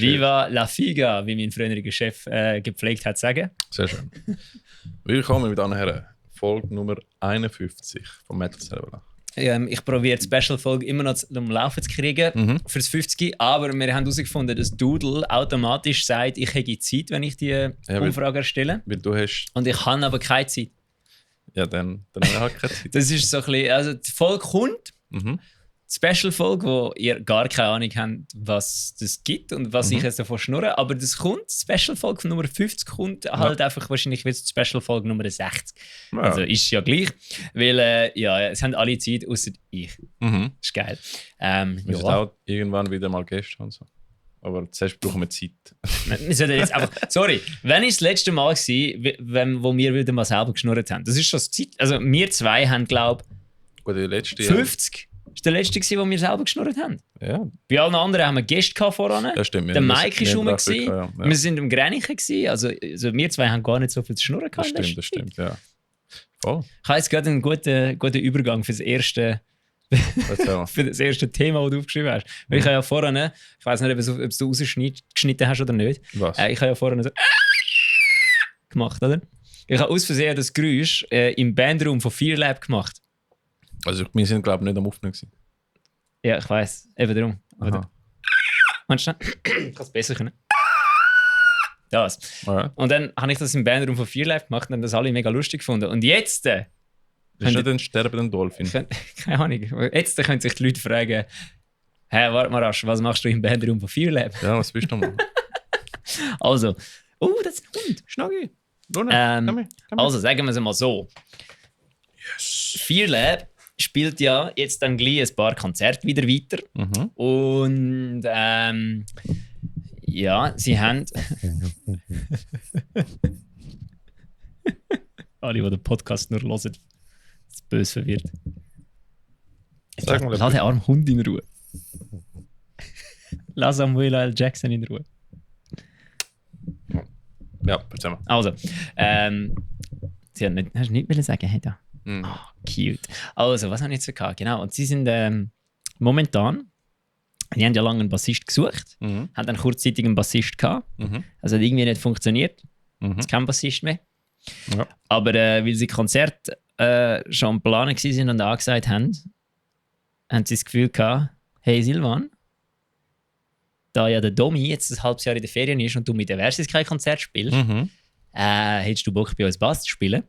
Viva la Figa, wie mein früheriger Chef gepflegt hat zu sagen. Sehr schön. Willkommen, meine Damen und Herren. Folge Nummer 51 vom Metal Server. Ich probiere die Special-Folge immer noch zum Laufen zu kriegen für das 50. Aber wir haben herausgefunden, dass Doodle automatisch sagt, ich hätte Zeit, wenn ich die Umfrage erstelle. Weil du hast... Und ich habe aber keine Zeit. Ja, dann habe ich halt keine Zeit. Das ist so ein bisschen... Also die Folge kommt, die Special-Folge, wo ihr gar keine Ahnung habt, was das gibt und was ich jetzt davon schnurre. Aber das kommt, die Special-Folge Nummer 50 kommt halt einfach wahrscheinlich wie die Special-Folge Nummer 60. Ja. Also ist ja gleich. Weil es haben alle Zeit, außer ich. Das ist geil. Wir sind auch irgendwann wieder mal Gäste und so. Aber zuerst brauchen wir Zeit. Wir sollten jetzt einfach... Sorry, wann war das letzte Mal gewesen, wo wir wieder mal selber geschnurrt haben? Das ist schon Zeit... Also wir zwei haben, glaube ich, 50... Das war der letzte, wo wir selber geschnurrt haben. Ja. Bei allen anderen haben wir Gäste voran. Ja, stimmt. Der Mike war rum. Ja. Wir sind im Grenichen. Also wir zwei haben gar nicht so viel zu schnurren gehabt. Das stimmt, ja. Voll. Ich habe jetzt gerade einen guten Übergang für das erste... für das erste Thema, das du aufgeschrieben hast. Weil ich habe ja vorhin, ich weiß nicht, ob du rausgeschnitten hast oder nicht. Was? Ich habe ja vorhin so gemacht, oder? Ich habe aus Versehen das Geräusch im Bandraum von Fear Lab gemacht. Also wir sind, glaube ich, nicht am Aufnehmen gewesen. Ja, ich weiss. Eben darum. Meinst du? Ich kann es besser können. Das. Okay. Und dann habe ich das im Bandraum von Fear Lab gemacht und haben das alle mega lustig gefunden. Und jetzt... Das ist nicht ein sterbender Dolphin. Keine Ahnung. Jetzt können sich die Leute fragen, hey, warte mal rasch, was machst du im Bandraum von Fear Lab? Ja, was bist du nochmal? Also, das ist ein Hund. Schnaggi. Also, sagen wir es mal so. Yes. Fear Lab spielt ja jetzt dann gleich ein paar Konzerte wieder weiter. Und ja, sie haben... Alle, die den Podcast nur hören, ist böse verwirrt. Lass den armen Hund in Ruhe. Lass Samuel L. Jackson in Ruhe. Ja, erzähl mal. Also, sie haben hast du nicht sagen, hey da. Cute. Also, was haben ich jetzt gehabt? Genau, und sie sind momentan, die haben ja lange einen Bassist gesucht, haben dann kurzzeitig einen Bassist gehabt. Also hat irgendwie nicht funktioniert. Jetzt kein Bassist mehr. Ja. Aber weil sie Konzerte schon am Planen waren und angesagt haben sie das Gefühl gehabt, hey Silvan, da ja der Domi jetzt ein halbes Jahr in der Ferien ist und du mit der Versis kein Konzert spielst, hättest du Bock bei uns Bass zu spielen?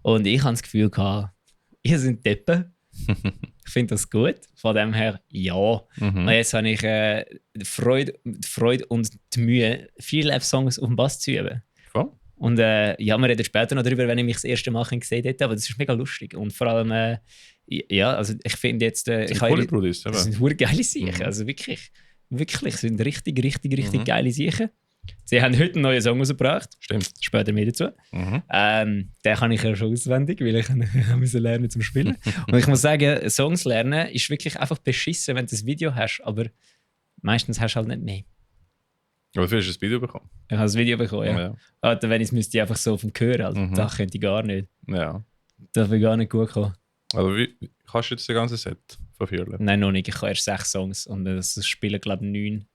Und ich hatte das Gefühl gehabt, ihr seid Deppen. Ich finde das gut. Von dem her, ja. Und jetzt habe ich die Freude und die Mühe, viele Live-Songs auf dem Bass zu üben. Voll. Und ja, wir reden später noch darüber, wenn ich mich das erste Mal gesehen habe, aber das ist mega lustig. Und vor allem, ja, also ich finde jetzt... das sind verdammt geile Sachen, also wirklich, sind richtig geile Sachen. Sie haben heute einen neuen Song rausgebracht. Stimmt. Später mehr dazu. Den kann ich ja schon auswendig, weil ich musste lernen zum Spielen. Und ich muss sagen, Songs lernen ist wirklich einfach beschissen, wenn du das Video hast, aber meistens hast du halt nicht mehr. Aber du hast das Video bekommen? Ich habe das Video bekommen, ja. Alter, wenn ich es müsste, einfach so vom Gehör, also, das könnte ich gar nicht. Ja. Das will gar nicht gut kommen. Aber wie kannst du jetzt das ganze Set von Fear Lab? Nein, noch nicht. Ich kann erst 6 Songs und das spielen, glaube ich, 9.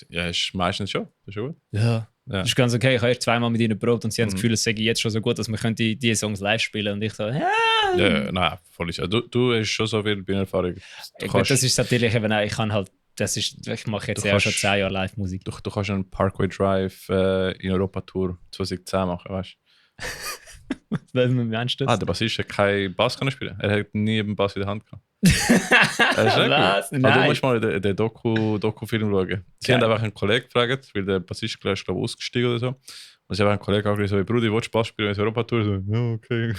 Ja, ist meistens schon. Das ist schon gut. Ja. Das ist ganz okay. Ich habe erst 2-mal mit ihnen geprobt und sie haben das Gefühl, es sei jetzt schon so gut, dass wir diese Songs live spielen. Und ich so, ja, nein, voll ist. Du hast schon so viel Bühnenerfahrung. Das ist natürlich eben auch, ich mache jetzt ja schon 10 Jahre Live-Musik. Du kannst einen Parkway Drive in Europa-Tour 2010 machen, weißt du? Was meinst du das? Der Bassist hat keinen Bass können spielen. Er hat nie einen Bass in der Hand gehabt. Was? Nein. Du musst mal den Doku-Film schauen. Sie haben einfach einen Kollegen gefragt, weil der Bassist ist, glaube ich, ausgestiegen oder so. Und sie haben einen Kollegen angerufen, so, Bruder, willst du Bass spielen in der Europatour? So, ja, okay.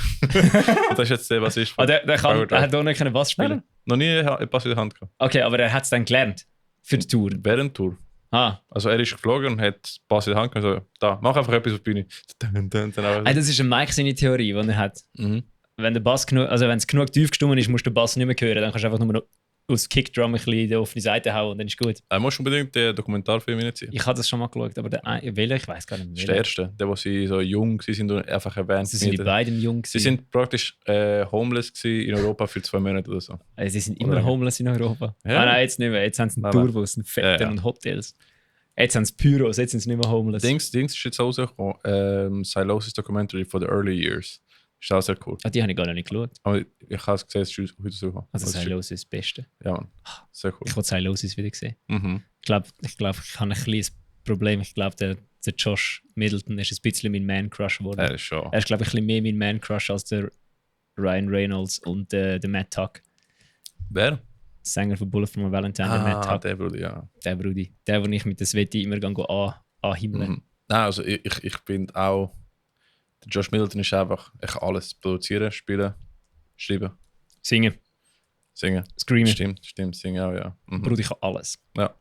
Und das ist jetzt der Bassist. Der hat auch nicht Bass spielen? Nein, noch nie einen Bass in der Hand gehabt. Okay, aber er hat es dann gelernt? Für die Tour? Während der Tour. Also er ist geflogen und hat Bass in der Hand gehabt. So, mach einfach etwas auf die Bühne. Das ist eine Mike seine Theorie, die er hat. Wenn der Bass wenn es genug tief gestimmt ist, musst du den Bass nicht mehr hören. Dann kannst du einfach nur noch aus Kickdrum ein bisschen auf die Seite hauen und dann ist gut. Du musst unbedingt den Dokumentarfilm reinziehen. Ich habe das schon mal geschaut, aber welcher? Ich weiß gar nicht mehr. Das ist der erste, der wo sie so jung sind und einfach erwähnt. Sie sind die beiden jung. Sie sind praktisch homeless in Europa für 2 Monate oder so. Sie sind immer homeless in Europa. Ja. Nein, jetzt nicht mehr. Jetzt haben sie einen Tourbus, einen fetten und Hotels. Jetzt haben sie Pyros, jetzt sind sie nicht mehr homeless. Dings ist jetzt auch rausgekommen. Silosis Documentary for the Early Years. Ist auch sehr cool. Ah, die habe ich gar noch nicht geschaut. Aber ich habe es gesehen, es ist heute rausgekommen. Also Silosis ist das Beste. Ja, Mann. Sehr cool. Ich will Silosis wieder sehen. Mhm. Ich glaube, ich habe ein kleines Problem. Ich glaube, der Josh Middleton ist ein bisschen mein Man-Crush geworden. Er ist schon. Er ist, glaube ich, ein bisschen mehr mein Man-Crush als der Ryan Reynolds und der Matt Tuck. Wer? Sänger von Bullet for My Valentine, der Matt Tuck. Der Bruder, ja. Der Brudi. Der, wo ich mit der Sveti immer anhimmeln. Mhm. Nein, also ich finde auch, der Josh Middleton ist einfach, ich kann alles produzieren, spielen, schreiben, Singen, singen. screamen. Stimmt, singen auch, ja. Mhm. Brudi kann alles. Ja.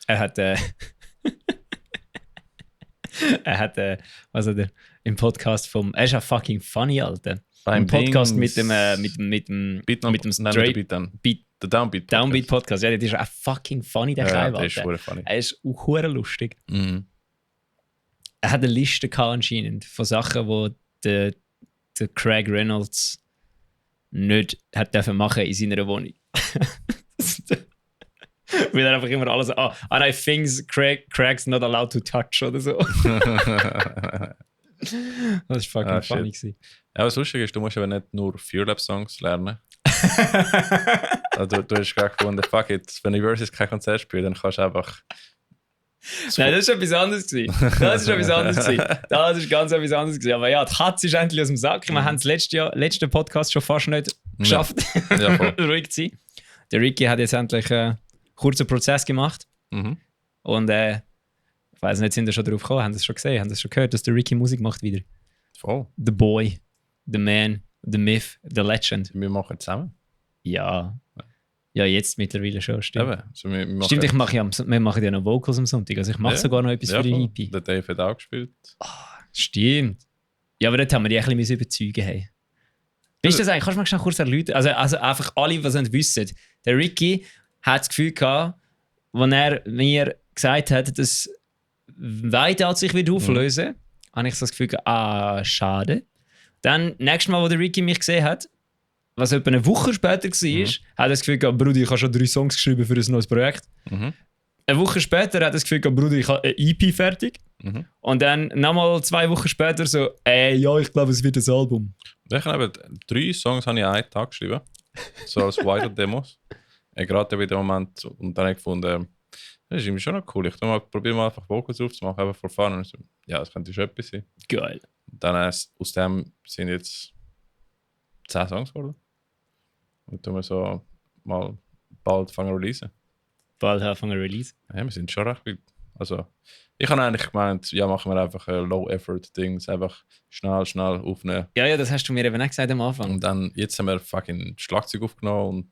Er hat was hat er im Podcast er ist ja fucking funny, Alter. Im Podcast mit dem Straight der Downbeat Downbeat Podcast. Ja, der ist auch fucking funny, der Kerl, der ist Alter. funny. Er ist auch hure lustig. Mhm. Er hat eine Liste gehabt anscheinend von Sachen, die der Craig Reynolds nicht hat dürfen machen in seiner Wohnung. Weil er einfach immer alles I things Craig's not allowed to touch oder so. Das war fucking funny gewesen. Ja, was lustig ist, du musst aber nicht nur Fearlab-Songs lernen. Also, du hast gerade gefunden, fuck it, wenn Versus kein Konzert spielt, dann kannst du einfach... Nein, das ist etwas anderes gewesen. Das ist ganz etwas anderes gewesen. Aber ja, die Katze ist endlich aus dem Sack. Wir haben es letzten Podcast schon fast nicht geschafft, ruhig zu sein. Der Ricky hat jetzt endlich einen kurzen Prozess gemacht. Mhm. Und ich weiß nicht, sind wir schon drauf gekommen, haben Sie es schon gesehen, haben Sie es schon gehört, dass der Ricky Musik macht wieder. Voll. The Boy, The Man, The Myth, The Legend. Wir machen zusammen. Ja. Ja, jetzt mittlerweile schon, stimmt. Eben. Also wir machen Stimmt, wir machen ja noch Vocals am Sonntag. Also ich mache sogar noch etwas für die voll. EP. Der Dave hat auch gespielt. Stimmt. Ja, aber dort haben wir die ein bisschen überzeugen. Hey. Weißt du das eigentlich? Kannst du mal schnell kurz erläutern? Also einfach alle, die es wissen. Der Ricky hat das Gefühl gehabt, als er mir gesagt hat, dass Weidart sich wieder auflösen, habe ich so das Gefühl gehabt, schade. Dann, nächstes Mal, wo der Ricky mich gesehen hat, was etwa eine Woche später war, hat er das Gefühl gehabt, Bruder, ich habe schon 3 Songs geschrieben für ein neues Projekt. Mhm. Eine Woche später hat er das Gefühl gehabt, Bruder, ich habe eine EP fertig. Mhm. Und dann nochmal 2 Wochen später so, ja, ich glaube, es wird ein Album. Ich habe 3 Songs an einen Tag geschrieben. So als Wider-Demos. Gerade in dem Moment. Und dann habe ich gefunden, das ist irgendwie schon noch cool. Ich probiere mal einfach Vocals aufzumachen, einfach for fun. Und so, ja, das könnte schon etwas sein. Geil. Und dann aus dem sind jetzt 10 Songs geworden. Und tun wir so mal bald fangen releasen. Bald anfangen Release? Ja, wir sind schon recht gut. Also, ich habe eigentlich gemeint, ja, machen wir einfach Low-Effort-Dings, einfach schnell aufnehmen. Ja, das hast du mir eben auch gesagt am Anfang. Und dann, jetzt haben wir fucking Schlagzeug aufgenommen und...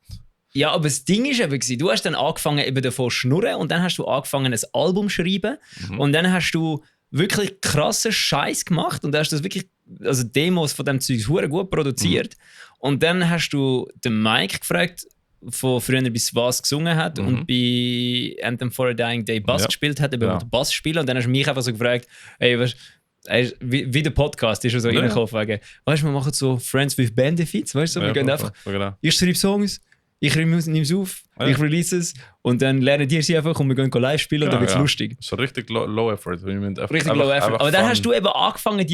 Ja, aber das Ding ist eben, du hast dann angefangen eben davon zu schnurren und dann hast du angefangen ein Album zu schreiben und dann hast du wirklich krassen Scheiß gemacht und dann hast du das wirklich, also Demos von dem Zeug hure gut produziert und dann hast du den Mike gefragt, von früher bis was gesungen hat und bei Anthem for a Dying Day Bass gespielt hat, eben den Bass spielen und dann hast du mich einfach so gefragt, ey, was wie der Podcast ist so reingekommen wegen, weißt du, wir machen so Friends with Benefits, weißt du, wir gehen einfach, ich schreibe Songs, ich nehme es auf, ich release es und dann lernen die sie einfach und wir gehen live spielen und dann wird es lustig. So richtig low effort. Richtig low effort. Aber dann hast du eben angefangen,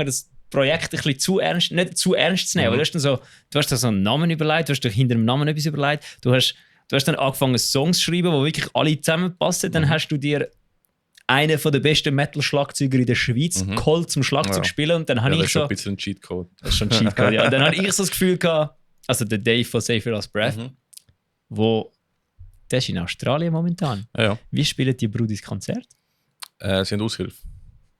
das Projekt ein bisschen nicht zu ernst zu nehmen. Aber du hast dann so einen Namen überlegt, du hast dir hinter dem Namen etwas überlegt, du hast dann angefangen Songs zu schreiben, die wirklich alle zusammenpassen. Dann hast du dir einen der besten Metal-Schlagzeuger in der Schweiz geholt zum Schlagzeug spielen und dann habe ich so... Das ist schon ein bisschen ein Cheatcode. Das ist schon ein Cheatcode, ja. Und dann habe ich so das Gefühl gehabt, also der Dave von Save Your Last Breath, der ist in Australien momentan. Ja. Wie spielen die Brudis Konzert? Sie sind Aushilfe.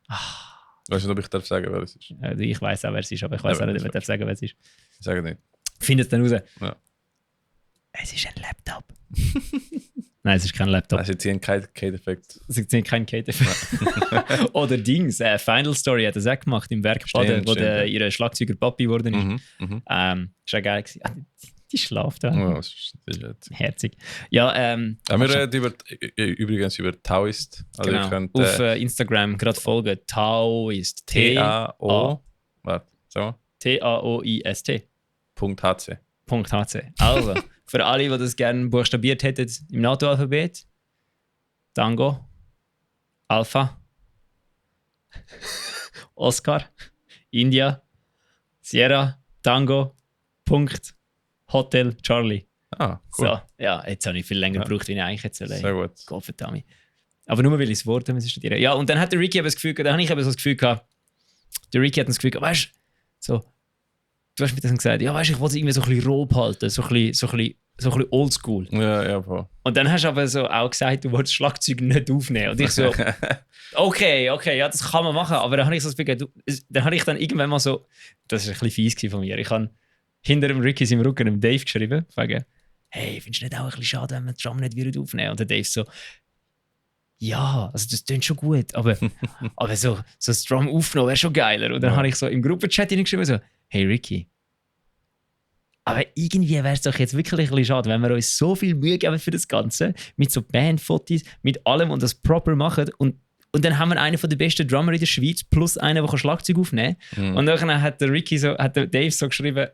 Ich weiß nicht, ob ich darf sagen, wer es ist. Ich weiß auch, wer es ist, aber ich weiß auch nicht, ob ich darf sagen, wer es ist. Ich sage nicht. Findet es dann raus? Ja. Es ist ein Laptop. Nein, es ist kein Laptop. Sie ziehen keinen Kate-Effekt. Sie ziehen keinen Kate-Effekt. Oder Dings, Final Story hat er auch gemacht im Werk Baden, wo ihre Schlagzeuger Papi geworden ist. Ist auch geil gewesen. Die schlaft da. Ja, das ist herzig. Ja, wir reden übrigens über Taoist. Also genau. Könnt, auf Instagram gerade folgen. Taoist. T-A-O. Warte, sag mal. T-A-O-I-S-T. .hc. .hc. Also, für alle, die das gerne buchstabiert hätten im NATO-Alphabet, Tango, Alpha, Oscar, India, Sierra, Tango, Punkt, Hotel, Charlie. Ah, cool. So, ja, jetzt habe ich viel länger gebraucht, wie ich eigentlich jetzt soll. Sehr gut. Gott verdammt. Aber nur weil ich das Wort studieren. Ja, und dann hat der Ricky eben das Gefühl gehabt, da habe ich eben so das Gefühl gehabt, der Ricky hat das Gefühl gehabt, weißt du, du hast mir dann gesagt, ja, weißt du, ich wollte es irgendwie so ein bisschen roh behalten, so ein bisschen oldschool. Ja, voll. Und dann hast du aber so auch gesagt, du wolltest Schlagzeug nicht aufnehmen. Und ich so, okay, ja, das kann man machen. Aber dann habe ich so das Gefühl, dann habe ich dann irgendwann mal so, das war ein bisschen fies von mir, ich habe hinter dem Ricky im Rücken dem Dave geschrieben, wegen, hey, findest du nicht auch ein bisschen schade, wenn wir die Drum nicht wieder aufnehmen? Und der Dave so, ja, also das klingt schon gut, aber so das Drum aufnehmen wäre schon geiler. Und dann habe ich so im Gruppenchat hineingeschrieben, so, hey Ricky, aber irgendwie wäre es doch jetzt wirklich ein bisschen schade, wenn wir uns so viel Mühe geben für das Ganze, mit so Bandfotos, mit allem und das proper machen und dann haben wir einen der besten Drummer in der Schweiz plus einen, der Schlagzeug aufnehmen kann. Und dann hat der Dave so geschrieben,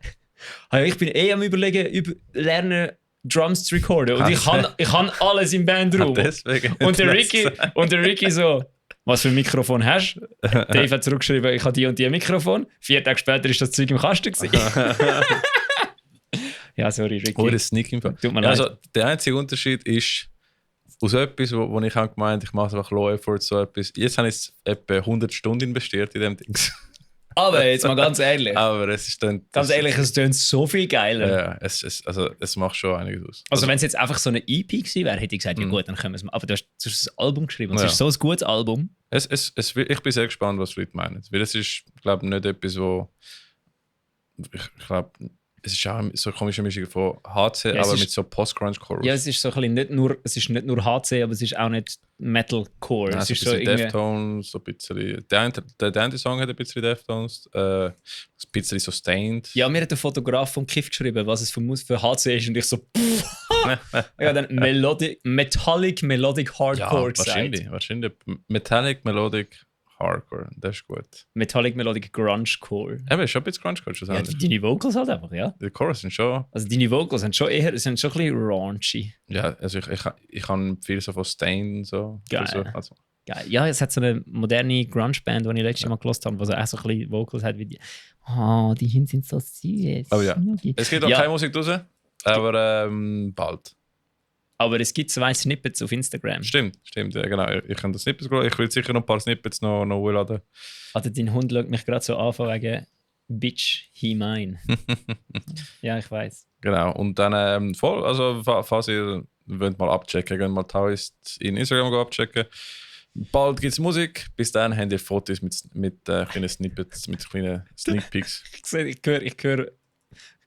ich bin am Überlegen, lernen Drums zu recorden und ich kann alles im Bandraum. Und der Ricky so, was für ein Mikrofon hast du? Dave hat zurückgeschrieben, ich habe die und die Mikrofon. 4 Tage später ist das Zeug im Kasten gewesen. Ja, sorry, Ricky. Oh, das Sneak im Fall. Tut mir leid. Also, der einzige Unterschied ist, aus etwas, wo ich habe gemeint, ich mache einfach Low Effort, so etwas. Jetzt habe ich etwa 100 Stunden investiert in dem Ding. Aber jetzt mal ganz ehrlich. Aber es ist dann... Ganz ehrlich, es tönt so viel geiler. Ja, es macht schon einiges aus. Also wenn es jetzt einfach so eine EP gewesen wäre, hätte ich gesagt, ja gut, dann können wir es mal. Aber du hast ein Album geschrieben und es ist so ein gutes Album. Ich bin sehr gespannt, was Leute meinen. Weil es ist, glaube ich, nicht etwas, wo... Ich glaube... Es ist auch so eine komische Mischung von HC, aber mit so Post-Grunge-Chorus. Ja, es ist so ein bisschen es ist nicht nur HC, aber es ist auch nicht Metalcore. Ja, es ist so ein bisschen irgendwie... Deftones, so ein bisschen... Der Song hat ein bisschen Deftones, ein bisschen so Stained. Ja, mir hat der Fotograf vom Kiff geschrieben, was es für HC ist und ich so... ja, dann Metallic Melodic Hardcore ja, wahrscheinlich. Metallic Melodic Hardcore, das ist gut. Metallic Melodic Grungecore. Eben, ist schon ein bisschen Grungecore schlussendlich. Ja, deine Vocals halt einfach, ja. Die Chorus sind schon... Also deine Vocals sind schon ein bisschen raunchy. Ja, also ich habe viel so von Stain so. Geil. Also. Geil. Ja, es hat so eine moderne Grunge-Band, die ich letztes Mal gehört habe, die so auch so ein bisschen Vocals hat wie die. Oh, die Hunde sind so süß. Aber ja, es gibt auch keine Musik raus, aber bald. Aber es gibt 2 Snippets auf Instagram. Stimmt, ja, genau. Ich kann das Snippets schauen. Ich will sicher noch ein paar Snippets noch hochladen. Also dein Hund schaut mich gerade so an wegen Bitch, he mine. Ja, ich weiß. Genau, und dann falls ihr wollt mal abchecken, könnt mal Taoist in Instagram abchecken. Bald gibt es Musik, bis dann habt ihr Fotos mit kleinen Snippets, mit kleinen Sneak Peeks. Ich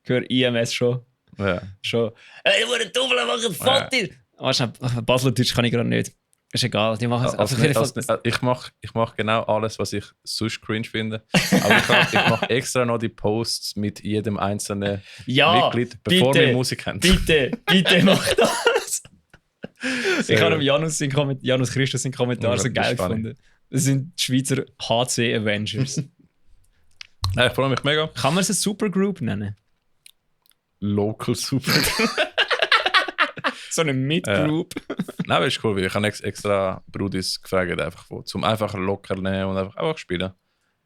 höre IMS schon. Ja. Schon. Ich wurde Double machen, Fotos! Warte, Baseldeutsch kann ich gerade nicht. Ist egal, die machen es. Ich mach genau alles, was ich sonst cringe finde. Aber ich mache extra noch die Posts mit jedem einzelnen Mitglied, bevor wir Musik haben. Bitte mach das! Ich habe Janus Christus in Kommentar so geil gefunden. Das sind die Schweizer HC Avengers. Ich freue mich mega. Kann man es eine Supergroup nennen? Local Super. So eine Mid-Group. Nein, aber ist cool, weil ich habe extra Brudis gefragt, zum einfach locker nehmen und einfach spielen.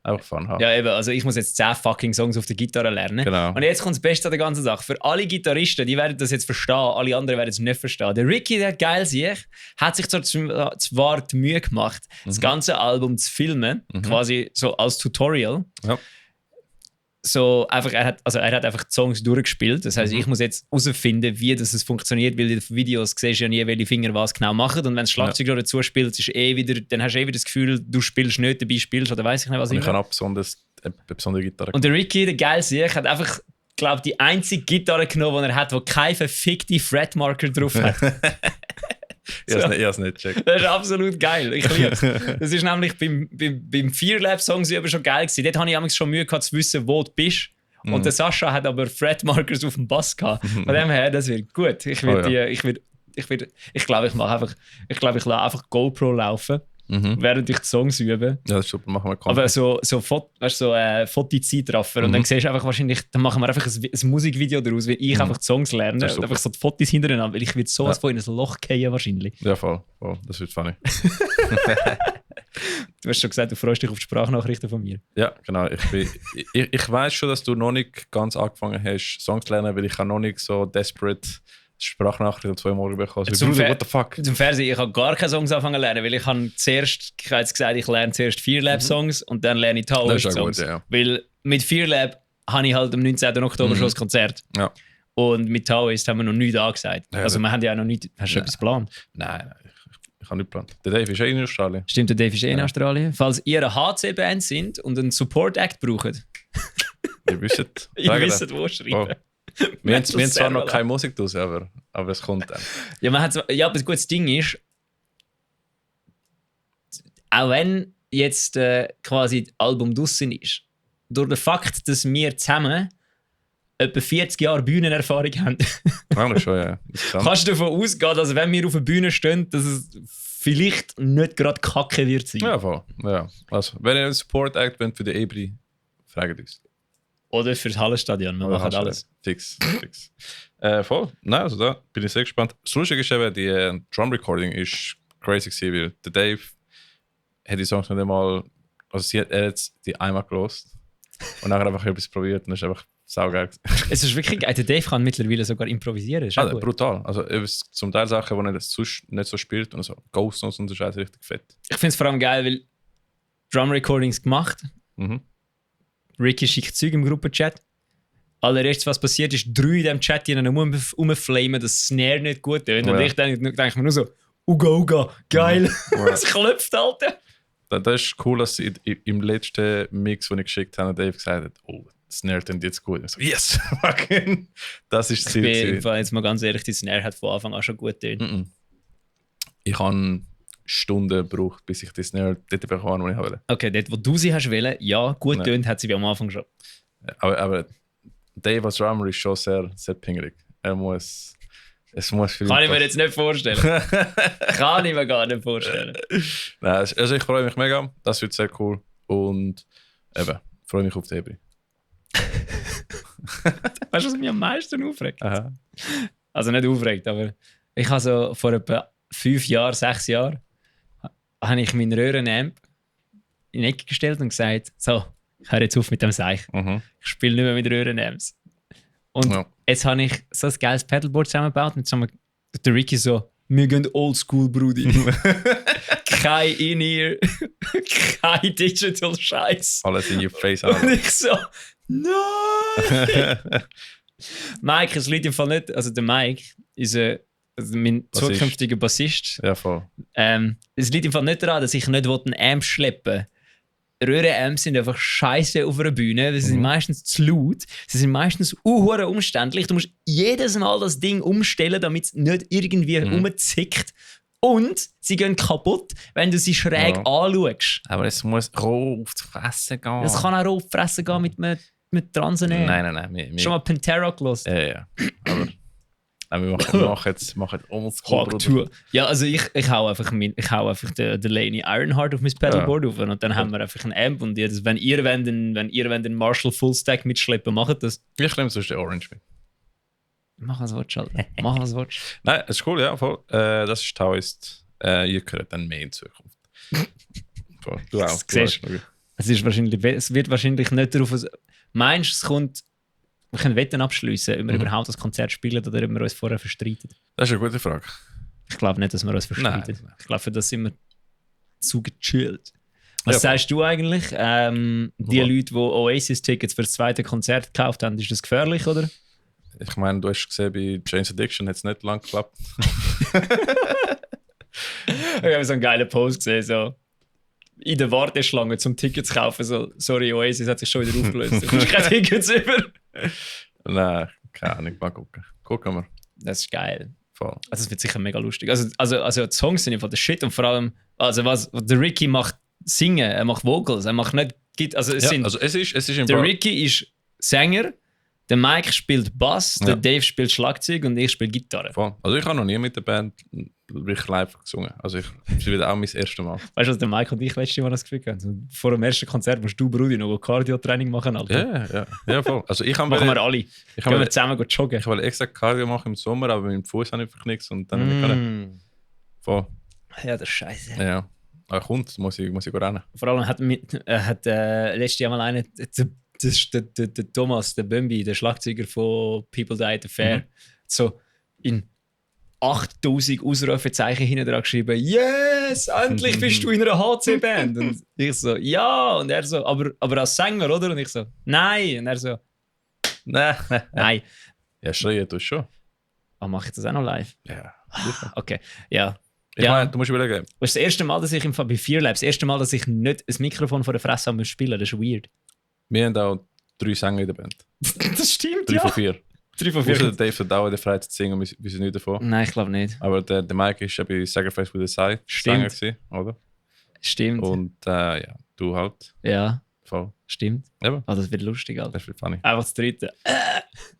Einfach Fun haben. Ja, eben, also ich muss jetzt 10 fucking Songs auf der Gitarre lernen. Genau. Und jetzt kommt das Beste an der ganzen Sache. Für alle Gitarristen, die werden das jetzt verstehen, alle anderen werden es nicht verstehen. Der Ricky, der geil sich, hat sich zwar die Mühe gemacht, das ganze Album zu filmen, quasi so als Tutorial. Ja. So einfach, er hat einfach die Songs durchgespielt. Das heisst, ich muss jetzt herausfinden, wie das funktioniert, weil in den Videos siehst du ja nie, welche Finger was genau machen. Und wenn das Schlagzeug dazu spielt, dann hast du wieder das Gefühl, du spielst nicht, dabei spielst oder weiss ich nicht, was ich habe eine besondere Gitarre. Und der Ricky, der geil sich, hat einfach, glaube die einzige Gitarre genommen, die er hat, die keinen verfickten Fretmarker drauf hat. Ich habe es nicht gecheckt. Das ist absolut geil. Ich liebe es. Das ist nämlich beim Fear-Lab-Song schon geil gewesen. Dort habe ich schon Mühe gehabt, zu wissen, wo du bist. Und der Sascha hat aber Fretmarkers auf dem Bass gehabt. Von dem her, das wird gut. Ich glaube, ich lasse einfach GoPro laufen. während ich die Songs übe. Ja, das ist super, machen wir Aber so Fotozeitraffer. Und dann siehst du einfach wahrscheinlich, dann machen wir einfach ein Musikvideo daraus, weil ich einfach die Songs lerne und einfach so die Fotos hintereinander, weil ich würde sowas von in ein Loch fallen wahrscheinlich. Ja, voll. Das wird funny. Du hast schon gesagt, du freust dich auf die Sprachnachrichten von mir. Ja, genau. Ich weiß schon, dass du noch nicht ganz angefangen hast, Songs zu lernen, weil ich habe noch nicht so desperate Sprachnachrichten um 2 Uhr morgens bekommen. Also, Bruder, what the fuck? Zum Fernsehen, ich habe gar keine Songs angefangen zu lernen, weil ich habe zuerst, ich habe jetzt gesagt, ich lerne zuerst Fearlab-Songs und dann lerne ich Taoist-Songs. Ja. Weil mit Fearlab habe ich halt am 19. Oktober schon das Konzert. Ja. Und mit Taoist haben wir noch nichts angesagt. Ja, also wir haben ja auch noch nichts... Hast du etwas geplant? Nein, ich habe nicht geplant. Der Dave ist in Australien. Stimmt, der Dave ist in Australien. Falls ihr eine HC-Band sind und einen Support-Act braucht, Ihr wisst, wo schreiben. Wir haben zwar noch keine Musik draus, aber es kommt dann. Ja, aber das gute Ding ist, auch wenn jetzt quasi das Album draussen ist, durch den Fakt, dass wir zusammen etwa 40 Jahre Bühnenerfahrung haben, Eigentlich schon, ja. kannst du davon ausgehen, dass wenn wir auf der Bühne stehen, dass es vielleicht nicht gerade kacke wird sein. Ja, voll. Ja. Also, wenn ihr einen Support-Act wollt für den Ebri, fragt uns. Oder für das Hallenstadion, wir machen alles. Fix. Voll. Nein, also da bin ich sehr gespannt. Das Lustige ist eben, die Drum-Recording ist crazy gewesen, weil der Dave hat die Songs nicht einmal, also er hat die einmal gelost und dann einfach etwas probiert und das ist einfach saugeil. Es ist wirklich geil. Der Dave kann mittlerweile sogar improvisieren. Ist brutal. Also zum Teil Sachen, die er sonst nicht so spielt und so Ghost und so Scheiße richtig fett. Ich finde es vor allem geil, weil Drum-Recordings gemacht. Ricky schickt Zeug im Gruppenchat. Allererstes, was passiert ist, 3 in diesem Chat, die dann rumflamen, dass das Snare nicht gut tönt. Und ich denke mir nur so, Uga, geil. Es klopft, Alter. Das ist cool, dass im letzten Mix, den ich geschickt habe, Dave gesagt hat, oh, das Snare tönt jetzt gut. Ich so, yes, fucking. Das ist das Ziel. Ich bin jetzt mal ganz ehrlich, die Snare hat von Anfang an schon gut tönt. Ich habe Stunden gebraucht, bis ich die Snare dort bekommen, wo ich wollte. Okay, dort, wo du sie hast wollen, ja, gut tönt, hat sie wie am Anfang schon. Aber Dave als Drummer ist schon sehr, sehr pingerig. Es muss viel. Kann ich mir jetzt nicht vorstellen. Kann ich mir gar nicht vorstellen. Nein, also ich freue mich mega. Das wird sehr cool. Und eben, freue mich auf die Ebri. Weißt du, was mich am meisten aufregt? Aha. Also nicht aufregt, aber ich habe so vor etwa 5 Jahren, 6 Jahren, habe ich meinen Röhrenamp in die Ecke gestellt und gesagt, so, ich höre jetzt auf mit dem Seich. Ich spiele nicht mehr mit Röhrenamps. Und jetzt habe ich so ein geiles Pedalboard zusammengebaut und der Ricky so, wir gehen oldschool, Brudi. Kein In-Ear, kein Digital-Scheiß. Alles in your face. Und ich so, nein! Mike, es liegt im Fall nicht, also der Mike ist mein zukünftiger Bassist. Ja, voll. Es liegt im Fall nicht daran, dass ich nicht einen Amp schleppen will. Röhrenamps sind einfach scheiße auf einer Bühne. Sie sind meistens zu laut. Sie sind meistens umständlich. Du musst jedes Mal das Ding umstellen, damit es nicht irgendwie rumzickt. Und sie gehen kaputt, wenn du sie schräg anschaust. Aber es muss roh auf die Fresse gehen. Es kann auch roh auf die Fresse gehen mit Transen. Nein. Schon mal Pantera gelassen? Ja. Aber wir machen jetzt oldschool. Ja, also ich hau einfach den Delaney Ironheart auf mein Pedalboard auf und dann haben wir einfach einen Amp und wenn ihr den Marshall Fullstack mitschleppen, macht das. Ich nehme sonst den Orange mit. Mach was willst, Alter. Mach was willst. Nein, es ist cool, ja, voll. Das ist Taoist. Ihr gehört dann mehr in Zukunft. Voll. Du auch. Es wird wahrscheinlich nicht darauf... Meinst du, wir können Wetten abschliessen, ob wir überhaupt das Konzert spielen oder ob wir uns vorher verstreiten? Das ist eine gute Frage. Ich glaube nicht, dass wir uns verstreiten. Nein. Ich glaube, für das sind wir zu gechillt. Was sagst du eigentlich? Die Leute, die Oasis-Tickets für das zweite Konzert gekauft haben, ist das gefährlich, oder? Ich meine, du hast gesehen, bei Jane's Addiction hat es nicht lang geklappt. Ich habe so einen geilen Post gesehen, so in der Warteschlange zum Ticket zu kaufen. So, sorry, Oasis hat sich schon wieder aufgelöst. Du hast keine Tickets über. Nein, keine Ahnung, mal gucken. Gucken wir. Das ist geil. Voll. Also es wird sicher mega lustig. Also die Songs sind einfach der Shit und vor allem, also was der Ricky macht, singen, er macht Vocals, er macht nicht, also es ist im der Ricky ist Sänger, Der Mike spielt Bass, der Ja. Dave spielt Schlagzeug und ich spiele Gitarre. Voll. Also ich habe noch nie mit der Band wirklich live gesungen. Also es wird auch mein erstes Mal. Weißt du, was der Mike und ich letztes Mal das Gefühl haben? So, vor dem ersten Konzert musst du, Brudi, noch Cardio-Training machen, Alter. Ja, voll. Also ich habe Machen wir alle. ich Gehen wir habe zusammen joggen. ich wollte extra Cardio machen im Sommer, aber mit dem Fuß habe ich verknickt und dann habe ich können. Mm. Voll. Ja, das ist scheiße. Ja. Aber kommt, muss ich rennen. Vor allem hat letztes Jahr mal einer, der Thomas, der Bömbi, der Schlagzeuger von People Died the Fair, so in 8000 Ausrufezeichen hinten dran geschrieben: Yes, endlich bist du in einer HC-Band. Und ich so: Ja. Und er so: aber als Sänger, oder? Und ich so: Nein. Und er so: Nein. Ja, schreien tust du schon. Ah, mache ich das auch noch live? Ja. Okay, ja. Ich Ja. meine, du musst überlegen. Das ist das erste Mal, dass ich im Fall bei Fear Lab, das erste Mal, dass ich nicht ein Mikrofon vor der Fresse haben muss spielen. Das ist weird. Wir haben auch 3 Sänger in der Band. Das stimmt, 3 von 4. 3 von Außer 4. der Dave hat auch in der Freizeit zu singen, wir sind nicht davon. Nein, ich glaube nicht. Aber der Mike ist ja bei Sacrifice with a Side Sänger gewesen, oder? Stimmt. Und ja, du halt. Ja, Voll. stimmt. Eben, Ah, das wird lustig, Alter. das wird funny. Einfach das dritte.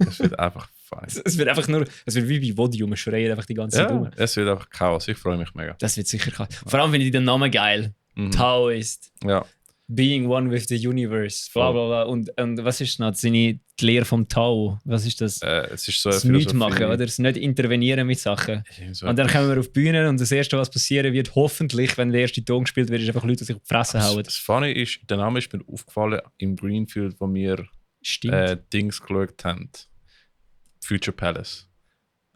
Das wird einfach funny. Es wird einfach nur, es wird wie bei Vodium, wir schreien einfach die ganze Zeit Ja, rum. es wird einfach Chaos. Ich freue mich mega. Das wird sicher krass. Vor allem finde ich den Namen geil. Mhm. Taoist, Ja, Being One with the Universe, bla bla bla. Und was ist noch? Die Lehre vom Tao. Was ist das? es ist so Das Nichts machen, oder? Das nicht intervenieren mit Sachen. So Und dann kommen wir auf die Bühne und das Erste, was passieren wird, hoffentlich, wenn der erste Ton gespielt wird, ist einfach Leute, die sich auf die Fresse hauen. das Funny ist, der Name ist mir aufgefallen im Greenfield, wo wir Stimmt. Dings geschaut haben. Future Palace.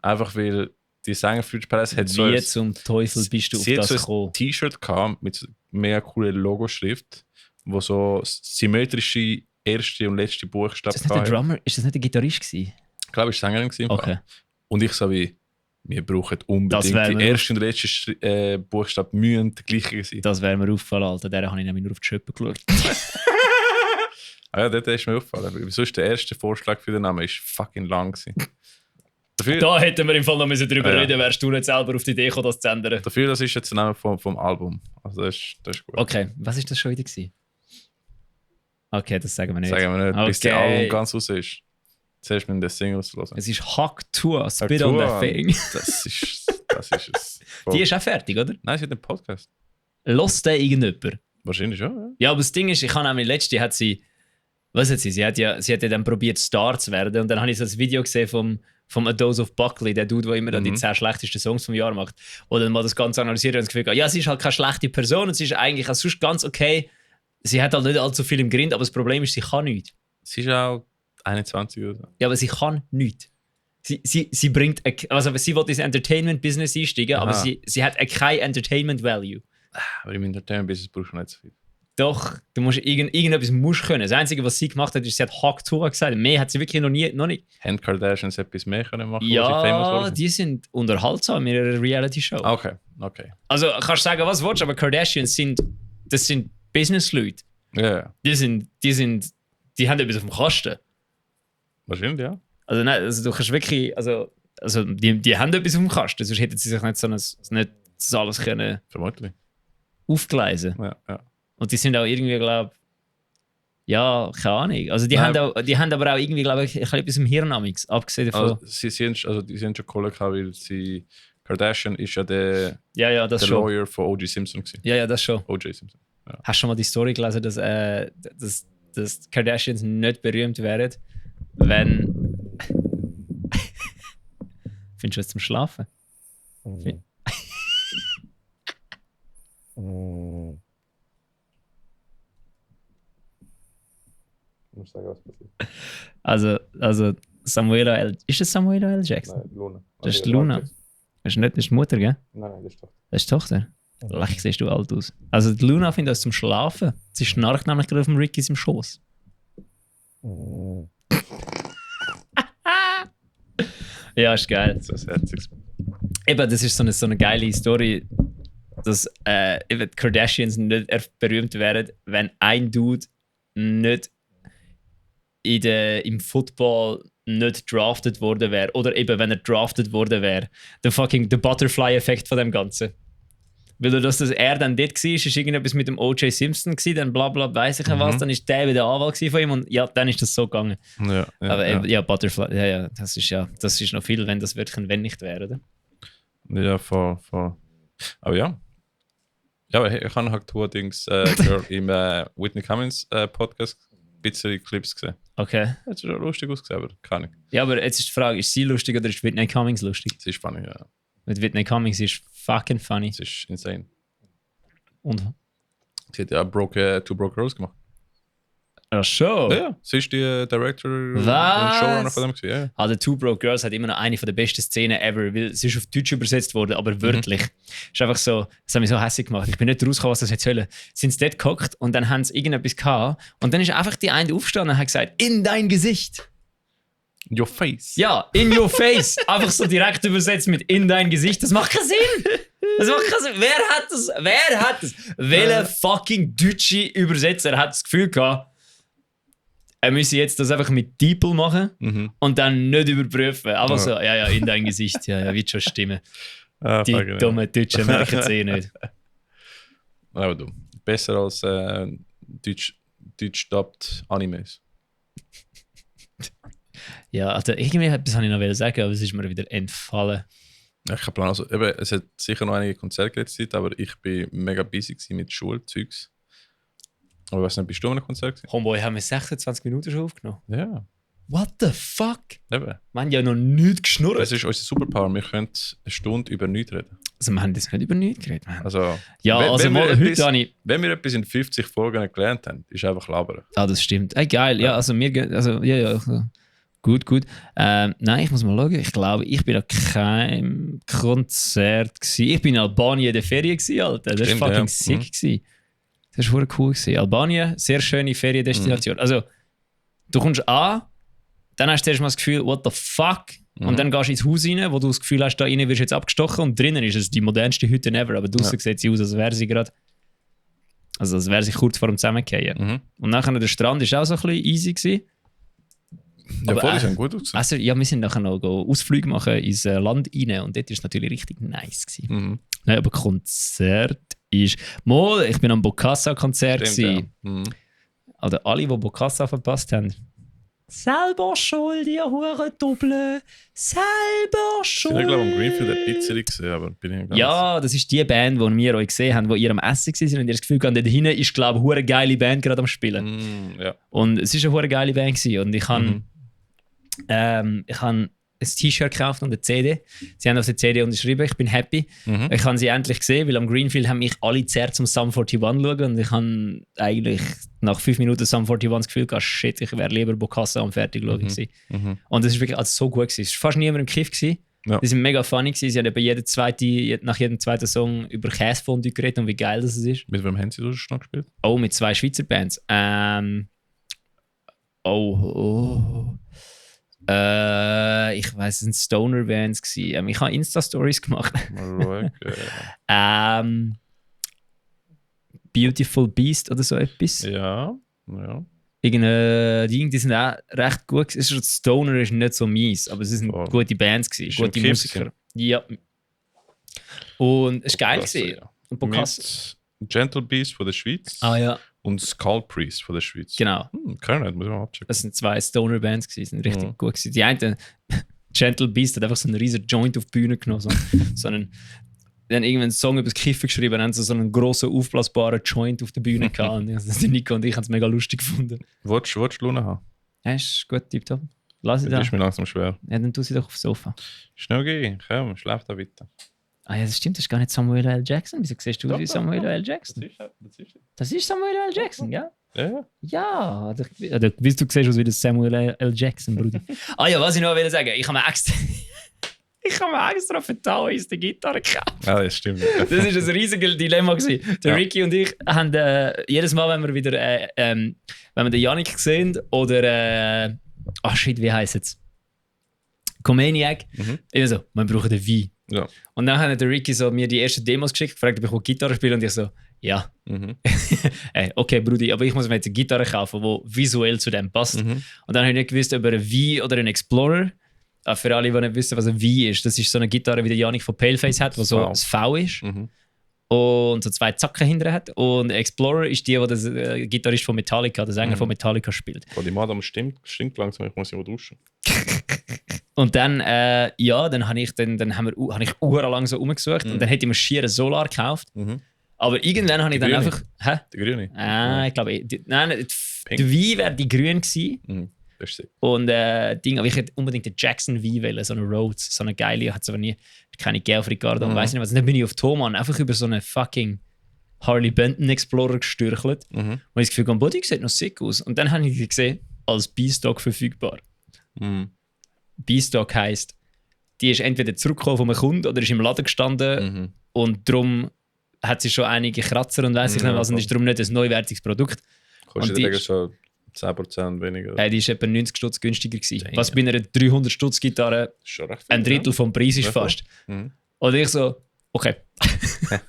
Einfach weil die Sänger Future Palace hat so Wie ein- zum Teufel bist du auf sie hat das so gekommen? ein T-Shirt gehabt mit so mega cooler Logoschrift, wo so symmetrische erste und letzte Buchstaben Ist das nicht der hatte. Drummer? Ist das nicht der Gitarrist gewesen? Ich glaube, ich war Sängerin gewesen im Okay. Fall. Und ich so wie, wir brauchen Das unbedingt wär die mir- erste und letzte Buchstaben müssen der gleiche sein. Das wäre mir aufgefallen, Alter. Der habe ich nämlich nur auf die Schöppe geschaut. Ah ja, dort ist mir aufgefallen. Wieso ist der erste Vorschlag für den Namen ist fucking lang gewesen. Dafür, Da hätten wir im Fall noch drüber Ja. reden, wärst du nicht selber auf die Idee gekommen, das zu ändern. dafür das ist jetzt der Name vom Album. Also das ist gut. Okay, was ist das schon wieder gewesen? Okay, das sagen wir nicht. Sagen wir nicht, bis Okay. der Album ganz raus ist. Zuerst mit den Singles hören. Es ist Hack Tour, Spit on the Thing. Das ist es. Voll. Die ist auch fertig, oder? Nein, sie hat einen Podcast. Lost den irgendjemand? Wahrscheinlich schon, ja. Ja, aber das Ding ist, ich habe nämlich letzte hat sie, was hat sie? Sie hat ja dann probiert, Star zu werden. Und dann habe ich so ein Video gesehen vom A Dose of Buckley, der Dude, der immer dann die 10 schlechtesten Songs vom Jahr macht. Und dann mal das Ganze analysiert und das Gefühl gehabt, ja, sie ist halt keine schlechte Person und sie ist eigentlich auch sonst ganz okay. Sie hat halt nicht allzu viel im Grind, aber das Problem ist, sie kann nichts. Sie ist auch 21 oder so. Ja, aber sie kann nichts. Sie bringt, also sie will ins Entertainment-Business einsteigen, aber Aha. sie hat kein Entertainment-Value. Aber im Entertainment-Business brauchst du nicht so viel. Doch, du musst irgendetwas musst können. Das Einzige, was sie gemacht hat, ist, sie hat Hack Tour gesagt. Mehr hat sie wirklich noch nicht. Haben die Kardashians etwas mehr können machen, wo sie famous Ja, wurden? die sind unterhaltsam in ihrer Reality-Show. Okay. Also kannst du sagen, was du willst, aber Kardashians sind Business-Leute. Ja, Die haben etwas auf dem Kasten. wahrscheinlich, ja. Also nein, also du kannst wirklich, also die haben etwas auf dem Kasten, sonst hätten sie sich nicht nicht das alles können Vermutlich. aufgleisen. Ja. Und die sind auch irgendwie, glaube ja, keine Ahnung. Also die Nein. haben aber auch irgendwie, glaube ich, etwas im Hirn amix, abgesehen davon. Also, die sind schon cool gehabt, weil sie Kardashian ist ja der ja, das schon. Lawyer von O.J. Simpson gewesen. Ja, das schon. O.J. Simpson. Hast du schon mal die Story gelesen, dass Kardashians nicht berühmt wären, wenn. Findest du es zum Schlafen? Ich muss sagen, was passiert. Also Samuela L. Ist das Samuela L. Jackson? Nein, Luna. Das ist Luna. Das ist nicht das ist die Mutter, gell? Nein, das ist doch. Das ist die Tochter. Lech, siehst du alt aus. Also die Luna findet das zum Schlafen. Sie schnarcht nämlich gerade auf dem Ricky im Schoß. Ja, ist geil. So ein herziges. Eben, das ist so eine geile Story, dass eben die Kardashians nicht berühmt wären, wenn ein Dude nicht im Football nicht drafted worden wäre. Oder eben, wenn er drafted worden wäre. Der Butterfly-Effekt von dem Ganzen. Weil dass er dann dort war, ist irgendetwas mit dem O.J. Simpson gewesen, dann bla bla, weiss ich was, dann ist der wieder Anwalt von ihm und ja, dann ist das so gegangen. Ja, Aber ja, Butterfly, das ist noch viel, wenn das wirklich ein Wenn nicht wäre, oder? Ja, voll. Aber ja. Ja, aber ich habe halt Girl im Whitney Cummings Podcast ein bisschen Clips gesehen. Okay. Hat schon lustig ausgesehen, aber keine Ahnung. Ja, aber jetzt ist die Frage, ist sie lustig oder ist Whitney Cummings lustig? Es ist funny, ja. Mit Whitney Cummings ist fucking funny. Es ist insane. Und? Sie hat ja Two Broke Girls gemacht. Ach schon? Ja, sie ist die Director und Was? Showrunner von dem gewesen. Ja. Also Two Broke Girls hat immer noch eine der besten Szenen ever, weil sie ist auf Deutsch übersetzt worden, aber wörtlich. Ist einfach so, das hat mich so hässlich gemacht. Ich bin nicht rausgekommen, was das jetzt sollen. Sind sie dort gehockt und dann haben sie irgendetwas gehabt und dann ist einfach die eine aufgestanden und hat gesagt, in dein Gesicht. In your face. Ja, in your face. Einfach so direkt übersetzt mit in dein Gesicht. Das macht keinen Sinn. Das macht keinen Sinn. Wer hat das? Welcher fucking deutsche Übersetzer hat das Gefühl gehabt, er müsse jetzt das einfach mit Diepel machen und dann nicht überprüfen. Aber so, ja, in dein Gesicht. Ja, wird schon stimmen. Die dummen Deutschen merken es eh nicht. Aber du, besser als deutsch-dubbt Animes. Ja, also irgendwie etwas wollte ich noch sagen, aber es ist mir wieder entfallen. Ja, ich habe Plan. Also, eben, es hat sicher noch einige Konzerte gegeben, aber ich bin mega busy mit Schulzeugs. Aber was nicht, bist du an einem Konzert gewesen? Homeboy, haben wir 26 Minuten schon aufgenommen? Ja. What the fuck? Eben. Wir haben ja noch nichts geschnurrt. Das ist unsere Superpower. Wir können eine Stunde über nichts reden. Also wir haben das nicht über nichts geredet. Also, ja, wenn wir etwas in 50 Folgen nicht gelernt haben, ist einfach labern. Ah, das stimmt. Ey, geil. Ja, also wir gehen... Also, ja. Gut. Nein, ich muss mal schauen. Ich glaube, ich bin an keinem Konzert gewesen. Ich bin in Albanien in der Ferien gewesen, Alter. Das war fucking sick gewesen. Das war cool gewesen. Albanien, sehr schöne Feriendestination. Also, du kommst an, dann hast du erst mal das Gefühl, what the fuck? Und dann gehst du ins Haus rein, wo du das Gefühl hast, da rein wirst du jetzt abgestochen und drinnen ist es die modernste Hütte ever. Aber draußen sieht sie aus, als wäre sie gerade... Also, als wäre sie kurz vor dem Zusammengehen. Und nachher der Strand war auch so ein bisschen easy gewesen. Ja, voll, die sind gut ausgesehen. Also, ja, wir sind nachher noch Ausflüge machen ins Land rein und dort war es natürlich richtig nice gewesen. Nein, aber Konzert ist... Mal, ich bin am Bokassa-Konzert gewesen. Ja. Oder alle, die Bokassa verpasst haben. Selber schuld, ihr Hurendoppel. Selber schuld. Ich glaube, am Greenfield ein bisschen gesehen, aber bin ich nicht ganz... Ja, das ist die Band, die wir euch gesehen haben, die ihr am Essen waren und ihr das Gefühl habt, dort hinten ist, glaube ich, eine geile Band gerade am Spielen. Ja. Und es war eine geile Band gewesen. Und ich habe ein T-Shirt gekauft und eine CD. Sie haben auf der CD unterschrieben, ich bin happy. Ich habe sie endlich gesehen, weil am Greenfield haben mich alle zerrt zum Sum 41 schauen und ich habe eigentlich nach 5 Minuten Sum 41 das Gefühl gehabt, shit, ich wäre lieber Bokassa am fertig schauen gewesen. Und das war wirklich so gut gewesen. Es war fast niemand im Kiff gewesen. Ja. Die sind mega funny gewesen. Sie haben nach jedem zweiten Song über Käsefondue geredet und wie geil das ist. Mit wem haben sie so schon gespielt? Oh, mit 2 Schweizer Bands. Ich weiss, es sind Stoner-Bands gewesen. Ich habe Insta-Stories gemacht. Beautiful Beast oder so etwas. Ja. Die sind auch recht gut. Stoner ist nicht so mies, aber es sind gute Bands gewesen, gute Musiker. Ja. Und es war geil gewesen. Ja. Und Bokassa. Gentle Beast von der Schweiz. Ah ja. Und Skull Priest von der Schweiz. Genau. Keine Ahnung, muss ich mal abchecken. Das sind 2 Stoner-Bands gewesen, sind richtig gut gewesen. Die eine, Gentle Beast, hat einfach so einen riesen Joint auf die Bühne genommen. Dann irgendwann einen Song über das Kiffen geschrieben, haben so einen grossen, aufblasbaren Joint auf der Bühne gehabt. Und Nico und ich haben es mega lustig gefunden. Wolltest du Lune haben? Ja, ist gut, tipptopp. Lass sie da. Das ist mir langsam schwer. Ja, dann tu sie doch aufs Sofa. Schnell gehen, komm, schlaf da weiter. Ah ja, das stimmt, das ist gar nicht Samuel L. Jackson. Wieso siehst du aus wie Samuel L. Jackson? Das ist Samuel L. Jackson, ja? Ja. Ja, du siehst aus wie Samuel L. Jackson, Bruder. Ah ja, was ich noch sagen wollte, ich habe mir extra für Taoist die Gitarre gekauft. Ah, das stimmt. Das war ein riesiges Dilemma gewesen. Der Ricky und ich haben jedes Mal, wenn wir wieder wenn wir den Yannick sehen oder wie heisst es? Comaniac, immer so, man braucht einen Wein. Ja. Und dann hat der Ricky so mir die ersten Demos geschickt, gefragt, ob ich Gitarre spiele und ich so, ja. Okay, Brudi, aber ich muss mir jetzt eine Gitarre kaufen, die visuell zu dem passt. Und dann habe ich nicht gewusst, ob er ein V oder ein Explorer. Für alle, die nicht wissen, was ein V ist, das ist so eine Gitarre, wie der Janik von Paleface hat, die so ein V ist. und so 2 Zacken hinterher hat. Und Explorer ist die, der Gitarrist von Metallica, der Sänger von Metallica spielt. Oh, die Madame stinkt langsam, ich muss immer duschen. Und dann, dann habe ich lang so rumgesucht und dann hätte ich mir schier einen Solar gekauft. Aber irgendwann habe ich dann einfach... Hä? Die grüne? Ich glaube... Die Wein wäre die grün gewesen. Das ist sick. Und aber ich hätte unbedingt den Jackson V wählen, so eine Rhodes, so eine geile, hat es aber nie, keine Gel Ricardo, weiß nicht was. Und dann bin ich auf Thomann einfach über so einen fucking Harley Benton Explorer gestürchelt. Und ich das Gefühl, Body sieht noch sick aus. Und dann habe ich gesehen, als B-Stock verfügbar. B-Stock heisst, die ist entweder zurückgekommen von einem Kunden oder ist im Laden gestanden und darum hat sie schon einige Kratzer und weiss ich nicht was und ist darum nicht ein neuwertiges Produkt. Kostet die so 10% weniger. Die ist etwa 90 Stutz günstiger gewesen. Was bei einer 300 Stutz Gitarre ein Drittel vom Preis ist fast. Und ich so, okay. Da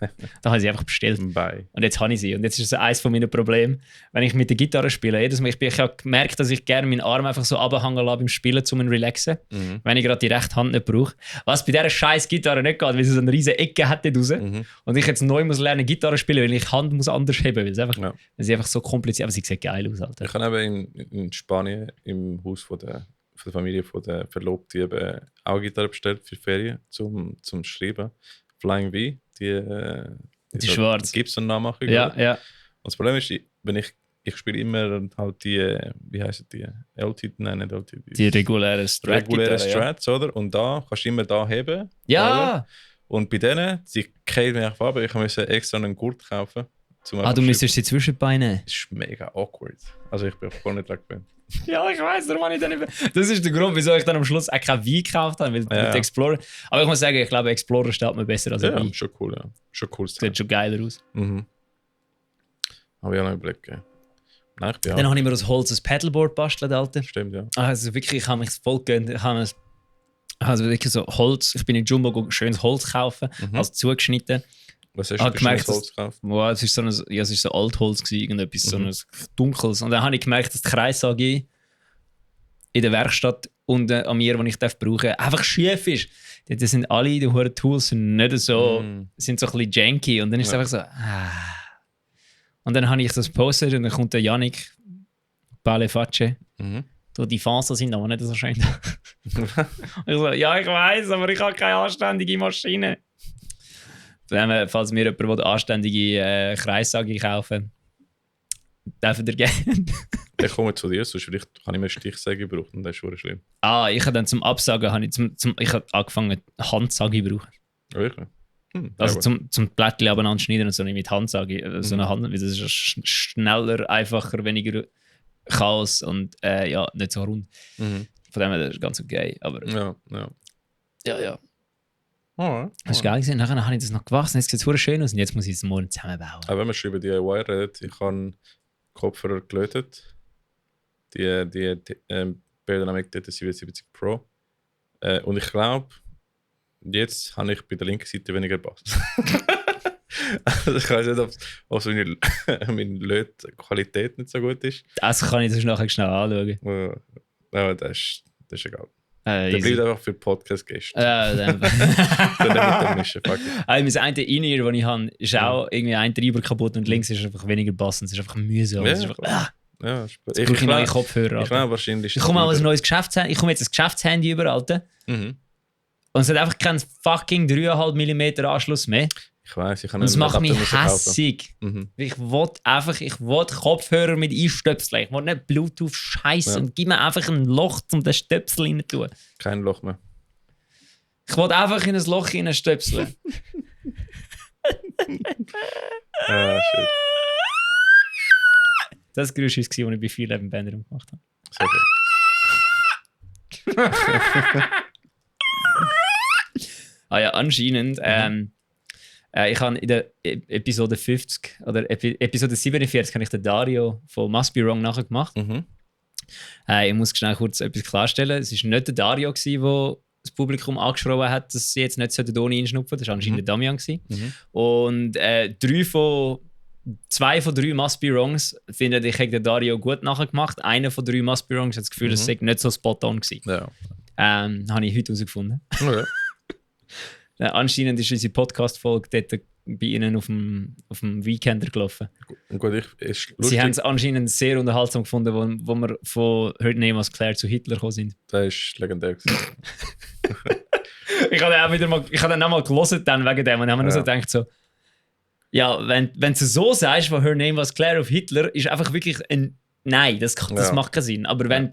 habe ich sie einfach bestellt. Bye. Und jetzt habe ich sie. Und jetzt ist es eines meiner Probleme, wenn ich mit der Gitarre spiele. Jedes Mal, ich habe gemerkt, dass ich gerne meinen Arm einfach so runterhängen lasse beim Spielen, um ihn zu relaxen, wenn ich gerade die rechte Hand nicht brauche. Was bei dieser scheiß Gitarre nicht geht, weil sie so eine riesige Ecke hat dort raus. Und ich jetzt neu muss lernen Gitarre spielen, weil ich die Hand muss anders heben muss. Weil sie einfach so kompliziert, aber sie sieht geil aus. Alter. Ich habe eben in Spanien im Haus von der Familie von der Verlobten eben auch Gitarre bestellt für Ferien zum Schreiben. Flying V, die schwarz. Gibson-Nachmachung. Ja. Und das Problem ist, ich spiele immer halt die, wie heißen die? LT, nein, nicht LT. Die reguläre Strats, oder? Und da kannst du immer da heben. Ja! Oder? Und bei denen, sie fallen mir einfach ab, ich musste extra einen Gurt kaufen. Du müsstest sie Zwischenbeine. Das ist mega awkward. Also ich bin auch gar nicht dran gewöhnt. Ja, ich weiss, darum habe ich dann nicht. Das ist der Grund, wieso ich dann am Schluss auch kein Wein gekauft habe, mit Explorer. Aber ich muss sagen, ich glaube, Explorer steht mir besser als ein Wein. Schon cool, ja. Schon cool. Sieht schon geiler aus. Habe ich auch noch einen Blick gegeben. Nein, dann habe ich mir aus Holz ein Paddleboard bastelt, Alter. Stimmt, ja. Also wirklich, ich habe mich voll gegönnt. Also wirklich so Holz. Ich bin in Jumbo schönes Holz kaufen, als zugeschnitten. Was hast du für schönes Holz gekauft? Es ist so Altholz gewesen, irgendetwas, so ein dunkles. Und dann habe ich gemerkt, dass die Kreis AG in der Werkstatt unten an mir, die ich brauchen darf, einfach schief ist. Das sind alle, die hohen Tools sind nicht so, sind so ein bisschen janky. Und dann ist es einfach so, Und dann habe ich das gepostet und dann kommt der Yannick Baleface. Die Faser sind aber nicht so schön. Ich so, ja, ich weiß, aber ich habe keine anständige Maschine. Falls mir jemand eine anständige Kreissage kaufen dürfen ihr gerne. Ich komme zu dir, sonst vielleicht habe ich mir Stichsäge gebraucht und das ist schon schlimm. Ich habe dann zum Absagen ich habe angefangen Handsage zu brauchen. Wirklich? Also zum Blättchen abeinander schneiden und so nicht mit Handsage. So eine Hand, das ist schneller, einfacher, weniger Chaos und nicht so rund. Von dem her ist es ganz okay. Aber ja. Hast du geil gesehen? Nachher habe ich das noch gewachsen, jetzt sieht es schön aus und jetzt muss ich es morgen zusammenbauen. Aber wenn man schon über DIY redet, ich habe Kopfhörer gelötet. Die Beyerdynamic DT770 Pro. Und ich glaube, jetzt habe ich bei der linken Seite weniger Bass. Also ich weiß nicht, ob meine Lötqualität nicht so gut ist. Das kann ich nachher schnell anschauen. Aber das ist egal. Der easy. bleibt einfach für Podcast-Gäste. Dann mit dem Mischen. Mein eine In-Ear, das ich habe, ist auch irgendwie ein Treiber kaputt und links ist einfach weniger Bass und es ist einfach mühsam. Ja, es ist einfach, ich brauche neue Kopfhörer. Ich glaube wahrscheinlich. Ich komme auch ein neues Geschäftshandy. Ich komme jetzt ein Geschäftshandy über, Alter. Und es hat einfach keinen fucking 3,5 mm Anschluss mehr. Ich weiß, ich kann und das macht mich hässig. Ich will Kopfhörer mit einstöpseln. Ich will nicht Bluetooth-Scheiße und gib mir einfach ein Loch, um den Stöpsel rein zu tun. Kein Loch mehr. Ich will einfach in ein Loch stöpseln. Shit. Das Geräusch war es, das ich bei 4 Leben Bänder gemacht habe. Sehr gut. Anscheinend. Ich habe in der Episode 50 oder Episode 47 habe ich den Dario von Must Be Wrong nachher gemacht. Ich muss schnell kurz etwas klarstellen. Es war nicht der Dario, der das Publikum angeschrien hat, dass sie jetzt nicht ohne ihn schnupfen. Das war anscheinend der Damian. Und 2 von 3 Must Be Wrongs finden, ich habe den Dario gut nachher gemacht. Einer von 3 Must Be Wrongs hat das Gefühl, es sei nicht so spot-on gewesen. Ja. Habe ich heute herausgefunden. Okay. Anscheinend ist unsere Podcast-Folge dort bei ihnen auf dem Weekender gelaufen. Und gut, ist lustig. Sie haben es anscheinend sehr unterhaltsam gefunden, wo wir von Her Name Was Claire zu Hitler gekommen sind. Das ist legendär gewesen. Ich habe dann auch mal gelesen dann wegen dem und haben mir nur so gedacht so, ja, wenn du so sagst, von Her Name Was Claire auf Hitler, ist einfach wirklich ein Nein, das macht keinen Sinn. Aber wenn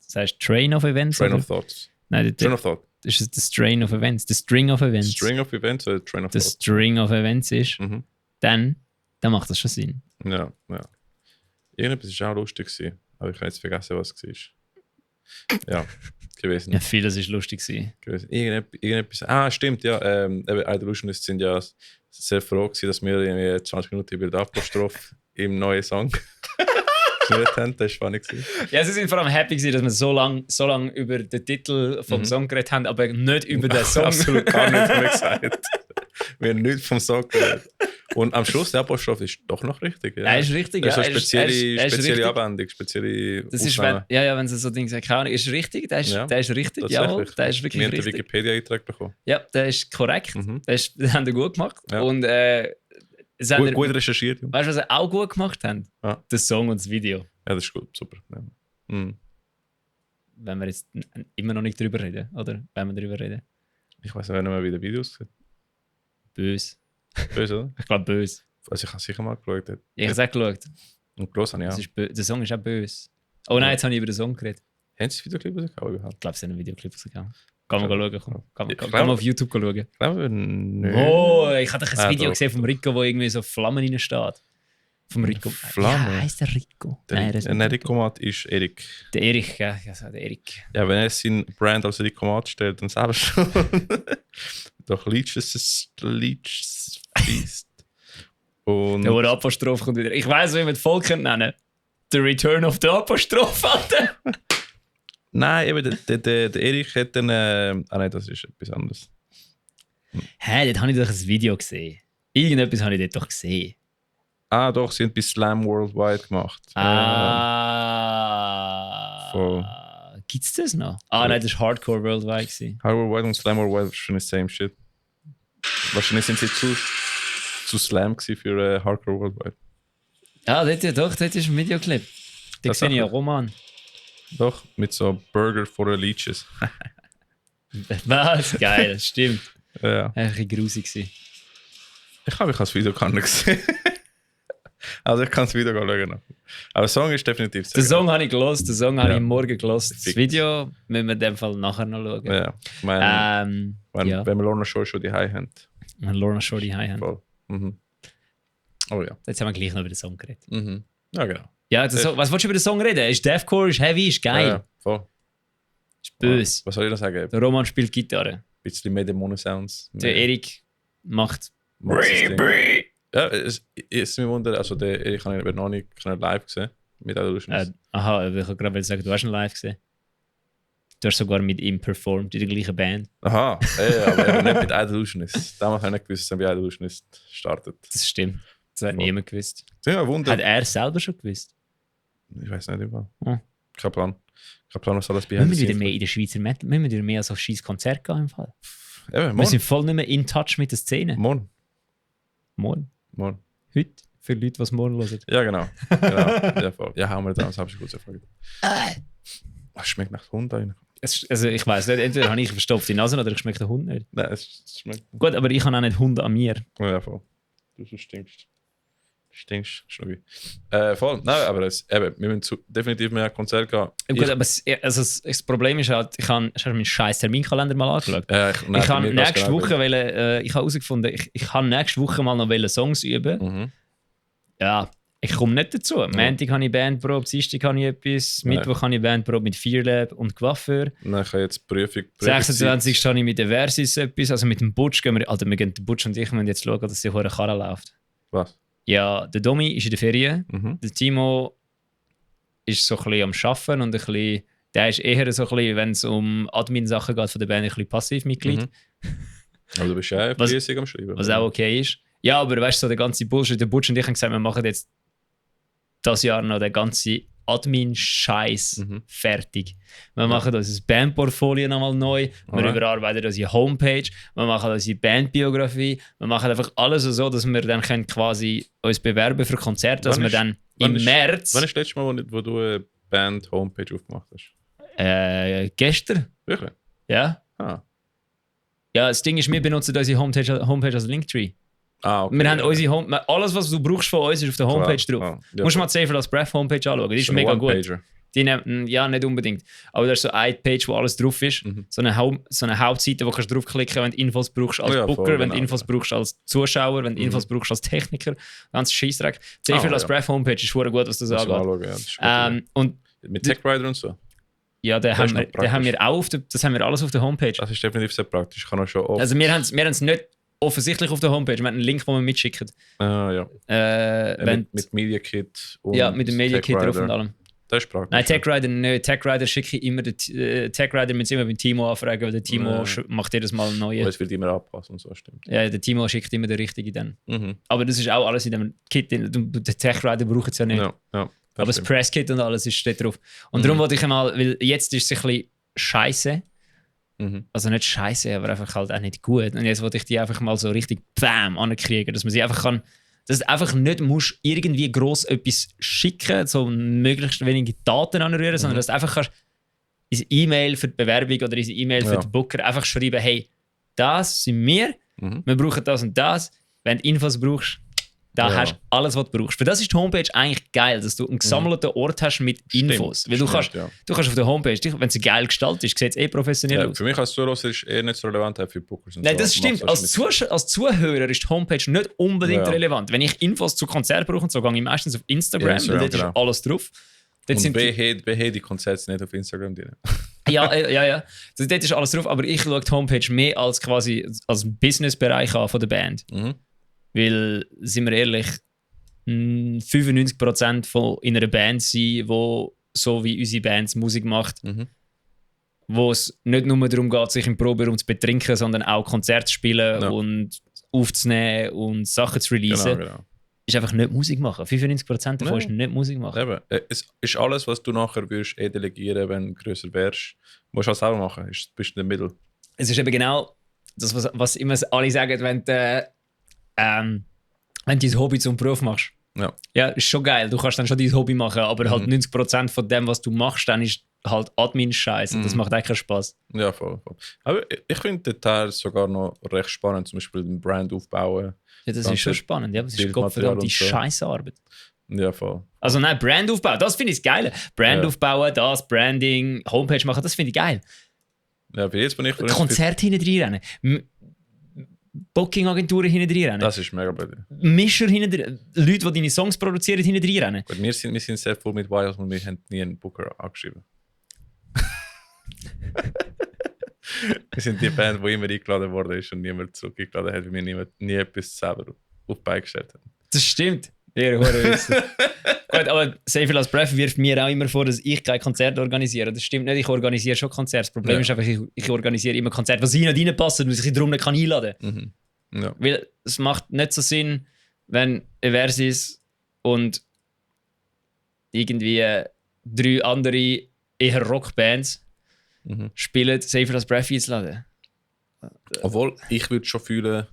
sagst Train of Events? Train of Thoughts. Nein, Train of Thought. Das ist das Train of Events. The String of Events. String of Events oder Train of The Thought? String of Events ist, Mhm. dann macht das schon Sinn. Ja. Irgendetwas war auch lustig gewesen, aber ich habe jetzt vergessen, was es war. Ja, gewesen. Ja, vieles ist lustig gewesen. Irgendetwas. Stimmt, ja. Illusionists sind ja sehr froh gewesen, dass wir irgendwie 20 Minuten über den Apostroph im neuen Song gehört haben. Das war spannend gewesen. Ja, sie sind vor allem happy gewesen, dass wir so lang über den Titel vom Song geredet haben, aber nicht über den Song. Absolut gar nicht mehr gesagt. Wir haben nichts vom Song gehört. Und am Schluss, der Apostroph ist doch noch richtig. Ja. Er ist richtig, Das ja. ist eine Er ist spezielle richtig. Abwendung, spezielle Das ist, Ausnahme. wenn sie so Dinge sagen, keine Ahnung, ist richtig, der ist richtig, jawohl, der ist wirklich Wir haben den richtig. Wikipedia-Eintrag bekommen. Ja, der ist korrekt, Mhm. das haben sie gut gemacht. Ja. Und es haben Gut recherchiert. Ja. weißt du, was sie auch gut gemacht haben? Ja. Der Song und das Video. Ja, das ist gut, super. Ja. Mhm. Wenn wir jetzt immer noch nicht drüber reden, oder? Wenn wir drüber reden. Ich weiß nicht mehr, wie die Videos sind. Böse. Böse, oder? Ich glaube böse. Also ich habe sicher mal geschaut. Ich habe es auch geschaut. Und gross habe ich Das auch. ist der Song ist auch böse. Oh nein, jetzt habe ich über den Song geredet. Haben Sie das Videoclip rausgehauen überhaupt? Ich glaube, es sind ein Videoclip rausgegangen. Kann man schauen. Komm. Ich Kann glaube- man auf YouTube schauen. Ich glaube nicht. Oh, ich habe doch ein Ah, Video doch. gesehen vom Rico, wo irgendwie so Flammen rein steht. Vom Rico. Flammen? Ja, heißt der Rico? Der das ist Nein, nicht Rico Matt ist Erik. der Erich, ja, der Erik. Ja, wenn er seinen Brand als Rico Matt stellt, dann selber schon. Doch Leeches Feast. Und Der Apostroph kommt wieder. Ich weiss, wie man das Volk nennen. The Return of the Apostroph, Alter. nein, eben der Erik hat dann. Nein, das ist etwas anderes. Hä, dort habe ich doch ein Video gesehen. Irgendetwas habe ich dort doch gesehen. Ah, doch, sie haben bei Slam Worldwide gemacht. Voll. Gibt's das noch? Nein, das war Hardcore Worldwide gewesen. Worldwide und Slam Worldwide wahrscheinlich same shit. Wahrscheinlich sind sie zu Slam gewesen für Hardcore Worldwide. Ja, dort ist ein Videoclip. Da Das sehe ich ja auch. Roman. Doch, mit so Burger for the Leeches. Was? Geil, das stimmt. Ja. Ein bisschen grusig gewesen. Ich glaube, ich habe das Video gar nicht gesehen. Also ich kann das Video schauen. Aber der Song ist definitiv sehr Den Song habe ich gelost, den Song habe Ja. ich morgen gelost. Das Fix. Video müssen wir in dem Fall nachher noch schauen. geil. Ja, ich meine, Ja. wenn wir Lorna Shore schon die High haben. Wenn Lorna Shore die haben. Voll. Mhm. Oh ja. Jetzt haben wir gleich noch über den Song geredet. Mhm. Ja, genau. Ja, was willst du über den Song reden? Ist Deathcore, ist heavy, ist geil, Ja, voll. ist böse. Was soll ich noch sagen? Der Roman spielt Gitarre. Ein bisschen mehr Dämonen-Sounds. Der Erik macht. Macht das Ding. Ja, es ist mir wunder, also der Erik habe ich noch nicht live gesehen. Mit Illusions. Aha, ich wollte gerade sagen, du hast ihn live gesehen. Du hast sogar mit ihm performt in der gleichen Band. Aha, aber eben nicht mit Illusionist. Damals habe ich nicht gewusst, dass er bei Illusionist startet. Das stimmt. Das hat Voll. niemand gewusst. Ja, Wunder. Hat er selber schon gewusst? Ich weiß nicht immer. Ah. Kein Plan. Kein Plan, was alles bei Müssen wir wieder mehr in der Schweizer Metal, müssen wir wieder mehr an so scheiß Konzert gehen im Fall. Eben, Wir morgen. sind voll nicht mehr in touch mit der Szene. Morgen. Morgen. Morgen. Heute. Für Leute, die es morgen hören. Ja, genau. Ja, voll. Ja, hauen wir da, das habe ich kurz erfragt. Es schmeckt nach Hund eigentlich. Also ich weiss nicht, entweder habe ich eine verstopfte Nase oder ich schmecke den Hund nicht. Nein, es schmeckt. Gut, aber ich habe auch nicht Hunde an mir. Ja, voll. Du stinkst. Schnucki. Voll. Nein, aber eben, wir müssen definitiv mehr Konzert gehen. Gut, aber das Problem ist halt, hast du meinen scheiß Terminkalender mal angeschaut? Ich habe nächste Woche ich habe herausgefunden, ich kann nächste Woche mal noch Songs üben. Mhm. Ja, ich komme nicht dazu. Montag habe ich Bandprobe, Dienstag habe ich etwas, Nein. Mittwoch habe ich Bandprobe mit Fearlab und Coiffeur. Dann kann ich jetzt Prüfung 26. habe ich mit der Versus etwas, also mit dem Butch gehen wir, wir gehen, der Butch und ich müssen jetzt schauen, dass die hohe Karre läuft. Was? Ja, der Domi ist in der Ferien, Mhm. der Timo ist so ein bisschen am Arbeiten und ein bisschen, der ist eher so ein bisschen, wenn es um Admin-Sachen geht von der Band, ein bisschen Passivmitglied, Aber du bist ja Was- fleißig am Schreiben. was auch okay ist. Ja, aber weißt du, so der ganze Bullshit, der Butch und ich haben gesagt, wir machen jetzt das Jahr noch den ganzen Admin-Scheiß fertig. Wir machen unser Bandportfolio nochmal neu, wir überarbeiten unsere Homepage, wir machen unsere Bandbiografie, wir machen einfach alles so, dass wir dann können quasi uns bewerben für Konzerte, dass wir dann im März... Wann ist das letzte Mal, wo du eine Band-Homepage aufgemacht hast? Gestern. Wirklich? Ja. Ah. Ja, das Ding ist, wir benutzen unsere Homepage als Linktree. Okay, wir haben unsere alles, was du brauchst von uns, ist auf der Homepage drauf. Ah, ja, Musst du mal Safer als Breath Homepage anschauen, die ist mega gut. Die nehmen, ja, nicht unbedingt. Aber da ist so eine Page, wo alles drauf ist. So eine Hauptseite, wo kannst du draufklicken, wenn du Infos brauchst als Booker, wenn du Infos brauchst als Zuschauer, wenn du Infos brauchst als Techniker. Ganz Scheissdreck. Safer als Breath Homepage ist schon gut, was das angeht. Und mit TechRider und so? Ja, das haben wir auch das haben wir alles auf der Homepage. Das ist definitiv sehr praktisch. Kann auch schon oft. Also wir haben es nicht offensichtlich auf der Homepage. Wir haben einen Link, den wir mitschicken. Ja. Mit Media Kit und ja, mit dem Media Kit drauf und allem. Das ist praktisch. Nein, TechRider nicht. TechRider schicke ich immer TechRider mit immer beim Timo anfragen, weil der Timo macht jedes Mal einen neuen. Es wird immer anpassen und so, stimmt. Ja, der Timo schickt immer den richtigen dann. Aber das ist auch alles in dem Kit. Den TechRider braucht es ja nicht. Ja. Aber das Presskit und alles steht drauf. Und darum wollte ich einmal, weil jetzt ist es ein bisschen scheiße. Also nicht scheiße, aber einfach halt auch nicht gut. Und jetzt wollte ich die einfach mal so richtig BAM ankriegen, dass man sie einfach kann, dass du einfach nicht musst irgendwie gross etwas schicken, so möglichst wenige Daten anrühren, sondern dass du einfach kannst in E-Mail für die Bewerbung oder in E-Mail für den Booker einfach schreiben, hey, das sind wir brauchen das und das. Wenn du Infos brauchst, da hast du alles, was du brauchst. Für das ist die Homepage eigentlich geil, dass du einen gesammelten Ort hast mit Infos. Weil du kannst auf der Homepage, wenn sie geil gestaltet ist, sieht es professionell aus. Für mich als Zuhörer ist es eher nicht so relevant für Bookers. Nein, das stimmt. Als Zuhörer ist die Homepage nicht unbedingt relevant. Wenn ich Infos zu Konzerten brauche, so gehe ich meistens auf Instagram, weil dort ist alles drauf. Dort und die Konzerte sind nicht auf Instagram drin. ja. Also, dort ist alles drauf, aber ich schaue die Homepage mehr als quasi als Businessbereich an von der Band. Weil, sind wir ehrlich, 95% von in einer Band sind, wo so wie unsere Bands Musik macht, wo es nicht nur darum geht, sich im Proberaum zu betrinken, sondern auch Konzerte zu spielen und aufzunehmen und Sachen zu releasen. Genau. Ist einfach nicht Musik machen. 95% davon ist nicht Musik machen. Eben. Es ist alles, was du nachher würdest delegieren, wenn du grösser wärst, musst du auch selber machen. Du bist in der Mitte. Es ist eben genau das, was immer alle sagen, wenn du dein Hobby zum Beruf machst. Ja, ist schon geil. Du kannst dann schon dein Hobby machen, aber halt 90% von dem, was du machst, dann ist halt Admin-Scheiß. Das macht eigentlich keinen Spaß. Ja, voll. Aber ich finde den Teil sogar noch recht spannend, zum Beispiel den Brand aufbauen. Ja, das ist schon spannend. Ja, aber es ist Gottverdammt die Scheißarbeit. Ja, voll. Also nein, Brand aufbauen, das finde ich geil. Brand aufbauen, das, Branding, Homepage machen, das finde ich geil. Ja, wie jetzt bin ich... Konzert hinten rein rennen. Booking-Agenturen hinten rein rennen. Das ist mega blöd. Mischer hinten rein, Leute, die deine Songs produzieren, hinten rein rennen. Wir sind sehr voll mit Wiles und wir haben nie einen Booker angeschrieben. Wir sind die Band, die immer eingeladen worden ist und niemand zurückgeladen hat, weil wir nie etwas selber auf beigestellt haben. Das stimmt. Gut, aber Safer als Breath wirft mir auch immer vor, dass ich kein Konzert organisiere. Das stimmt nicht, ich organisiere schon Konzerte. Das Problem ist einfach, ich organisiere immer Konzerte, was nicht reinpassen und ich darum nicht einladen kann. Ja. Weil es macht nicht so Sinn, wenn Eversis und irgendwie 3 andere eher Rockbands spielen, Safer als Breath einzuladen. Obwohl, ich würde schon fühlen,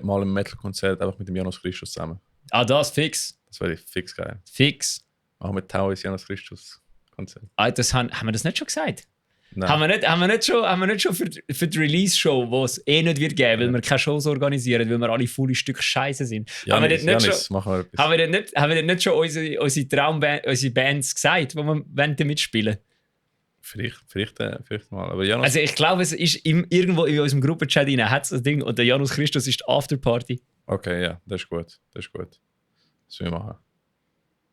mal ein Metal-Konzert einfach mit dem Janus Christus zusammen. Ah, das fix. Das wäre fix geil. Fix. Machen wir Tauis Janus Christus Konzert. Ah, haben wir das nicht schon gesagt? Nein. Haben wir nicht schon für die Release-Show, wo es nicht wird geben, weil wir keine Shows organisieren, weil wir alle volle Stück Scheiße sind. Janis, haben wir nicht schon unsere Traumband, unsere Bands gesagt, wo wir mitspielen? Vielleicht mal. Aber Janus... Also ich glaube, es ist irgendwo in unserem Gruppenchat hat es das Ding und der Janus Christus ist die Afterparty. Okay, ja, das ist gut. Das wir machen.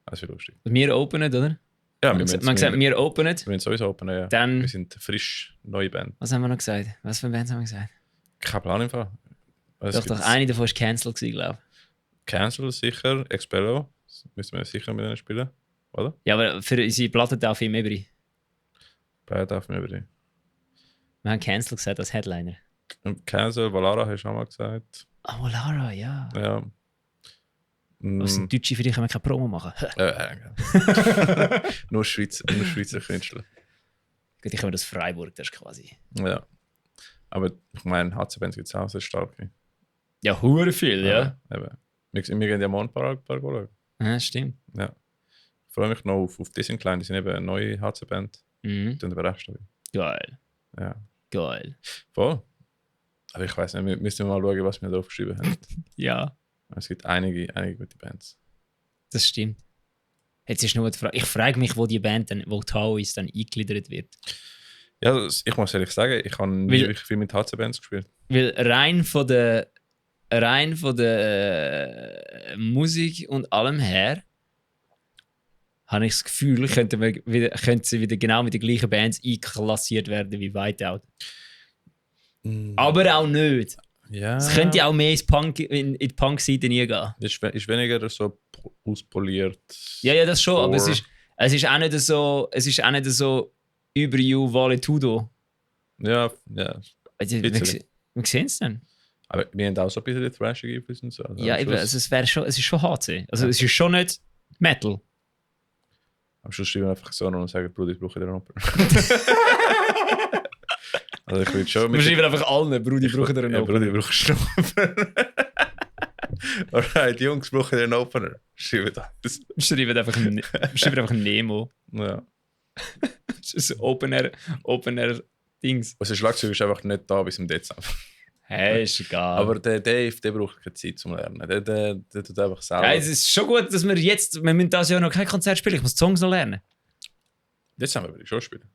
Das wird lustig. Wir openen, oder? Ja, man gesagt, wir openen. Wir müssen sowieso openen, ja. Dann, wir sind frisch, neue Band. Was haben wir noch gesagt? Was für Bands haben wir gesagt? Keine Plan im Fall. Doch, eine davon war Cancel, glaube ich. Cancel sicher, Expello. Müssen wir sicher mit denen spielen, oder? Ja, aber für unsere Platte darf ich im Übrigen. Platte darf ich im Übrigen. Wir haben Cancel gesagt als Headliner. Cancel, Valara hast du auch mal gesagt. Ah, Valara, ja. Ja. Aber sind Deutsche für dich, können wir keine Promo machen? Nur Schweizer Künstler. Gut, ich komme aus Freiburg, das ist quasi. Ja. Aber ich meine, HC-Bands gibt es auch sehr starke. Ja, hure viel, ja. Eben. Wir gehen ja morgen ein paar schauen. Ja, stimmt. Ja. Ich freue mich noch auf Disencline, die sind eben eine neue HC-Band. Mhm. Die sind recht stabil. Geil. Ja. Geil. Voll. Aber ich weiß nicht, wir müssen mal schauen, was wir da aufgeschrieben haben. Ja, Es gibt einige gute Bands. das stimmt. Jetzt ist nur die Frage, ich frage mich, wo die Band, dann, wo Taoist dann eingegliedert wird. Ja, ich muss ehrlich sagen, ich habe nie wirklich viel mit HC-Bands gespielt. Weil rein von der Musik und allem her habe ich das Gefühl, könnten sie wieder genau mit den gleichen Bands einklassiert werden wie Whiteout. Aber auch nicht. Ja. Es könnte auch mehr in die Punk-Seite nie gehen. Ist weniger so auspoliert. Ja, das schon, aber es ist auch nicht so über You Vale Tudo. Ja. Also, wir sehen es dann. Aber wir haben auch so ein bisschen thrashige Einflüsse und so. Also Ja, eben, also es ist schon HC. Also es ist schon nicht Metal. Am Schluss schreiben wir einfach so und sagen, Bruder, ich brauche den Opener. Also ich will schon... Wir schreiben einfach allen, Brudi, brauchen einen Ja, Opener. Bruder, brauchst du einen Opener. Alright, Jungs, brauchen den Opener. Schreiben das. Wir schreiben einfach ein Nemo. Ja. Das ist ein Opener-Dings. Also der Schlagzeug ist einfach nicht da bis im Dezember. Hey, ist egal. Aber der Dave, der braucht keine Zeit zum Lernen. Der tut einfach selber. Ja, es ist schon gut, dass wir müssen das Jahr noch kein Konzert spielen. Ich muss die Songs noch lernen. Dezember will ich schon spielen.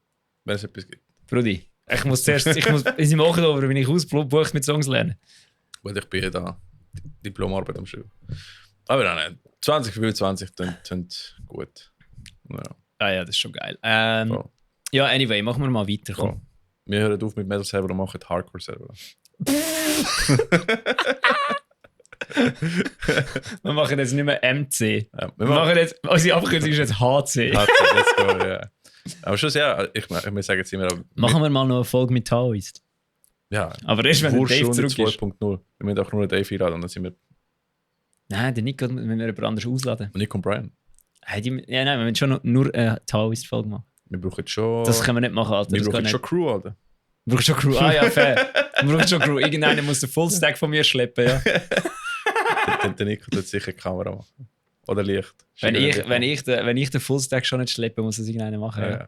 Wenn es etwas gibt. Brudi, ich muss in seinem Oktober, wenn ich ausbucht mit Songs lernen. Weil ich bin ja da Diplomarbeit am Schreiben. Aber nein, 2025 klingt gut. Ja. Ah ja, das ist schon geil. Voll. Ja, anyway, machen wir mal weiter. Komm. Voll. Wir hören auf mit Metal-Server und machen Hardcore-Server. Wir machen jetzt nicht mehr MC. Ja, Wir machen jetzt, unsere Abkürzung ist jetzt HC. Let's go, ja. Aber schon sehr, ich sage jetzt immer... Machen wir mal noch eine Folge mit Taoist. Ja, Aber erst wenn der Dave Wurststunde zurück ist. 2.0. Wir müssen auch nur den Dave einladen und dann sind wir... Nein, der Nico müssen wir jemand anders ausladen. Nick und Brian. Hey, ja, nein, wir müssen schon nur eine Taoist-Folge machen. Wir brauchen schon... Das können wir nicht machen, Alter. wir Das brauchen geht schon nicht. Crew, Alter. Wir brauchen schon Crew. Ah ja, fair. Wir brauchen schon Crew. Irgendeiner muss den Fullstack von mir schleppen, ja. Der Nico tut sicher die Kamera machen. Oder Licht. Wenn ich den Fullstack schon nicht schleppe, muss das irgendeiner machen. Ja. Ja.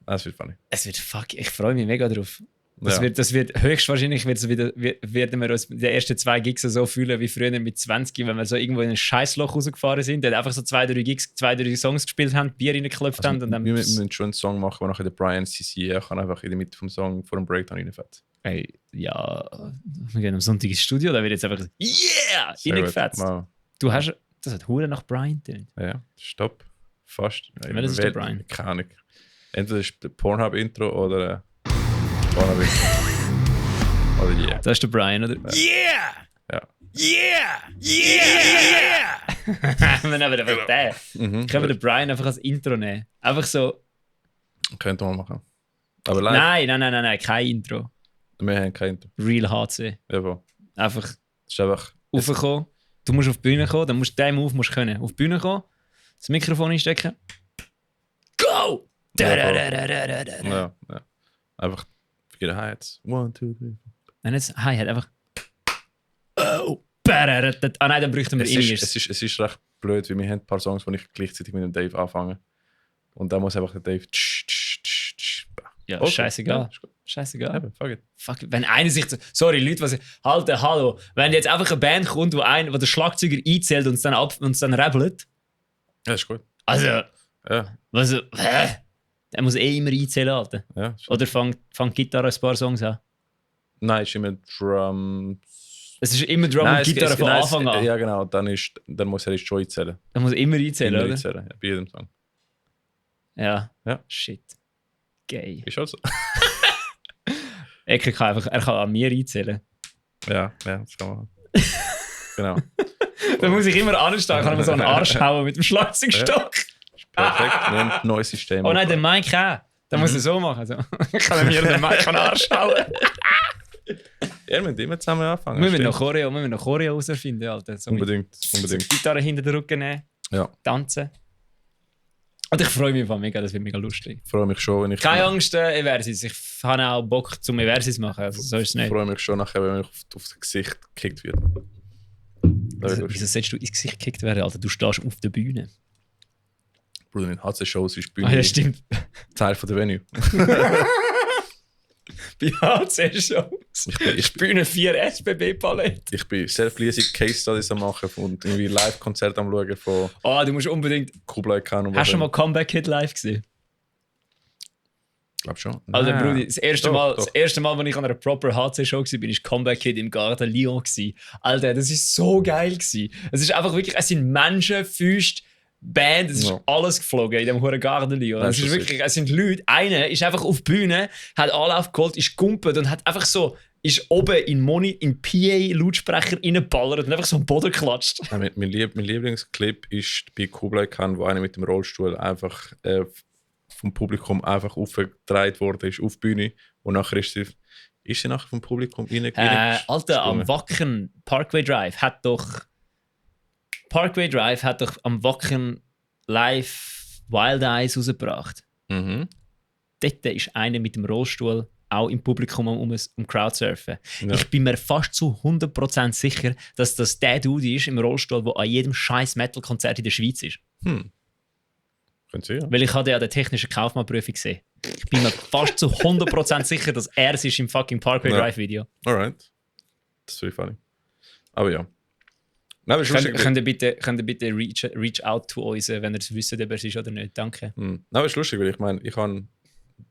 Das wird funny. Es wird fuck, ich freue mich mega drauf. Das Ja. wird höchstwahrscheinlich werden wir uns die ersten 2 Gigs so fühlen wie früher mit 20, wenn wir so irgendwo in ein Scheißloch rausgefahren sind, dann einfach so 2-3 Gigs, 2-3 Songs gespielt haben, Bier reingeklopft haben und dann. Wir müssen schon einen Song machen, wo nachher der Brian CC kann einfach in der Mitte vom Song vor dem Breakdown reinfetzt. Ey, ja, wir gehen am Sonntag ins Studio, da wird jetzt einfach yeah! Reingefetzt. Wow. Das hat Hure nach Brian tönt. Ja, stopp. Fast. Welches ist der Brian? Keine Ahnung. Entweder ist der Pornhub-Intro oder Pornhub-Intro. Oder yeah. Das ist der Brian, oder? Yeah! Ja. Yeah! Yeah! Wir nehmen einfach den. Können wir den Brian einfach als Intro nehmen? Einfach so. Könnte man machen. Aber live, Nein, kein Intro. wir haben kein Intro. Real HC. Jawohl. Einfach Das ist einfach... raufkommen. Du musst auf die Bühne kommen, dann musst du den Move musst können. Auf die Bühne kommen, das Mikrofon einstecken. Go! Ja. Einfach für die Hi-Hats. 1, 2, 3. Nein, jetzt Hi-Hat, einfach. Oh! Ah nein, dann bräuchten wir Es ist recht blöd, weil wir haben ein paar Songs, die ich gleichzeitig mit dem Dave anfange. Und dann muss einfach der Dave... Ja, Okay, scheißegal. ja, ist gut. Scheißegal. Eben, fuck it. Fuck, wenn einer sich. Sorry, Leute, hallo. Wenn jetzt einfach eine Band kommt, wo der Schlagzeuger einzählt und es dann rappelt. Ja, ist gut. Also, Ja, der muss immer einzählen, Alter. ja. Oder fängt Gitarre ein paar Songs an. Nein, es ist immer Drum... Es ist immer Drum und Gitarre von Anfang an. Ja, genau. Dann muss er schon einzählen. Er muss immer einzählen, Immer oder? einzählen, ja, bei jedem Song. Ja. Ja. Shit. Gay. Ist also. Er kann an mir einzählen. Ja, das kann man. Genau. Da muss ich immer anstehen, kann man so einen Arsch hauen mit dem Schlagzeugstock. Perfekt. Wir haben ein neues System. Oh nein, der Mike auch. Der muss er so machen. So. Ich kann mir den Mike an den Arsch hauen. Ja, wir müssen immer zusammen anfangen. Wir müssen noch Choreo herausfinden, Alter. So Unbedingt. mit Gitarre hinter den Rücken nehmen, tanzen. Und ich freue mich einfach mega, das wird mega lustig. Ich freue mich schon, wenn ich... Keine Angst, Eversis. Ich habe auch Bock zum Eversis machen, also so ist es nicht. Ich freue mich schon nachher, wenn ich aufs Gesicht gekickt wird. Wieso sollst du ins Gesicht gekickt werden, Alter? Du stehst auf der Bühne. Bruder, in HC-Shows ist die Bühne ja, stimmt. Teil von der Venue. Bei HC-Shows. Ich spiele 4 SBB-Paletten. Ich bin self-leasing Case-Studies am machen und irgendwie Live-Konzerte am schauen von... Du musst unbedingt... Kublai Khan. Hast du schon mal Comeback Kid live gesehen? Ich glaube schon. Also Brudi, das erste Mal, als ich an einer proper HC-Show war, bin ich Comeback Kid im Garten Lyon gewesen. Alter, das war so geil gewesen. Es ist einfach wirklich... Es sind Menschen, Füße... Band, es ist alles geflogen in dem hohen Garten Lyon. Es ist wirklich, es sind Leute, einer ist einfach auf die Bühne, hat Anlauf geholt, ist gumpet und hat einfach so, ist oben in PA-Lautsprecher reingeballert und einfach so am Boden geklatscht. Ja, mein Lieblingsclip ist bei Kublai Khan, wo einer mit dem Rollstuhl einfach vom Publikum einfach aufgedreht worden ist auf die Bühne und nachher ist sie nachher vom Publikum reingegangen. Alter, am Wacken Parkway Drive hat doch am Wacken live Wild Eyes rausgebracht. Mhm. Dort ist einer mit dem Rollstuhl auch im Publikum um Crowdsurfen. Ja. Ich bin mir fast zu 100% sicher, dass das der Dude ist im Rollstuhl, der an jedem scheiß Metal-Konzert in der Schweiz ist. Könnte sein, ja. Weil ich hatte ja die technische Kaufmannprüfung gesehen. Ich bin mir fast zu 100% sicher, dass er es ist im fucking Parkway Drive Video. Alright. Das ist very funny. Aber ja. Nein, könnt ihr bitte reach out to uns, wenn ihr es wisst, ob es ist oder nicht. Danke. Nein, aber ist lustig, weil ich meine, ich habe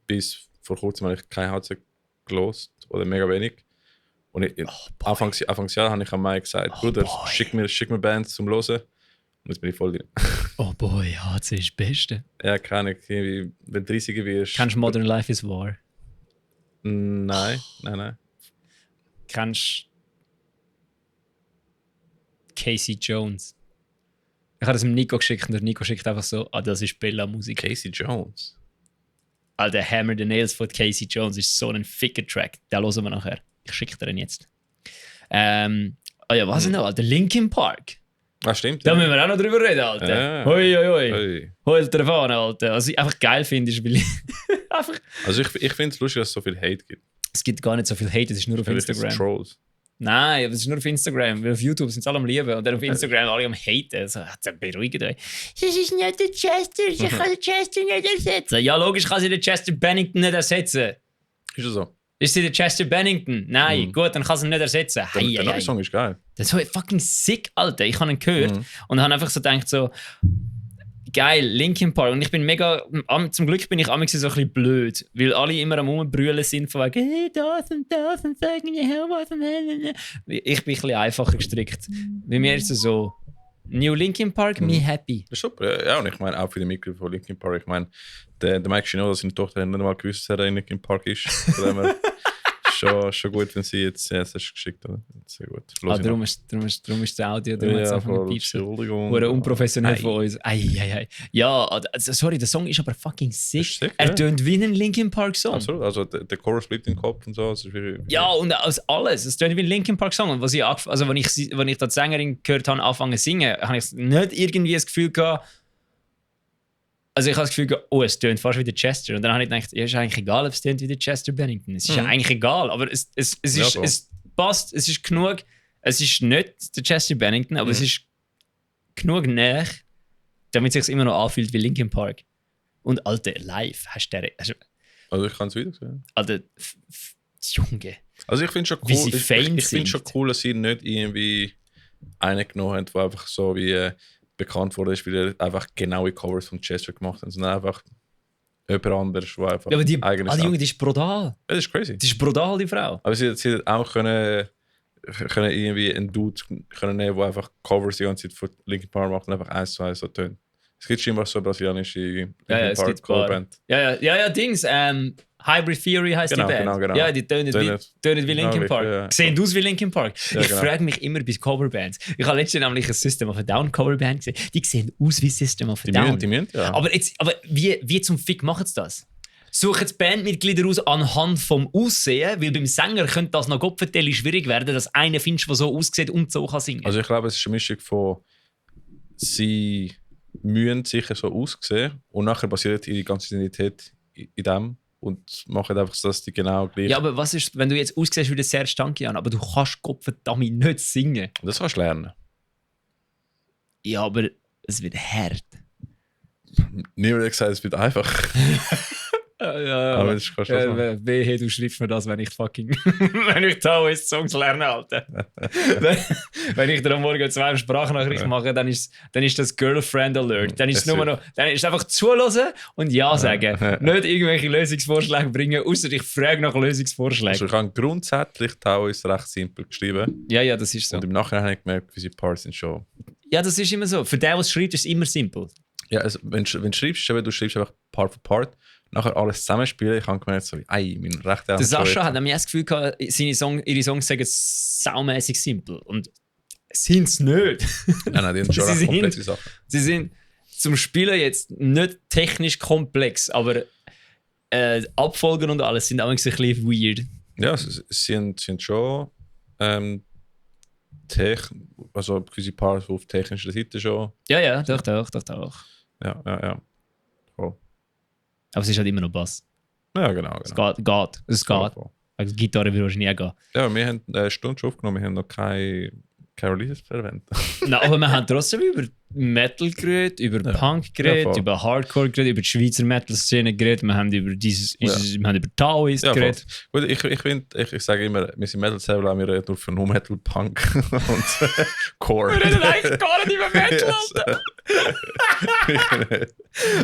bis vor kurzem eigentlich kein HC gelost oder mega wenig. Und Anfangsjahr habe ich am Mai gesagt, Bruder, schick mir Bands zum Hören. Und jetzt bin ich voll drin. Oh boy, HC ist das Beste. Ja, keine Ahnung, wenn du 30er wirst. Kennst du Modern Life is War? Nein. Kennst Casey Jones? Ich habe das dem Nico geschickt und der Nico schickt einfach so, das ist Bella-Musik. Casey Jones? Alter, Hammer the Nails von Casey Jones ist so ein ficker Track. Den hören wir nachher. Ich schicke dir den jetzt. Was ist noch, Alter? Linkin Park. Stimmt. Da müssen wir auch noch drüber reden, Alter. Ja. Hoi. Holt dir Fahne, Alter. Was ich einfach geil finde, ist, weil einfach... Also ich finde es lustig, dass es so viel Hate gibt. Es gibt gar nicht so viel Hate, es ist nur auf Instagram. Es Trolls. Nein, es ist nur auf Instagram. Weil auf YouTube sind sie alle am Lieben und dann auf Instagram alle am Haten. Also, beruhigt euch. Das ist nicht der Chester, ich kann den Chester nicht ersetzen. Ja, logisch kann sie den Chester Bennington nicht ersetzen. Ist das so? Ist sie der Chester Bennington? Nein, gut, dann kann sie ihn nicht ersetzen. Der neue Song ist geil. Das ist so fucking sick, Alter. Ich habe ihn gehört und habe einfach so gedacht, so geil, Linkin Park. Und ich bin mega, zum Glück bin ich so ein bisschen blöd, weil alle immer am Rumbrüllen sind von wegen, hey, das und sagen die was und ich bin ein bisschen einfacher gestrickt. Bei mir ist es so, New Linkin Park, me happy. Das ist super. Ja, und ich meine, auch für die Mitglieder von Linkin Park, ich meine, der Mike Shinoda, seine Tochter, hat nicht mal gewusst, dass er in Linkin Park ist. Schon gut, wenn sie jetzt das hast geschickt hat. Sehr gut. Darum ist das Audio, darum hat es einfach nicht piepsen. Oder unprofessionell von uns. Ja, also, sorry, der Song ist aber fucking sick. Er tönt wie ein Linkin Park Song. Absolut, also der Chorus bleibt im Kopf und so. Das ist ja, und aus alles. Es tönt wie ein Linkin Park Song. Und wenn ich da die Sängerin gehört habe, anfangen zu singen, habe ich nicht irgendwie das Gefühl gehabt, also ich habe das Gefühl, es tönt fast wie der Chester. Und dann habe ich gedacht, ja, ist eigentlich egal, ob es tönt wie der Chester Bennington. Es ist ja eigentlich egal, aber es passt, es ist genug. Es ist nicht der Chester Bennington, aber es ist genug näher, damit es sich immer noch anfühlt wie Linkin Park. Und Alter, live hast du also ich kann es wieder sehen. Alter, Junge. Also ich finde schon cool, ich finde schon cool, dass sie nicht irgendwie einen genommen haben, der einfach so wie bekannt wurde, weil er einfach genaue Covers von Chester gemacht hat, sondern einfach jemand anderes, der einfach aber die Junge, die ist brutal. Ja, das ist crazy. Die ist brutal, die Frau. Aber sie hat auch können irgendwie einen Dude können nehmen, der einfach Covers die ganze Zeit von Linkin Park macht und einfach 1:1 so tönt. Es gibt schon immer so brasilianische Linkin Park Coverband. Ja, Dings. Hybrid Theory heisst die Band. Genau. Ja, die tönen wie Linkin Park. Ja. Sehen aus wie Linkin Park. Ja, ich frage mich immer bei Coverbands. Ich habe letztens nämlich ein System of a Down Coverband gesehen. Die sehen aus wie System of a Down. Die müssen, ja. Aber wie zum Fick machen sie das? suchen die Bandmitglieder aus anhand vom Aussehen, weil beim Sänger könnte das noch Gottverdeli schwierig werden, dass einer findest, der so aussieht und so kann singen. Also ich glaube, es ist eine Mischung von sie müssen sicher so aussehen und nachher basiert ihre ganze Identität in dem und machen einfach so, dass die genau gleich... Ja, aber was ist, wenn du jetzt aussiehst wie der Serge Tankian, aber du kannst Gottverdammt nicht singen? Das kannst du lernen. Ja, aber es wird hart. Niemand hat gesagt, es wird einfach. Ja, Aber das kannst du schon sagen. Wehe, du schreibst mir das, wenn ich wenn ich Taoist-Songs lerne, Alter. Wenn ich dir am Morgen 2 Sprachnachrichten mache, dann ist das Girlfriend Alert. Dann ist es nur noch, dann ist es einfach zuhören und Ja sagen. Nicht irgendwelche Lösungsvorschläge bringen, außer ich frage nach Lösungsvorschlägen. Also ich habe grundsätzlich Taoist recht simpel geschrieben. Ja, das ist so. Und im Nachhinein habe ich gemerkt, wie Parts sind schon... Ja, das ist immer so. Für den, der es schreibt, ist es immer simpel. Ja, also wenn du schreibst, du schreibst einfach Part für Part, nachher alles zusammenspielen. Ich habe gemerkt, so, mein rechter Der Sascha hat nämlich das Gefühl gehabt, ihre Songs sagen saumässig simpel. Und sind es nicht. Nein, die haben schon recht komplexe Sachen. Sie sind zum Spielen jetzt nicht technisch komplex, aber Abfolgen und alles sind auch ein bisschen weird. Ja, sie sind schon also gewisse Parts auf technischer Seite schon. Ja, doch. Ja. Cool. Aber es ist halt immer noch Bass. Ja, genau. Es geht. Also Gitarre würde wahrscheinlich auch gehen. Ja, wir haben eine Stunde schon aufgenommen, wir haben noch keine Releases verwendet. Nein, aber wir haben trotzdem über Metal geredet, über Punk geredet, über Hardcore geredet, über die Schweizer Metal-Szene geredet, wir haben über wir haben über Taoist geredet. Gut, ich sage immer, wir sind Metal selber, wir reden nur für No Metal, Punk und Core. Wir reden eigentlich gar nicht über Metal, Alter.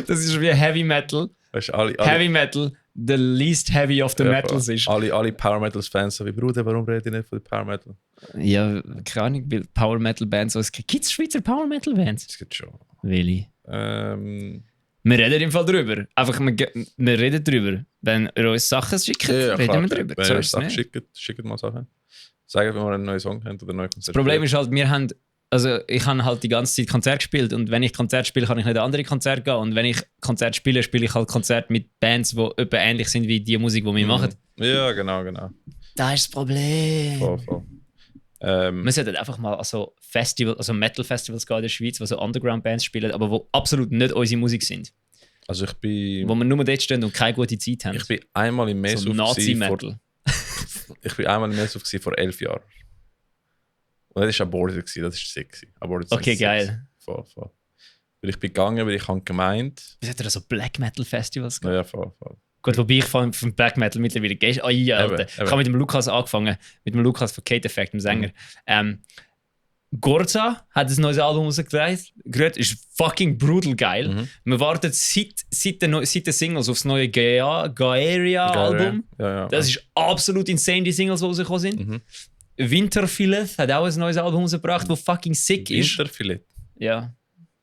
Das ist wie Heavy Metal. Weißt, Heavy Metal, the least heavy of the metals ist. Alle Power Metals Fans so wie Bruder, warum rede ich nicht von Power Metal? Ja, keine Ahnung, weil Power Metal Bands, gibt es Schweizer Power Metal Bands? Es gibt schon. Willi. Wir reden im Fall drüber. Einfach, wir reden drüber. Wenn ihr uns Sachen schickt, reden wir drüber. Wenn ihr uns Sachen schickt mal Sachen. Sagen, wenn wir einen neuen Song haben oder ein neues Konzert. Das Problem ist halt, ich habe halt die ganze Zeit Konzert gespielt und wenn ich Konzert spiele, kann ich nicht an andere Konzerte gehen und wenn ich Konzert spiele, spiele ich halt Konzerte mit Bands, die etwa ähnlich sind wie die Musik, die wir machen. Ja, genau. Das ist das Problem. Voll. Wir sollten einfach mal also Metal-Festivals gehen in der Schweiz, wo so Underground-Bands spielen, aber wo absolut nicht unsere Musik sind. Also ich bin... Wo wir nur dort stehen und keine gute Zeit haben. Ich bin einmal im Mesuf so Nazi-Metal. Ich bin einmal im Mesuf vor 11 Jahren. Und das war Aborted, das war sick. Okay, geil. Voll. Weil ich bin gegangen, weil ich habe gemeint... Wie sollte da so Black Metal-Festivals gehen? Ja, voll. Gut, wobei ich von Black Metal mittlerweile gehe. Alter. Ich habe mit dem Lukas angefangen, mit dem Lukas von Kate Effect, dem Sänger. Gorza hat ein neues Album rausgebracht. Ist fucking brutal geil. Wir warten seit den Singles auf das neue Gaeria-Album. Ja. Das ist absolut insane, die Singles, die rausgekommen sind. Winterfillet hat auch ein neues Album rausgebracht, das fucking sick ist. Winterfillet? Ja.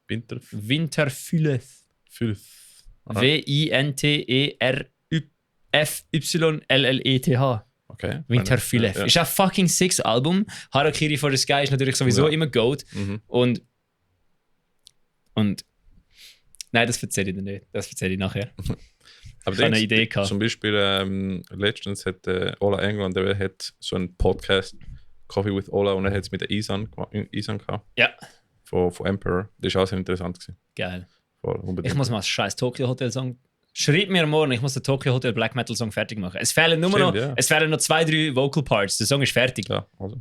Winterfillet. WINTERFYLLETH. Okay. Winterfillet. Ist ein fucking six Album. Harakiri for the Sky ist natürlich sowieso immer Goat. Und nein, das erzähle ich dir nicht. Das erzähle ich nachher. Aber ich habe eine Idee gehabt. Zum Beispiel letztens hat Ola England, der hat so einen Podcast Coffee with Ola und er hat es mit der Isan gehabt. Ja. Von Emperor. Das war auch sehr interessant gewesen. Geil. Voll, ich muss mal einen scheiß Tokyo Hotel Song. Schreib mir morgen, ich muss den Tokyo Hotel Black Metal Song fertig machen. Es fehlen noch 2-3 Vocal Parts. Der Song ist fertig. Ja, also.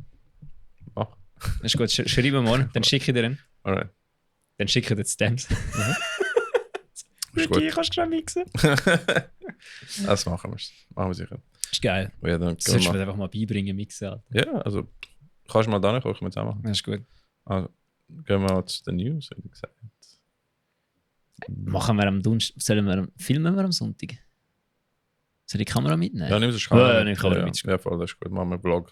Mach. Das ist gut. Schreib mir morgen, dann schicke ich dir ihn. Alright. Dann schicke ich dir die Stems. Ist gut. Kannst du schon mixen? Das machen wir. Machen wir sicher. Ist geil. Ja, dann solltest du mir einfach mal beibringen, mixen. Alter. Ja, also kannst du mal da nicht, können wir zusammen machen. Das ist gut. Also, gehen wir mal zu den News, wie gesagt. Machen wir am Donnerstag, filmen wir am Sonntag? Soll ich die Kamera mitnehmen? Ja, nimm es Kamera. Ja, voll, das ist gut. Machen wir einen Vlog.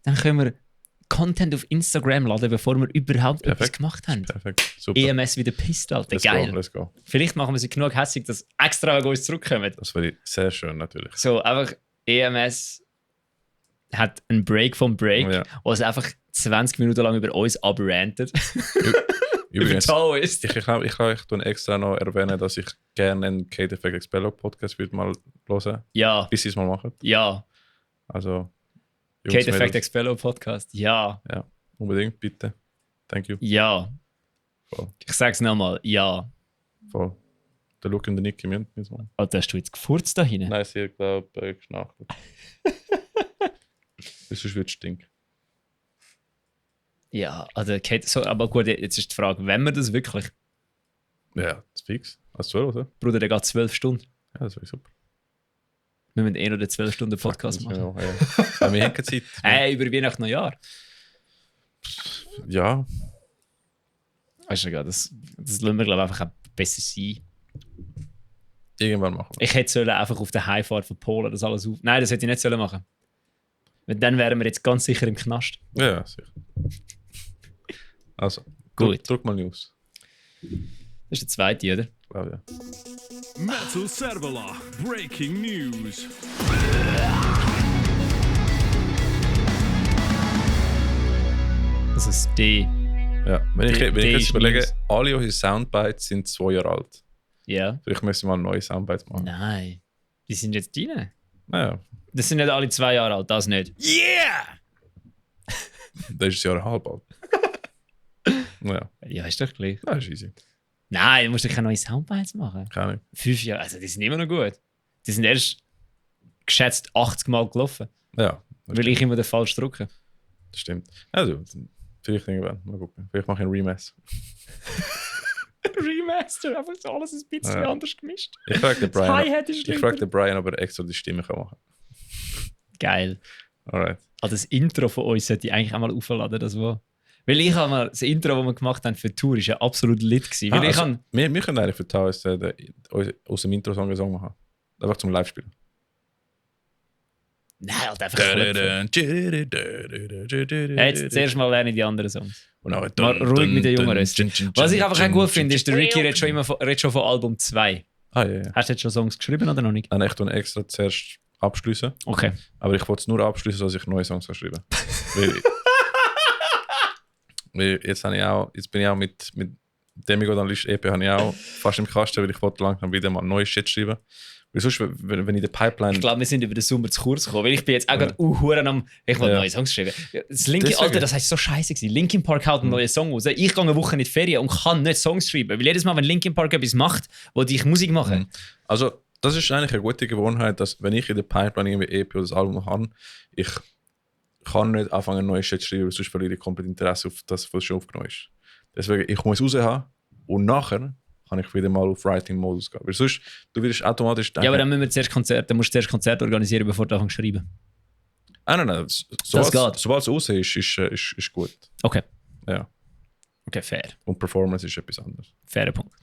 Dann können wir Content auf Instagram laden, bevor wir überhaupt etwas gemacht haben. Perfekt, super. EMS wieder pisst, Alter. Geil. Let's go. Vielleicht machen wir sie genug hässig, dass extra an uns zurückkommen. Das wäre sehr schön, natürlich. So, einfach EMS hat einen Break vom Break, wo es einfach 20 Minuten lang über uns abrantet. Übrigens, Taoist. ich tue extra noch erwähnen, dass ich gerne einen Kate Effect Expello Podcast würde mal hören, Ja, bis sie es mal machen. ja. Also, Kate Effect Mädels, Expello Podcast. Ja, unbedingt, bitte. Thank you. ja. Voll. Ich sag's nochmal. Ja. Voll. Der Luke und der Nicky müssen mal. Alter, hast du jetzt gefurzt da hinten? Nein, sie hat, glaube ich, geschnachtet. Sonst wird es stinken. Ja, also Kate, so, aber gut, jetzt ist die Frage, wenn wir das wirklich... Ja, das ist fix. Als 12, oder? Bruder, der geht 12 Stunden. Ja, das wäre super. Wir müssen noch den 12 Stunden Podcast machen. Ja, wir haben keine Zeit. Über Weihnachten noch Jahr. Ja, Weißt du, das lassen wir, glaube ich, einfach auch besser sein. irgendwann machen wir. Ich hätte sollen einfach auf der Heimfahrt von Polen das alles auf... Nein, das hätte ich nicht sollen machen. Weil dann wären wir jetzt ganz sicher im Knast. Ja, sicher. Also, Gut. Drück mal News. Das ist der zweite, oder? Glaube ja. Metal Servola, breaking news. Das ist D. Ja. Wenn ich jetzt ist überlege, News. alle unsere Soundbites sind 2 Jahre alt. Ja. Vielleicht müssen wir mal neue Soundbites machen. Nein. Die sind jetzt deine. Naja, Das sind nicht alle 2 Jahre alt, das nicht. Yeah! das ist ein Jahr halb alt. Ja, Ja, ist doch gleich. das ist easy. Nein, du musst doch keine neuen Soundbites machen. Keine Ahnung. 5 Jahre, also die sind immer noch gut. Die sind erst geschätzt 80 Mal gelaufen, Ja, weil ich immer den falsch drücke. das stimmt. Also, vielleicht irgendwann. Mal gucken. Vielleicht mache ich einen Remaster. Remaster, einfach so alles ein bisschen Ja. anders gemischt. Ich frage den Brian, Hi-Hat ist ich frage den Brian, ob er extra die Stimme kann machen Geil. kann. Alright. Also das Intro von uns sollte ich eigentlich auch mal aufladen, das war. Weil ich habe mal, das Intro, das wir gemacht haben für die Tour, ist ja absolut lit gewesen. Weil ich habe, wir können eigentlich für Taos aus dem Intro-Song einen Song machen. Einfach zum Live-Spielen. nein, halt einfach jetzt zuerst mal lerne ich die anderen Songs. Mal ruhig mit den jungen Rösten. Was ich einfach auch gut finde, ist, der Ricky redet schon von Album 2. Ah, ja. Hast du jetzt schon Songs geschrieben oder noch nicht? Dann echt extra zuerst abschließen. Okay. Aber ich wollte es nur abschließen, dass ich neue Songs schreiben kann. weil jetzt bin ich auch mit Demigod Unleashed EP habe ich auch fast im Kasten, weil ich wollte langsam wieder mal neues Shit schreiben. Weil sonst, wenn ich in der Pipeline... Ich glaube, wir sind über den Sommer zu kurz gekommen, weil ich bin jetzt auch gerade am... Ich wollte neue Songs schreiben. Das Linkin, Deswegen. Alter, das heißt so scheiße gewesen. Linkin Park haut einen neuen Song raus. Ich gehe eine Woche in die Ferien und kann nicht Songs schreiben. Weil jedes Mal, wenn Linkin Park etwas macht, wo ich Musik mache... Also, das ist eigentlich eine gute Gewohnheit, dass wenn ich in der Pipeline irgendwie EP oder das Album habe, ich kann nicht anfangen, ein neues Shit zu schreiben, weil sonst verliere ich komplett Interesse auf das, was schon aufgenommen ist. Deswegen, ich muss raus haben und nachher kann ich wieder mal auf Writing-Modus gehen. Weil sonst, du wirst automatisch denken... Ja, aber dann müssen wir dann musst du zuerst Konzerte organisieren, bevor du anfängst zu schreiben. Nein. Sobald es raus ist gut. Okay. Ja. Okay, fair. Und Performance ist etwas anderes. Fairer Punkt.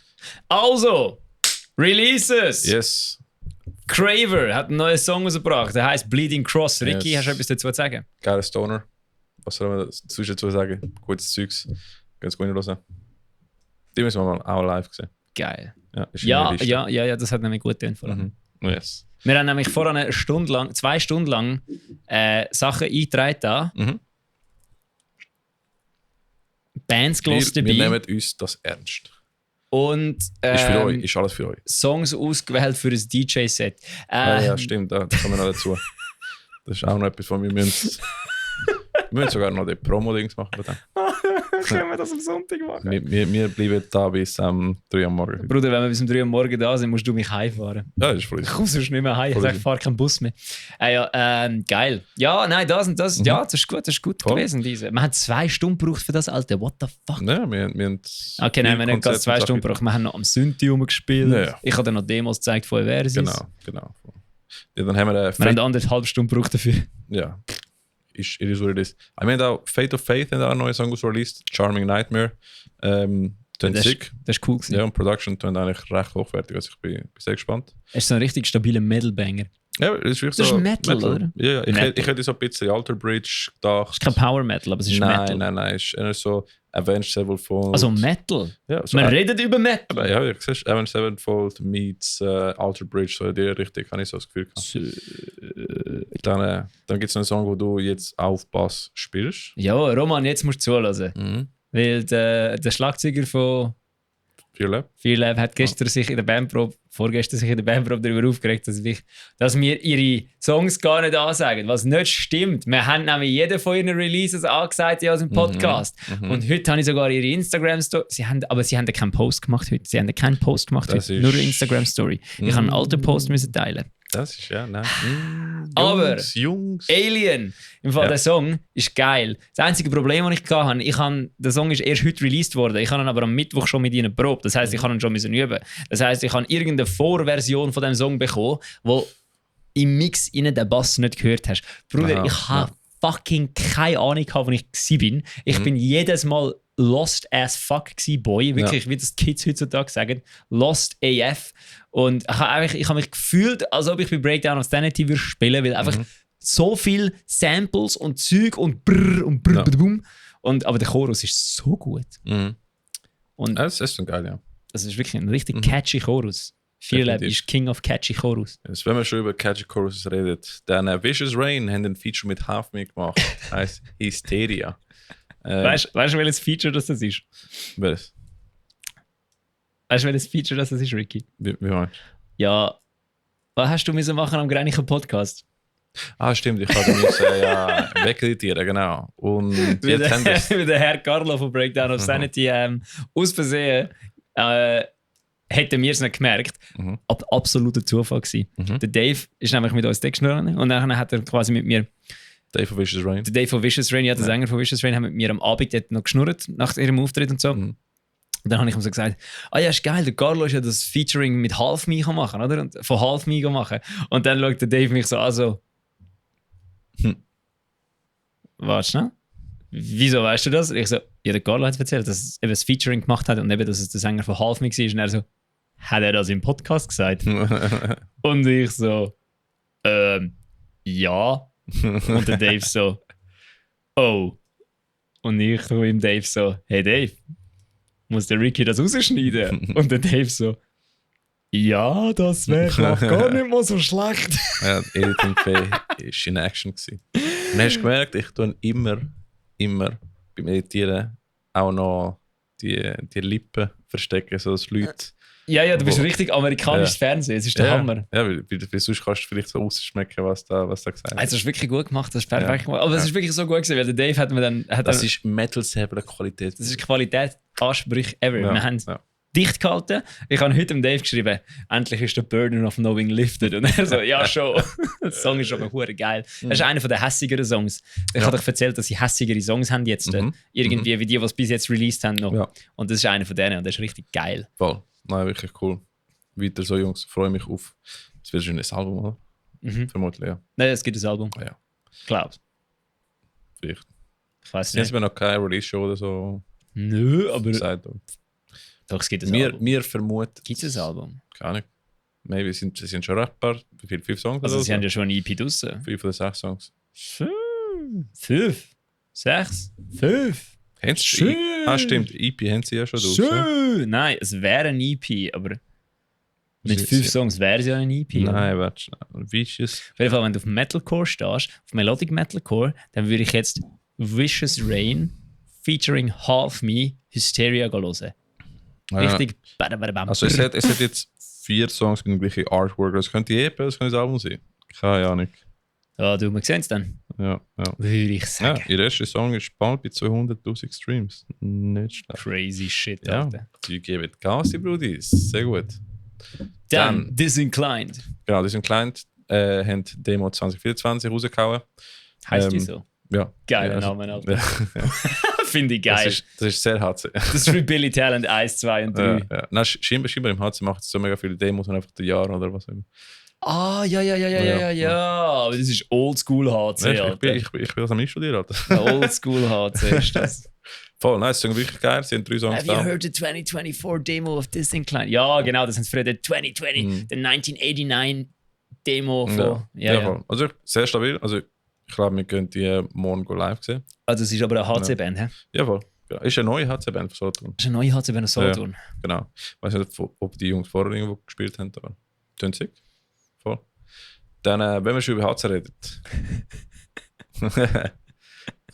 Also, Releases! Yes. Craver hat einen neuen Song rausgebracht, der heißt Bleeding Cross. Ricky, Yes. hast du etwas dazu zu sagen? Geiler Stoner. Was soll man dazu sagen? Gutes Zeugs. Ganz gut hören. Die müssen wir mal auch live sehen. Geil. Ja, ist in der Liste. Ja, das hat nämlich gut getan. Mhm. Yes. Wir haben nämlich vorher eine Stunde lang, 2 Stunden lang Sachen eingetragen da. Mhm. Bands gehört Wir dabei. nehmen uns das ernst. Und Ist für euch, ist alles für euch. Songs ausgewählt für ein DJ-Set. Ja, stimmt, da kommen wir noch dazu. Das ist auch noch etwas, was wir müssen. Wir müssen sogar noch die Promo-Dings machen. Können wir das am Sonntag machen? Wir bleiben da bis 3 Uhr am Morgen. Bruder, wenn wir bis um 3 Uhr morgens da sind, musst du mich heimfahren. Ja, das ist voll. Ich komme sonst nicht mehr heim. Ich Voll sage, ich fahre keinen Bus mehr. Geil. Ja, nein, das und das. Ja, das ist gut Voll. gewesen. Wir haben 2 Stunden gebraucht für das, Alter. What the fuck? Ja, wir haben Okay, nein, wir haben nicht ganz 2 Stunden gebraucht. Wir haben noch am Synthi rumgespielt. Ja. Ich habe dir noch Demos gezeigt von Eversis. Genau. Ja, dann haben wir Wir haben 1,5 Stunden gebraucht dafür. ja, it is what it is. Wir haben auch Fate of Faith haben auch einen neuen Song released, Charming Nightmare. Das Sick. ist cool gewesen. Ja, und Production tun eigentlich recht hochwertig, also ich bin sehr gespannt. Es ist so ein richtig stabiler Metal-Banger. Ja, das ist wirklich Das so ist Metal, oder? Ja, ich Metal. hätte so ein bisschen Alter Bridge gedacht. Es ist kein Power-Metal, aber es ist Metal. Nein, es ist eher so Avenged Sevenfold. Also Metal? ja, so Man redet über Metal. ja, ich sehe Avenged Sevenfold meets Alter Bridge, so in die Richtung, habe ich so das Gefühl gehabt. Dann gibt es einen Song, wo du jetzt auf Bass spielst. Ja, Roman, jetzt musst du zuhören. Mhm. Weil der Schlagzeuger von Fear Lab. hat gestern sich in der Bandprobe, vorgestern sich in der Bandprobe darüber aufgeregt, dass wir ihre Songs gar nicht ansagen, was nicht stimmt. Wir haben nämlich jeden von ihren Releases angesagt in unserem Podcast. Und heute habe ich sogar ihre Instagram-Story, sie haben keinen Post gemacht heute. Sie haben keinen Post gemacht Das heute, ist- nur eine Instagram-Story. Ich habe einen alten Post müssen teilen. Das ist ja, nein. Aber- Jungs. Alien, im Fall Ja. der Song ist geil. Das einzige Problem, das ich hatte, der Song ist erst heute released worden. Ich habe ihn aber am Mittwoch schon mit ihnen probt. Das heisst, ich habe ihn schon müssen üben. Das heisst, ich habe irgendeine Vorversion von dem Song bekommen, wo im Mix innen den Bass nicht gehört hast. Bruder, Aha, ich habe fucking keine Ahnung gehabt, wo ich war. Ich bin jedes Mal lost as fuck gsi, boy. Wirklich, wie das Kids heutzutage sagen. Lost AF. Und ich habe mich gefühlt, als ob ich bei Breakdown of Sanity würde spielen, weil einfach so viel Samples und Zeug und brrr und brrr, Ja. bum. Aber der Chorus ist so gut. Mhm. Und Das ist schon geil, ja. das ist wirklich ein richtig catchy Chorus. Fear Lab Definitiv. ist King of catchy Chorus. Jetzt, wenn man schon über Catchy Choruses redet, dann Vicious Rain haben ein Feature mit Half Me gemacht. Heißt Hysteria. Weißt du, welches Feature das ist? Was? Weißt du, welches Feature das ist, Ricky? Wie meinst Ja, was hast du müssen machen am Grenichen Podcast? du? Ah, stimmt, ich habe müssen wegeditieren, genau. Und jetzt haben wir es. Wie der Herr Carlo von Breakdown of Sanity aus Versehen hätten wir es nicht gemerkt. Absoluter Zufall gewesen. Der Dave ist nämlich mit uns geschnurrt und dann hat er quasi mit mir, Dave von Vicious Rain. der Dave von Vicious Rain, ja, der Sänger von Vicious Rain, hat mit mir am Abend dort noch geschnurrt nach ihrem Auftritt und so. Und dann habe ich ihm so gesagt, ja, ist geil, der Carlo ist ja das Featuring mit Half Me machen, oder? Und von Half Me machen. Und dann schaut der Dave mich so an, so, warte schnell. Wieso weißt du das? Ich so, ja, der Carlo hat erzählt, dass er eben das Featuring gemacht hat und eben, dass es der Sänger von Half Me war. Und er so, hat er das im Podcast gesagt? Und ich so, ja. Und der Dave so, oh. Und ich so ihm Dave so, hey Dave, muss der Ricky das rausschneiden? Und der Dave so, ja, das wäre gar nicht mal so schlecht. Ja, die Editing Fee war in Action gewesen. Und hast du gemerkt, ich tue immer beim Editieren auch noch die Lippen verstecken, so dass Leute... Ja, du bist richtig amerikanisches Ja. Fernsehen, es ist der Hammer. Ja, weil sonst kannst du vielleicht so rausschmecken, was da gesagt wird. Also, das ist wirklich gut gemacht, das ist perfekt gemacht. Aber es ist wirklich so gut gewesen, weil der Dave hat mir dann... Das ist Metal-Säbler-Qualität. Das ist Qualität, Ansprüche ever. Ja, Wir haben ja. dicht gehalten. Ich habe heute dem Dave geschrieben, endlich ist der Burden of Knowing lifted. Und er so, ja schon. Der Song ist aber hure geil. Das ist einer der hässigeren Songs. Ich habe euch erzählt, dass sie hässigere Songs haben jetzt. Irgendwie wie die es bis jetzt released haben noch. Ja. Und das ist einer von denen und das ist richtig geil. Voll. Nein, wirklich cool. Weiter so, Jungs. Freue mich auf. Das wird schon ein Album, oder? Vermutlich, ja. Nein, es gibt ein Album. Ah, ja. Glaubst Vielleicht. ich weiß Jetzt nicht. haben wir noch keine Release-Show oder so Nö, aber gesagt. doch, es gibt ein Album. Wir vermuten. Gibt es ein Album? Keine Ahnung. Maybe sie sind schon Rapper. Wie viele? 5 Songs? Also oder sie so? haben ja schon eine EP draussen. 5 oder 6 Songs. 5, 6, 5. Haben sie Schön. Ah, stimmt. EP haben sie ja schon draus. Schön! Nein, es wäre ein EP, aber mit Sie- 5 sie- Songs wäre es ja ein EP. oder? Nein, warte schnell. Vicious. Auf jeden Fall, wenn du auf Metalcore stehst, auf Melodic Metalcore, dann würde ich jetzt Vicious Rain featuring Half Me Hysteria hören. Richtig. Badabadabam. Also es hat jetzt 4 Songs mit dem gleichen Artwork. Das könnte die EP, das könnte das Album sein. Keine Ahnung. Ja, du, wir sehen es dann. Ja. Würde ich Ja, sagen. ihr erster Song ist bald bei 200'000 Streams. Nicht schlecht. Crazy shit, Ja, Alter. die geben Gas, die Brudis. Sehr gut. Dann Disinclined. Genau, die sind klein, haben Demo 2024 rausgehauen. Heißt die Ähm, so? Ja. Geiler Ja, also- Name, Alter. Ja. Finde ich geil. Das ist sehr HC. Das ist wie Billy Talent 1, 2 und 3. Ja. Nein, scheinbar im HC macht es so mega viele Demos und einfach der Jahr oder was auch immer. Ah, ja. Aber das ist Oldschool HC, Ja, ich Alter. bin das am Einstudieren, Alter. Oldschool HC ist das. Voll, nein, es ist wirklich geil. Sie haben 3 Songs Have you da. heard the 2024 Demo of Disinclined? Ja, genau, das sind früher der 2020, der 1989 Demo von. Ja. voll. Also sehr stabil. Also ich glaube, wir können die morgen live sehen. Also, es ist aber eine HC-Band, hä? Ja, voll. Genau. Ist eine neue HC-Band von Solothurn. Das ist eine neue HC-Band aus Solothurn. Genau. Ich weiß nicht, ob die Jungs vorher irgendwo gespielt haben, aber tun sie. Voll. Dann, wenn wir schon über HC reden.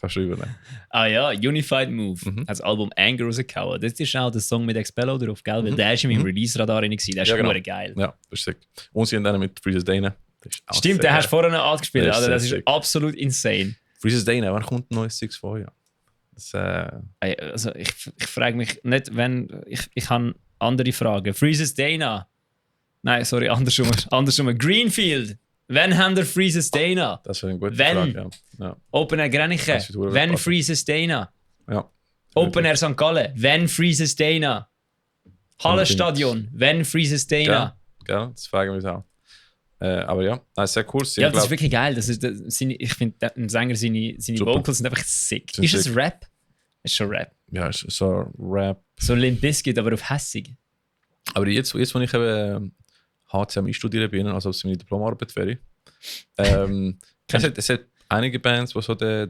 Kannst du übernehmen. Ah ja, Unified Move Mhm. hat das Album Anger rausgehauen. Das ist auch der Song mit Expello drauf, gell? Weil der ist in meinem Release-Radar rein gewesen. Der ist Ja, genau. verdammt geil. Ja, das ist sick. Und sie haben dann mit Freezes Dana. Das ist auch Stimmt, sehr den hast geil. du vorher noch angespielt. Der ist Also, das sehr ist sick. absolut insane. Freezes Dana, wann kommt ein neues 6 vor? Ja. Das, Ey, also ich frage mich nicht, wenn. Ich habe andere Fragen. Freezes Dana. Nein, sorry, andersrum. Greenfield. Wann haben wir Freezes Dana? das wäre eine gute Wenn? Frage. Ja. Open Air Greniche. Das wird Wann passen. Freezes Dana? Ja. Open Air St. Gallen. Wann Freezes Dana? Hallenstadion. Wann Freezes Dana? Gell? Das fragen wir uns auch. Aber ja, das ist sehr cool. Sie Ja, haben, das ist glaub- wirklich geil. Ich finde, ein Sänger, seine Super. Vocals sind einfach sick. Sind Ist es sick. Rap? Ist schon Rap. ja, ist so Rap. So Limp Bizkit, aber auf hässig. Aber jetzt wo ich eben HCM studieren bin, also ob es meine Diplomarbeit wäre, es hat einige Bands, die so den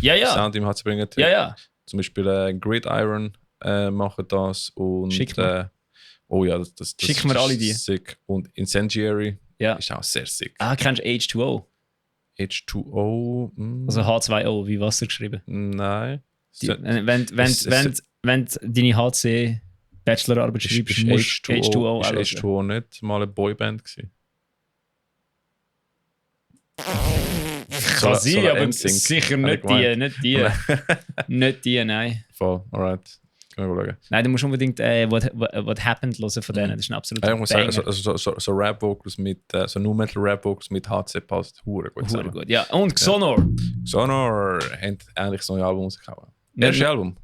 Ja, ja. Sound im HC bringen. Ja, ja. Zum Beispiel Gridiron machen das und Schick mir. oh ja, das Schick mir ist alle die. sick. Und Incendiary Ja. ist auch sehr sick. Ah, kennst du H2O? H2O, Also H2O, wie Wasser geschrieben. nein. Die, wenn du deine HC Bachelorarbeit schreibst, musst du H2O ist auch H2O nicht mal eine Boyband gewesen? Kann Soll- sein, soll er aber NSYNC? sicher Habe ich nicht die. Nicht die, nein. Voll, alright. Können wir schauen. Nein, du musst unbedingt What Happened hören von denen. Das ist ein absoluter Ich muss sagen, Banger. so Rap-Vocals mit, so Nu Metal Rap-Vocals mit HC passt hure gut Hure zusammen. gut. Ja, und Xonor. Sonor hat eigentlich so ein Album rausgehauen. Ja, Erstes Album.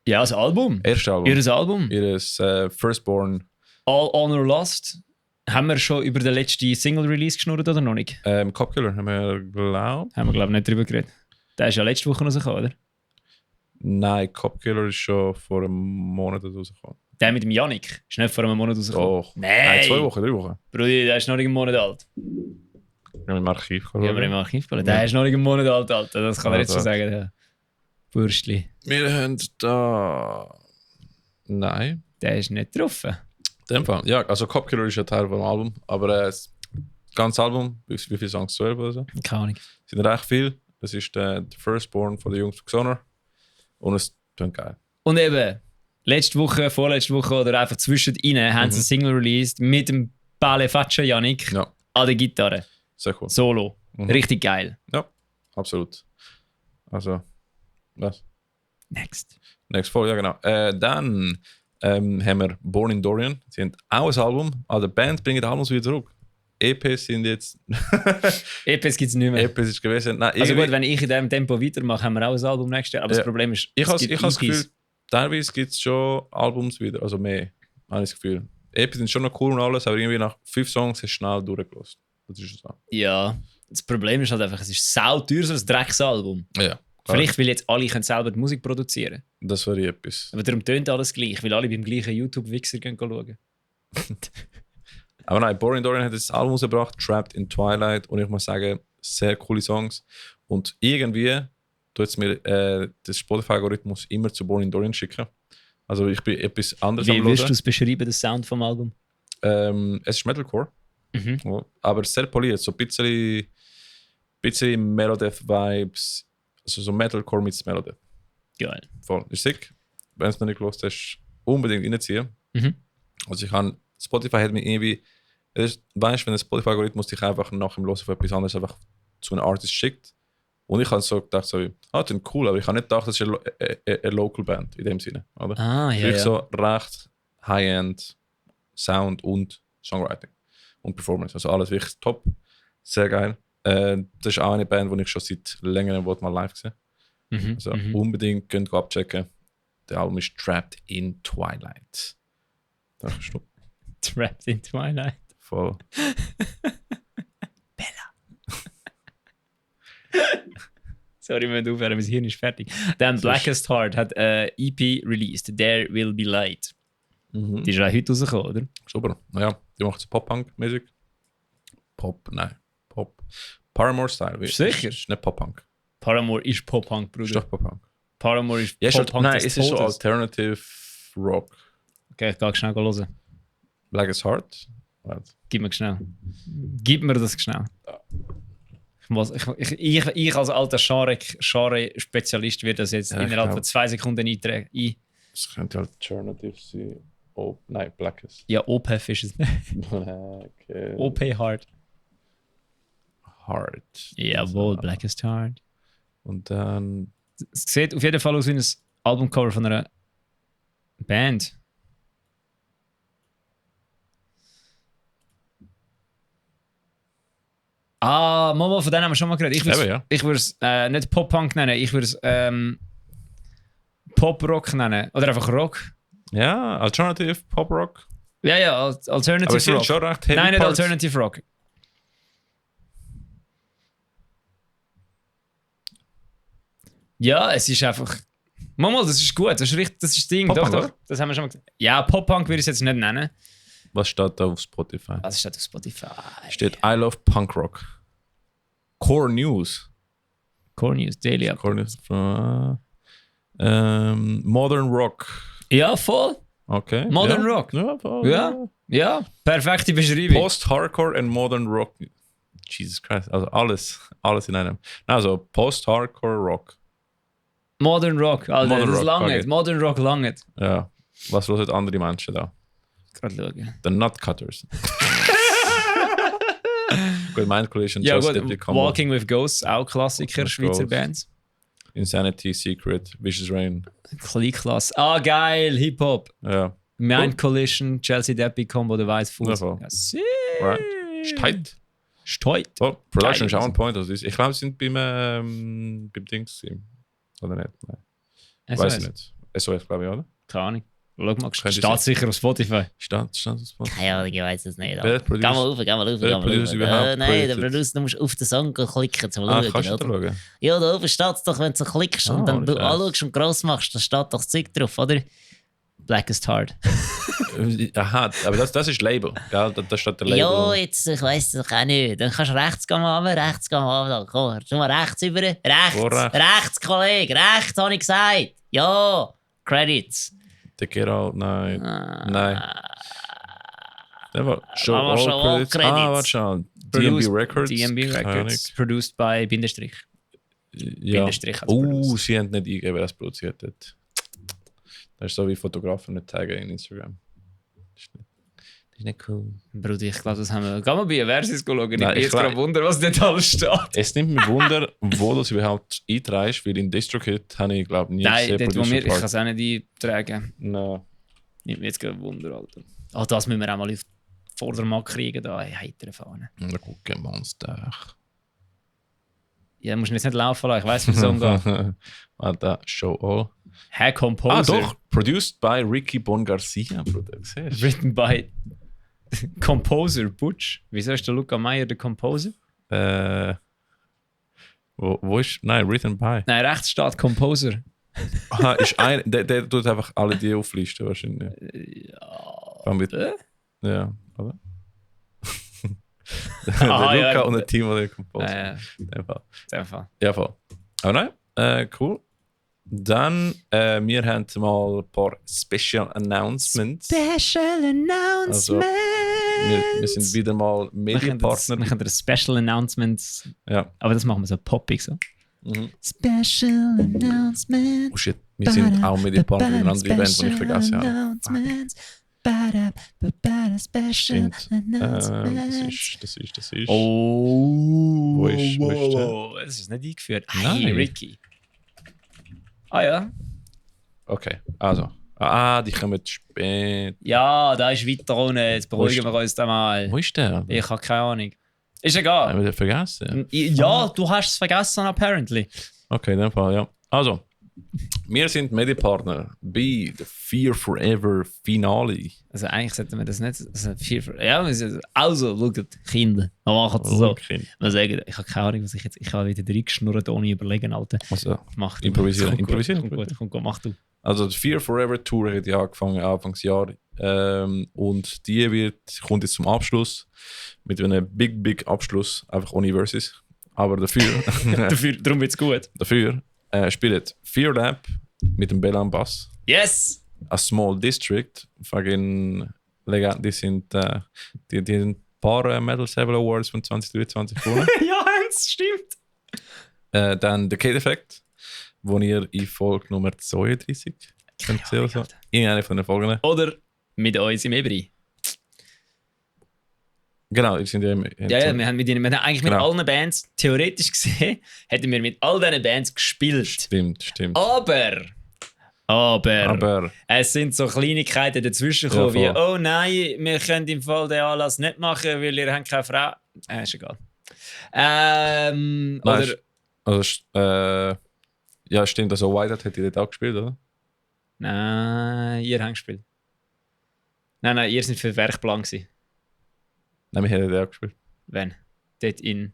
Ja, das Album. Erstes Album. Ihr Album. Ihres Firstborn. All Honor Lost. Haben wir schon über den letzten Single-Release geschnurrt oder noch nicht? Cop Killer haben wir glaubt. Haben wir, glaube ich, nicht drüber geredet. Der ist ja letzte Woche rausgekommen, oder? Nein, Cop Killer ist schon vor einem Monat rausgekommen. Der mit dem Yannick ist nicht vor einem Monat rausgekommen. Doch. Nein. 2 Wochen, 3 Wochen. Brudi, der ist noch nicht einen Monat alt. Wir haben im Archiv Ja, aber im Archiv. Der ist noch nicht einen Monat alt, Alter. Das kann er jetzt schon sagen. Ja. Bürstli. Wir haben da. Nein. Der ist nicht getroffen. In dem Fall. Ja, also Cop Killer ist ja Teil vom Album, aber das ganze Album, wie viele Songs? 12 oder so? Keine Ahnung. Sind recht viel. Das ist der Firstborn von den Jungs von Xonor. Und es klingt geil. Und eben, letzte Woche, vorletzte Woche oder einfach zwischendrin haben sie ein Single released mit dem Bale Faccia Yannick Ja, an der Gitarre. sehr cool. Solo. Mhm. Richtig geil. Ja, absolut. Also, was? Next. Next Fall, ja genau. Dann haben wir Born in Dorian. Sie haben auch ein Album, aber die Band bringt Albums wieder zurück. EPs sind jetzt. EPs gibt es nicht mehr. EPs ist gewesen. Nein, Also irgendwie- gut, wenn ich in diesem Tempo weitermache, haben wir auch ein Album nächstes Jahr. Aber Ja. das Problem ist, ich es habe gibt das EPs. Gefühl, teilweise gibt es schon Albums wieder, also mehr, habe ich das Gefühl. EPs sind schon noch cool und alles, aber irgendwie nach 5 Songs ist es schnell durchgelost. Das ist so. Ja, das Problem ist halt einfach, es ist sau teuer, so ein Drecksalbum. Ja, Vielleicht, weil jetzt alle können selber die Musik produzieren. das wäre etwas. Aber darum tönt alles gleich, weil alle beim gleichen YouTube-Wichser gehen schauen. Aber nein, Born in Dorian hat das Album rausgebracht, Trapped in Twilight, und ich muss sagen, sehr coole Songs. Und irgendwie tut es mir der Spotify-Algorithmus immer zu Born in Dorian schicken. Also ich bin etwas anderes Wie am würdest du Hören. es beschreiben, den Sound vom Album? Es ist Metalcore, Mhm. ja, aber sehr poliert, so ein bisschen Melodeath-Vibes, also so Metalcore mit Melodeath. Geil. Voll, ist sick. Wenn du es noch nicht gehört hast, unbedingt reinziehen. Mhm. Also Spotify hat mir irgendwie, weißt du, wenn der Spotify-Algorithmus dich einfach nach dem Hören von etwas anderes einfach zu einem Artist schickt. Und ich habe so gedacht, das ist cool, aber ich habe nicht gedacht, das ist eine Local Band in dem Sinne. Oder? Ah, ja, Wirklich ja. so recht High-End Sound und Songwriting und Performance. Also alles wirklich top. Sehr geil. Das ist auch eine Band, die ich schon seit längerem mal live gesehen habe. Mhm. Also Mhm. unbedingt könnt ihr abchecken. Der Album ist Trapped in Twilight. Da kannst du Trapped in Twilight. voll. Sorry, wir müssen aufhören, mein Hirn ist fertig. Dann Blackest Heart hat EP released, There Will Be Light. Mhm. Die ist auch heute rausgekommen, oder? Super. Naja, die macht so Pop-Punk-Musik. Pop. Paramore-Style. Sicher? Ist nicht Pop-Punk. Paramore ist Pop-Punk, Ist Bruder. doch Pop-Punk. Paramore ist Ja, Pop-Punk nein, des es ist so Todes. Alternative Rock. Okay, ich gehe schnell hören. Blackest Heart. Warte. Gib mir schnell. Gib mir das schnell. Ich als alter Genre-Spezialist würde das jetzt Ja, ich innerhalb glaub- von 2 Sekunden eintragen. Das könnte Alternative sein. Oh, nein, Blackest. Ja, OPEF ist es. Blackest OP Hard. Heart. Jawohl, So. Blackest Hard. Und dann. Es sieht auf jeden Fall aus wie ein Albumcover von einer Band. Momo, von denen haben wir schon mal geredet. Eben, Ich würde es nicht Pop-Punk nennen, ich würde es Pop-Rock nennen. Oder einfach Rock. Ja, Alternative Pop Rock. Ja, Aber es Alternative sind Rock. schon recht heavy Nein, nicht Parts. Alternative Rock. Ja, es ist einfach. Mama, das ist gut, das ist richtig, das ist das Ding. Pop-Punk, Doch, oder? das haben wir schon mal gesagt. Ja, Pop-Punk würde ich es jetzt nicht nennen. Was steht da auf Spotify? Was steht auf Spotify? Steht I love Punk Rock. Core News. Core News, Daily Up. Core News. Modern Rock. Ja, voll. Okay. Modern ja. Rock. Ja, voll. Ja. Ja, perfekte Beschreibung. Post-Hardcore and Modern Rock. Jesus Christ. Also alles in einem. Also Post-Hardcore Rock. Modern Rock, Alter, Modern das Rock, lange. okay. Modern Rock lange. Ja. Was hören andere Menschen da? Gerade schauen. The Nutcutters. Gut, Mind Collision, Ja, Just gut. Deeply Combo, Walking with Ghosts, auch Klassiker, With Schweizer Ghosts. Bands. Insanity, Secret, Vicious Rain. Klick-Klasse. Geil, Hip-Hop. Ja. Mind Collision, Chelsea Deppy Combo, The White Fools. Ja, voll. Ja, sick. Right. Steit. Steut. Oh, Production Geil. ist auch ein Point. Also ich glaube, sie sind beim Dings. Oder nicht? Nein. Weiß ich nicht. SOS, glaube ich, oder? Keine Ahnung. Schau mal, Könnte steht sein. sicher auf Spotify. Stand das Point? Keine Ahnung, ich weiß es nicht. Wer Geh produce- mal rauf, geh mal rauf, wer geh mal produce rauf. überhaupt Nein, der created? Producer, du musst auf den Song klicken, zum Ah, Schauen. kannst du da oder? schauen? Ja, da oben steht es doch, wenn du klickst und Ah, dann du scheiße. anschaust und gross machst, dann steht doch das Zeug drauf, oder? Blackest Heart. Aha, aber das ist Label. Gell? Da steht der Label. Ja, jetzt, ich weiss es doch auch nicht. Dann kannst du rechts gehen, rechts gehen. Komm, tu mal rechts über. Rechts, Wo rechts? rechts, Kollege, rechts, habe ich gesagt. Ja, Credits. The Get Out, nein. Nein. Der war Show Machen wir All Show All Credits. Credits. Warte schon. Produced- DMB Records. DMB Keine Records. Produced by Bindestrich. Ahnung. Ja. Bindestrich hat's produced. Sie haben nicht eingegeben, wer das produziert hat. Das ist so wie Fotografen nicht taggen in Instagram. Das ist nicht cool. Bruder, ich glaube, das haben wir. Geh mal bei Versus schauen. Ich Nein, bin ich jetzt gerade glaub- wundern, was dort alles steht. Es nimmt mich Wunder, wo du es überhaupt einträgst, weil in DistroKid habe ich, glaube nie Nein, dort, wo Producer wir, ich kann Part. es auch nicht eintragen. Nein. Nimmt mich jetzt gerade Wunder, Alter. Das müssen wir auch mal auf Vordermann kriegen, da heitere Fahne. Und dann gucken Monster. Ja, musst du jetzt nicht laufen lassen, ich weiss, wie es umgeht. Warte, Show All. Hey, Composer. Ah, doch. Produced by Ricky Bon Garcia, Bruder. Siehst du? Written by Composer Butch. Wieso ist der Luca Meyer der Composer? Wo ist. Nein, written by. Nein, rechts steht Composer. Aha, ist ein. Der tut einfach alle die auflisten, wahrscheinlich. Fang mit. Ja, oder? der Aha, Luca ja. und der Timo, der Composer. In In dem Fall. dem Fall. Ja, voll. Aber nein, cool. Dann, wir haben mal ein paar Special Announcements. Special Announcement. Wir sind wieder mal Wir können Medienpartner. das Special Announcements. Ja. Aber das machen wir so poppig so. Mhm. Special Announcement. Oh shit, wir sind auch Medienpartner mit einer anderen Band, die ich vergessen habe. Stimmt. Das ist. Oh. Wo ist der? wow. Das ist nicht eingeführt. Nein. Hey, Ricky. Ah ja. Okay, also. Die kommen spät. Ja, da ist weiter unten. Jetzt beruhigen Wo wir uns da mal. Wo ist der? Ich habe keine Ahnung. Ist Haben egal. wir den vergessen? Ja, du hast es vergessen, apparently. Okay, in dem Fall, ja. Also, wir sind Medienpartner bei The Fear Forever Finale. Also eigentlich sollten wir das nicht. Ja, also, schaut, Kinder. Wir machen es so. Okay. Wir sagen, ich habe keine Ahnung, was ich jetzt. Ich habe wieder reingeschnurrt, ohne überlegen, Alter. Also, Mach du. Improvisieren, Kommt gut, improvisieren. Kommt gut, kommt gut, mach du. also die Fear Forever Tour hat ja angefangen Anfangsjahr. Und die kommt jetzt zum Abschluss mit einem Big Abschluss, einfach ohne Versus. Aber dafür, Darum wird es gut. dafür spielt Fear Lab mit dem Bell am Bass. Yes! A Small District, fucking Legenden, die sind ein paar Metal Sevel Awards von 2023 gewonnen. Ja, Das stimmt. Dann der Kate-Effekt, wo ihr in Folge Nummer 32 könnt sehen. Also. Irgendeine von den Folgen. Oder mit uns im Ebri. Genau, ihr sind ja im... Ja, wir haben mit ihnen, wir haben eigentlich mit Genau. allen Bands, theoretisch gesehen, hätten wir mit all diesen Bands gespielt. Stimmt. Aber es sind so Kleinigkeiten dazwischen gekommen, Ja, wie, voll. oh nein, wir können im Fall den Anlass nicht machen, weil ihr habt keine Frau. Ist egal. Oder... Ja, stimmt. Also Whitehead hat ihr dort auch gespielt, oder? Nein, ihr habt gespielt. Nein, ihr seid für Werkplan gewesen. Nein, wir haben dort auch gespielt. Wann? Dort in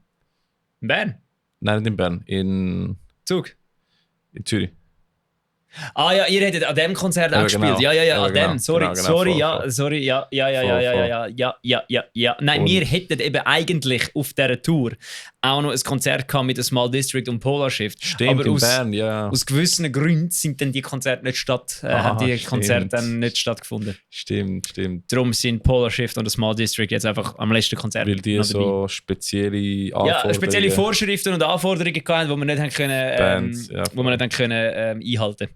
Bern? Nein, nicht in Bern, in Zug? Zürich. Ah ja, ihr hättet an dem Konzert auch Ja, gespielt. genau. Ja, Ja, an genau. dem. Sorry, Genau, sorry, voll, ja, voll. sorry, ja. Nein, Und- wir hätten eben eigentlich auf dieser Tour auch noch ein Konzert gehabt mit dem Small District und Polar Shift. Stimmt, aber in aus, Bern, ja. aus gewissen Gründen sind dann die Konzerte nicht haben die stimmt. Konzerte dann nicht stattgefunden. Stimmt. Darum sind Polar Shift und das Small District jetzt einfach am letzten Konzert Weil die noch dabei. so spezielle Anforderungen... Ja, spezielle Vorschriften und Anforderungen hatten, die wir nicht haben können, Bands, ja, wo wir nicht haben können einhalten.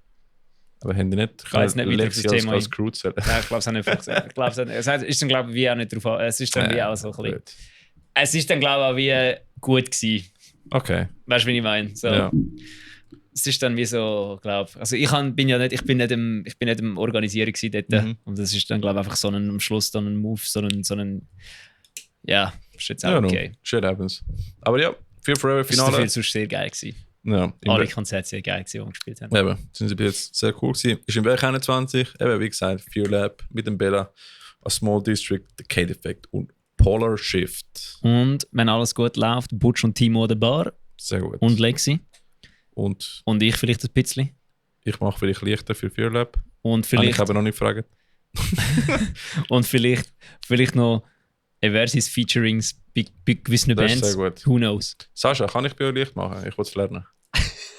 Aber haben die nicht... Ich weiß nicht, wie das Lexi Thema als Crew zählen. Nein, ich glaube es auch nicht funktioniert. Ich glaube es ist dann glaube ich wie auch nicht drauf an. Es ist dann wie auch so ein bisschen. Blöd. Es ist dann glaube ich auch wie gut gewesen. Okay, Weißt du, wie ich meine? So. ja. Es ist dann wie so, glaube ich. Also ich bin nicht im Organisierer gewesen dort. Mhm. Und das ist dann glaube ich einfach so ein am Schluss dann ein Move, so ein ja, ist jetzt auch Ja, okay. no. Shit happens. Aber ja, Fear Forever Es ist dafür Finale. sonst sehr geil gewesen. Ja, Alle Konzerte sehr geil gewesen, die wir gespielt haben. eben, sind sie bis jetzt sehr cool gewesen. Ist im Werk 21, eben wie gesagt, Fear Lab mit dem Bella, A Small District, The Kate Effect und Polar Shift. Und wenn alles gut läuft, Butch und Timo an der Bar Sehr gut. und Lexi Und und ich vielleicht ein bisschen. ich mache vielleicht Lichter für Fear Lab. Und Ich vielleicht, habe noch nicht gefragt. und vielleicht noch Eversis Featurings bei gewissen Das ist Bands. sehr gut. Who knows? Sascha, kann ich bei euch Licht machen? Ich will es lernen.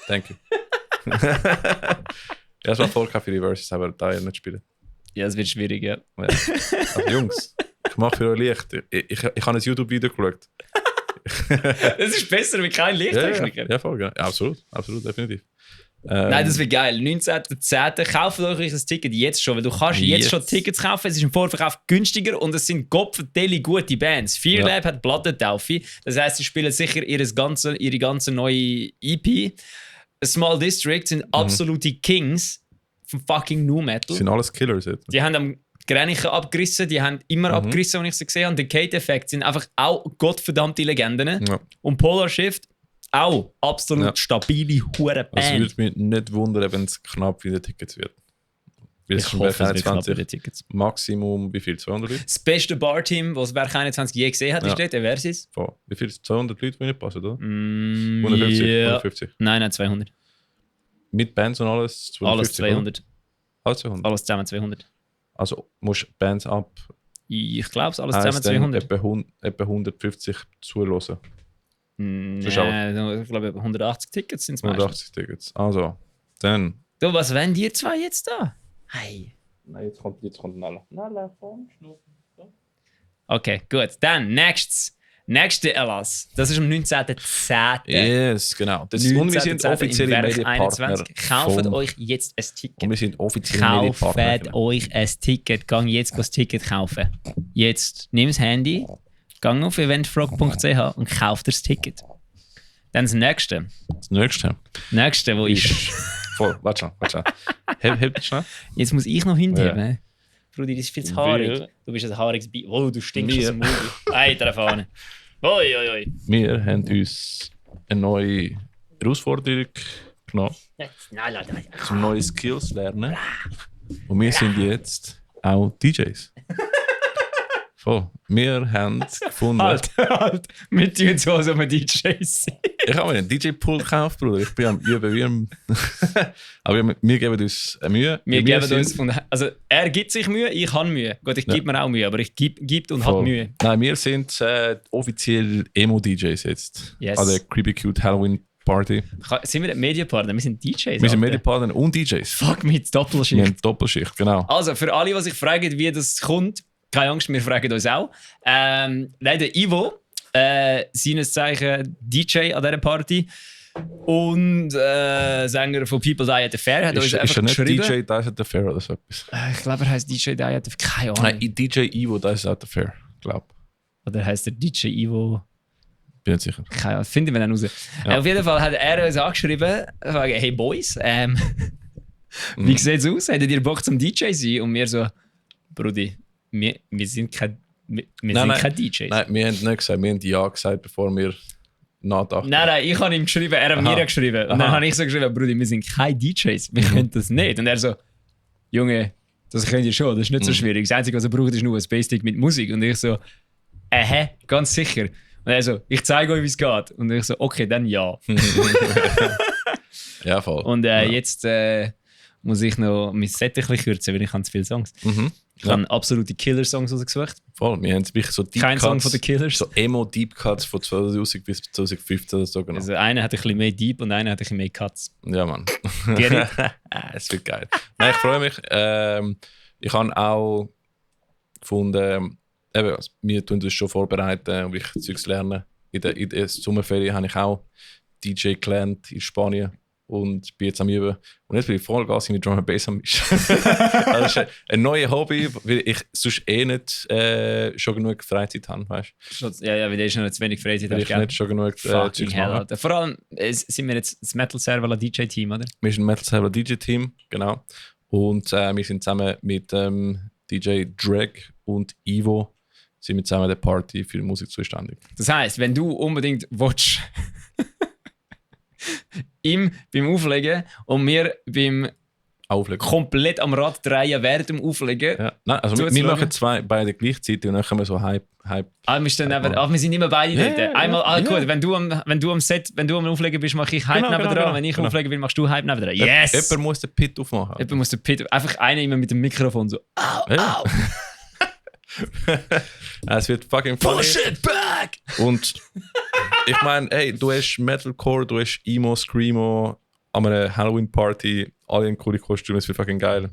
Danke. Ja, es war voll für die Verses, aber da ihr nicht spielen. Ja, es wird schwierig, ja. Ja. Also, Jungs, ich mache für euch Licht. Ich habe ein YouTube-Video geschaut. Das ist besser wie kein Lichttechniker. Ja, voll, ja. Absolut, definitiv. Nein, das wird geil. 19.10. Kauft euch das Ticket jetzt schon, weil du kannst jetzt schon Tickets kaufen. Es ist im Vorverkauf günstiger und es sind gopfendeli gute Bands. Fear Lab hat Plattentaufe. Das heisst, sie spielen sicher ihre ganze neue EP. A Small District sind absolute Kings vom fucking Nu Metal. sind alles Killers jetzt. Die haben am Grenichen abgerissen, die haben immer abgerissen, wenn ich sie gesehen habe. Und die Kate Effect sind einfach auch gottverdammte Legenden. Ja. Und Polar Shift auch absolut Ja. stabile hure Also Band. würde mich nicht wundern, wenn es knapp wie die Tickets wird. Weil es Ich ist im hoffe, Werk es wird knapp bei 21 den Tickets. Maximum, wie viel? 200 Leute? Das beste Barteam, das Werk 21 je gesehen hat, Ja. ist dort, Eversis. Voll. Wie viel? 200 Leute, die nicht passen, oder? 150. 150. Nein, 200. Mit Bands und alles? 250, Alles 200. Oder? Alles 200. Alles zusammen 200. Also musst du Bands ab Ich glaube es, alles heisst zusammen dann 200. etwa 150 zuhören. Nein, ich glaube 180 Tickets sind es meistens. 180 Tickets. Also, dann. Du, was wollen ihr zwei jetzt da? Hey. Nein, jetzt kommt Nala. Nala, komm, Okay, gut. Dann, nächster Erlass. Das ist am 19.10. Yes, genau. Das, und wir sind 19.10. offizielle im Werk Medienpartner. 21. Kauft vom- euch jetzt ein Und Ticket. wir sind offizielle Kauft Medienpartner. euch ein Ticket. Gang jetzt das Ticket kaufen. Jetzt. Nimm das Handy, gang auf eventfrog.ch und kauft das Ticket. Dann das nächste. Das nächste Nächste, wo ist. voll. Warte schon. Heb dich schnell. Jetzt muss ich noch hinheben. Ja. Brudi, das ist viel zu haarig. Wir- Du bist ein haariges Bi. Oh, du stinkst aus Wir- dem Mund. Alter, vorne. Oi, oi, oi. Wir haben uns eine neue Herausforderung genommen, zum neue Skills lernen. Und wir sind jetzt auch DJs. Voll. Wir haben gefunden. Halt. Wir tun so, als ob wir DJs sind. Ich habe mir einen DJ-Pool gekauft, Bruder. Ich bin am Üben wie am. Aber wir geben uns Mühe. Wir geben sind- uns. Also, er gibt sich Mühe, ich habe Mühe. Gut, ich gebe mir auch Mühe, aber ich gebe und habe Voll. Mühe. Nein, wir sind offiziell Emo-DJs jetzt. Yes. An der Creepy Cute Halloween Party. Sind wir Mediapartner? Wir sind DJs. Wir sind Alter. Medienpartner und DJs. Fuck mit Wir Doppelschicht. haben Doppelschicht, genau. Also, für alle, die sich fragen, wie das kommt, keine Angst, wir fragen uns auch. Nein, der Ivo seines Zeichen DJ an dieser Party. Und Sänger von People Die at the Fair hat uns Ist einfach er nicht geschrieben. DJ Dice at the Fair oder so etwas? Ich glaube, er heißt DJ Die at the Fair. Keine Ahnung. Nein, DJ Ivo Dice at the Fair, glaube Oder heißt der DJ Ivo? bin nicht sicher. Keine Ahnung, finden wir dann raus. Ja. Auf jeden Fall hat er uns angeschrieben, fragen, hey Boys, wie sieht's aus? Hättet ihr Bock zum DJ sein? Und wir so, Brudi, wir sind kein DJs. Nein, wir haben nicht gesagt, wir haben ja gesagt, bevor wir nachdachten. Nein, ich habe ihm geschrieben, er hat mir geschrieben. Und dann Aha. habe ich so geschrieben, Brudi, wir sind keine DJs, wir können das nicht. Und er so, Junge, das könnt ihr schon, das ist nicht so schwierig. Das Einzige, was er braucht, ist nur ein Space-Stick mit Musik. Und ich so, ganz sicher. Und er so, ich zeige euch, wie es geht. Und ich so, okay, dann ja. Ja, voll. Und jetzt muss ich noch mein Set ein bisschen kürzen, weil ich habe zu viele Songs. Ich habe absolute Killer-Songs rausgesucht. Voll, wir haben wirklich so Deep Kein Cuts, Song von den Killers. so Emo-Deep Cuts von 2000 bis 2015 oder so. Genau. Also einer hat ein bisschen mehr Deep und einer hat ein bisschen mehr Cuts. Ja, Mann. Get it? Es wird geil. Nein, ich freue mich. Ich habe auch gefunden, eben, wir tun das schon vorbereiten und ich Zeugs lernen. In der Sommerferien habe ich auch DJ gelernt in Spanien und bin jetzt am Üben. Und jetzt bin ich voll Gas mit Drum and Bass am Mischen. Das ist ein neues Hobby, weil ich sonst nicht schon genug Freizeit habe, weißt du? Ja, weil der ist noch nicht zu wenig Freizeit. Weil ich nicht schon genug Fucking Zeugs hell, mache. Alter. Vor allem sind wir jetzt das Metal Server DJ-Team, oder? Wir sind ein Metal Server DJ-Team, genau. Und wir sind zusammen mit DJ Drag und Ivo sind wir zusammen der Party für die Musik zuständig. Das heisst, wenn du unbedingt willst, ihm beim Auflegen und mir beim Auflegen. komplett am Rad drehen während dem Auflegen. Ja. Nein, also wir Zuzuschauen. machen beide gleichzeitig und dann können wir so Hype. Wir sind immer beide Ja, dort. ja, Einmal, ja. gut, wenn du am Auflegen bist, mache ich Hype Genau, nebendran. genau, Wenn ich genau. auflegen will, machst du Hype nebendran. Yes! Jemand muss den Pit aufmachen. Jemand muss den Pit... Einfach einer immer mit dem Mikrofon so... Ja. Es wird fucking funny. Push it back! Und ich meine, hey, du hast Metalcore, du hast Emo, Screamo, an einer Halloween-Party, alle in coole Kostüme, es wird fucking geil.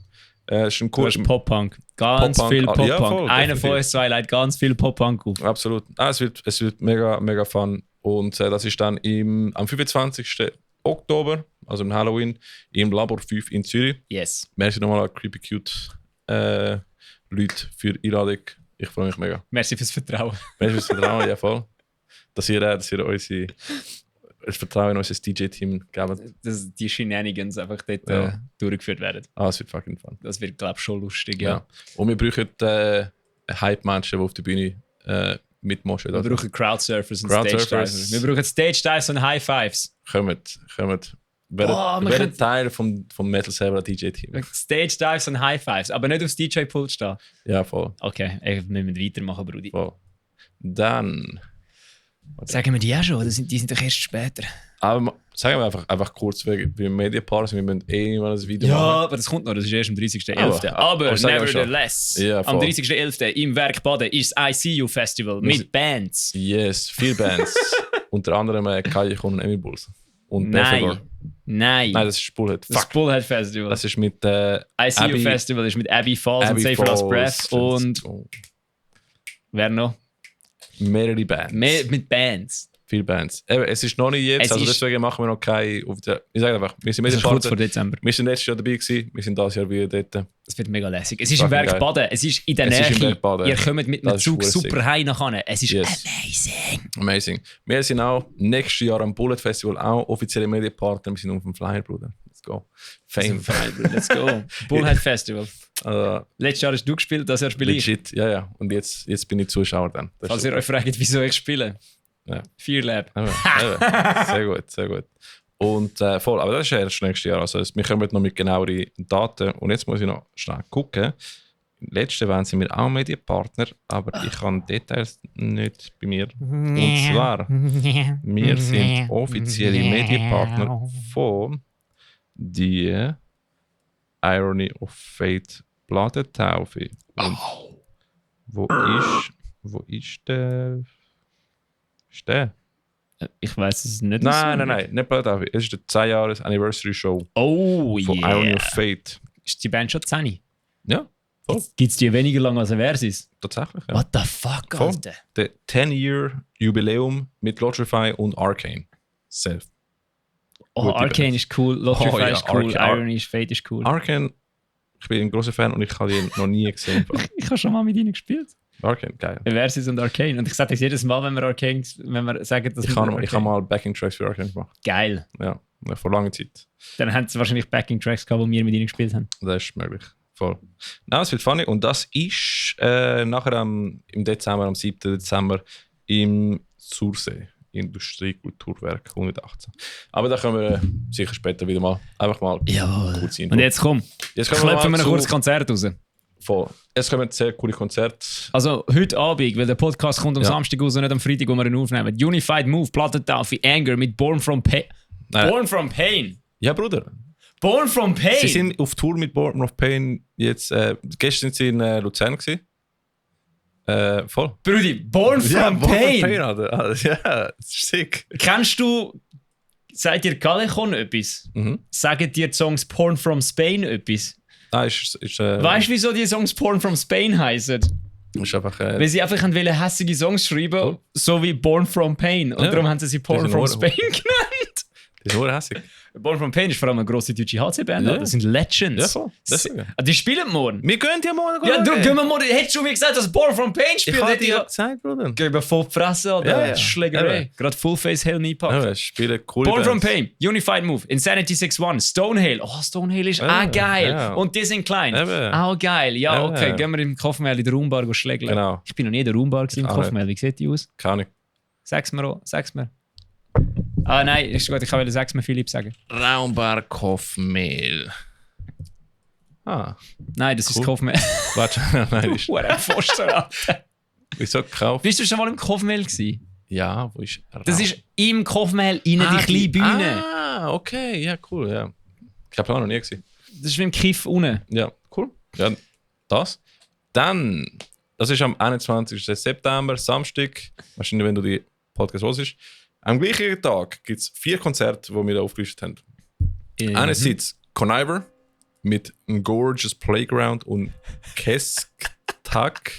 Es ist ein Du cooler hast Pop-Punk. Ganz Pop-Punk. viel Ja, Pop-Punk. voll, Einer definitiv. von uns zwei leitet ganz viel Pop-Punk auf. Absolut. Es wird mega, mega fun. Und das ist dann am 25. Oktober, also im Halloween, im Labor 5 in Zürich. Yes. Merci nochmal an Creepy Cute Leute für die Einladung. Ich freue mich mega. Merci fürs Vertrauen. Merci fürs Vertrauen, ja voll. Dass ihr das Vertrauen in unser DJ-Team gebt. Dass die Shenanigans einfach dort Ja. durchgeführt werden. Es wird fucking fun. Das wird, glaube ich, schon lustig. Ja. Ja. Und wir brauchen Hype-Menschen, die auf der Bühne mitmoschen. Wir brauchen Crowdsurfers und Crowdsurfers. Stage-Dives. Wir brauchen Stage-Dives und High-Fives. Kommt. Boah, wir Werdet können- Teil vom Metal Server DJ-Team. Stage-Dives und High-Fives. Aber nicht aufs DJ-Pult stehen. Ja, voll. Okay, wir müssen weitermachen, Brudi. voll. Dann. Sagen wir die auch schon? Die sind doch erst später. Aber sagen wir einfach kurz, wegen Mediapartners, wir müssen mal ein Video Ja, machen. aber das kommt noch. Das ist erst am 30.11. Aber Aber sagen wir schon. nevertheless, Ja, voll. am 30.11. im Werk Baden ist das ICU Festival mit Bands. Yes, 4 Bands. Unter anderem Kajikon und Emil Bulls. Und Belfagor. Nein. Nein, das ist Bullhead. Das Fuck. Bullhead Festival. Das ist mit ICU Abbey- Festival ist mit Abbey Falls und Abbey Save Last Falls. Breath und wer noch? mehrere Bands. Mit Bands. 4 Bands. Eben, es ist noch nicht jetzt, Es also ist- deswegen machen wir noch keine. Ich sage einfach, wir sind Das ist kurz vor Mediapartner. Dezember. Wir sind letztes Jahr dabei gewesen, wir sind dieses Jahr wieder dort. Das wird mega lässig. Es ist Fucking im Werk geil. Baden. Es ist in der Es ist im Nähe. Werk Baden. Ihr kommt mit Das einem ist Zug verdammt super heim nachher. Es ist Yes. amazing. Amazing. Wir sind auch nächstes Jahr am Bullet Festival auch offizielle Mediapartner. Wir sind auf dem Flyer, Bruder. Let's go. Fame. Let's go. Bullhead Festival. Also, Letztes Jahr hast du gespielt, das Jahr spiele ich. legit, ja. Und jetzt bin ich Zuschauer dann. Das Falls ist ihr euch fragt, wieso ich spiele. Ja. Fear Lab. Eben. Sehr gut. Und voll, aber das ist erst nächstes Jahr. Also wir kommen noch mit genaueren Daten. Und jetzt muss ich noch schnell gucken. Letzte Woche sind wir auch Medienpartner, aber ich habe Details nicht bei mir. Und zwar, wir sind offizielle Medienpartner von die Irony of Fate Platentaufe. Und wo ist der? Ist der? Ich weiß es nicht. Nein, nicht Platentaufe. Es ist der 10 Jahres Anniversary Show Oh, von Irony yeah. of Fate. Ist die Band schon 10? Ja, Gibt es die weniger lang als ein Versus? Tatsächlich, ja. What the fuck, Voll. Alter? Der 10-Year-Jubiläum mit Logify und Arcane. Self. Oh, Gute Arcane Band. ist cool, Lottery Oh, ja, ist cool, Arcane- Irony ist Fate ist cool. Arcane, ich bin ein großer Fan und ich habe die noch nie gesehen. Ich habe schon mal mit ihnen gespielt. Arcane, geil. Versus und Arcane. Und ich sage das jedes Mal, wenn wir sagen, dass Ich habe mal Backing-Tracks für Arcane gemacht. Geil. Ja, vor langer Zeit. Dann haben sie wahrscheinlich Backing-Tracks gehabt, die wir mit ihnen gespielt haben. Das ist möglich. Voll. Nein, es wird funny. Und das ist nachher im Dezember, am 7. Dezember im Sursee. Industriekulturwerk 118. Aber da können wir sicher später wieder mal einfach mal Jawohl. kurz Und jetzt komm, Jetzt kommen klopfen wir mal ein kurzes Konzert raus. Voll. Jetzt kommen sehr coole Konzerte. Also heute Abend, weil der Podcast kommt am Ja. Samstag raus und nicht am Freitag, wo wir ihn aufnehmen. Unified Move, Plattentaufe, Anger mit Born From Pain. Nein. Born From Pain. Ja, Bruder. Born From Pain. Sie sind auf Tour mit Born of Pain jetzt. Gestern sind sie in Luzern gewesen. Voll. Brudi, Born From Pain. Alter. Ja, das ist sick. Kennst du, sagt dir Galekon etwas? Mhm. Sagen dir die Songs Porn From Spain etwas? Nein, ist Weißt du, wieso die Songs Porn From Spain heißen? ist einfach. Weil sie einfach wollen hässliche Songs schreiben, Oh. so wie Born From Pain. Und Ja. darum haben sie Porn sind From nur- Spain genannt. Das ist nur hässlich. Born From Pain ist vor allem eine grosse deutsche HC-Band. Ja. Das sind Legends. Ja, voll. Deswegen. Die spielen morgen. Wir gehen ja morgen. Ja, du, gehen wir morgen. Hättest du mir gesagt, dass Born From Pain Ich spielt? habe hätte dir ich ja gezeigt, Bruder. gehen voll die Fresse, oder? Ja, ja. Schlägerei. Eben. Gerade Fullface Hell nie packt. Ja, spielen coole Born From Bands. Pain, Unified Move, Insanity 61, Stonehill. Oh, Stonehill ist auch geil. ja. Und die sind klein. Eben. Auch geil. Ja, Eben. okay. Gehen wir im Kaufmehl in der Raumbar schlägeln. Genau. Ich bin noch nie in der Raumbar gewesen, im Ich auch Kaufmehl. Wie sieht die aus? Keine Ahnung. Sag's mir auch. Sag's mir. Ah, nein, ist gut. Ich wollte sag's mir Philipp sagen. Raumbar Kaufmehl. Ah, Nein, das ist Cool. das Kaufmehl. warte. Nein, ist. What ein Pfosten, Alter. Wieso gekauft? Bist du schon mal im Kaufmehl gewesen? Ja, wo ist Das ist im Kaufmehl innen die kleine Bühne. Ah, okay. Ja, cool. Ja. Ich habe auch noch nie gesehen. Das ist wie im Kiff unten. Ja, cool. Ja, das. Dann, das ist am 21. September, Samstag. Wahrscheinlich, wenn du die Podcast hörst. Am gleichen Tag gibt es 4 Konzerte, die wir da aufgelistet haben. Einerseits Conniver mit einem Gorgeous Playground und Kesktak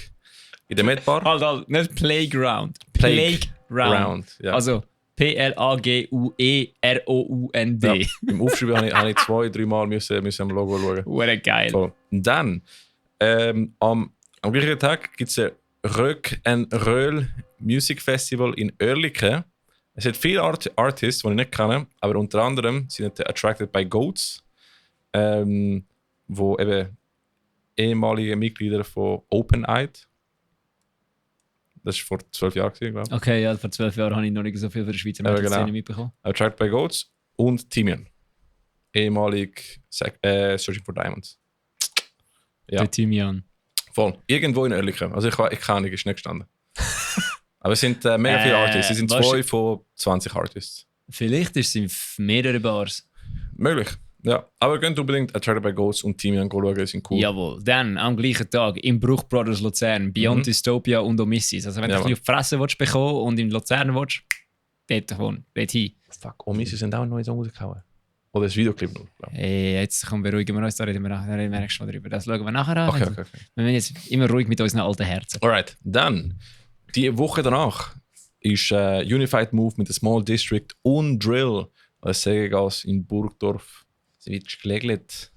in der Medbar. Halt, nicht Playground. Playground. Playground. Ja. Also P-L-A-G-U-E-R-O-U-N-D. Ja, beim Aufschreiben habe ich 2-3 Mal müssen am Logo schauen. Hure geil. So. Und dann, am gleichen Tag gibt es ein Röck and Röhl Music Festival in Oerlikon. Es hat viele Artists, die ich nicht kenne, aber unter anderem sind die Attracted by Goats, wo eben ehemalige Mitglieder von Open Eyed. Das war vor 12 Jahren, glaube ich. Okay, ja, vor 12 Jahren habe ich noch nicht so viel von der Schweizer Ja, Metal-Szene genau. mitbekommen. Attracted by Goats und Timian. Ehemalig Searching for Diamonds. Ja. Der Thymian. Voll. Irgendwo in Oerlikon. Also ich kann nicht, ist nicht gestanden. Aber es sind mega viele Artists. Es sind was- 2 von 20 Artists. Vielleicht ist es in mehrere Bars. Möglich. Ja. Aber könnt unbedingt Attracted by Ghosts und Timian schauen, die sind cool. Jawohl. Dann, am gleichen Tag, im Bruch Brothers Luzern, Beyond Dystopia und Omissis. Also wenn Ja, du ein bisschen auf die Fresse willst bekommen und in Luzern willst, dort davon, dort hin. Fuck, Omissi sind auch neue Songs rausgehauen. Oder das Videoclip noch. glaub ich. Hey, jetzt kommen wir ruhig, da reden wir nächstes Mal drüber. Das schauen wir nachher an. Okay, okay, okay. Wir sind jetzt immer ruhig mit unseren alten Herzen. Alright, dann, die Woche danach ist Unified Move mit der Small District und Drill als Sägegas in Burgdorf. Sie wird gelegelt.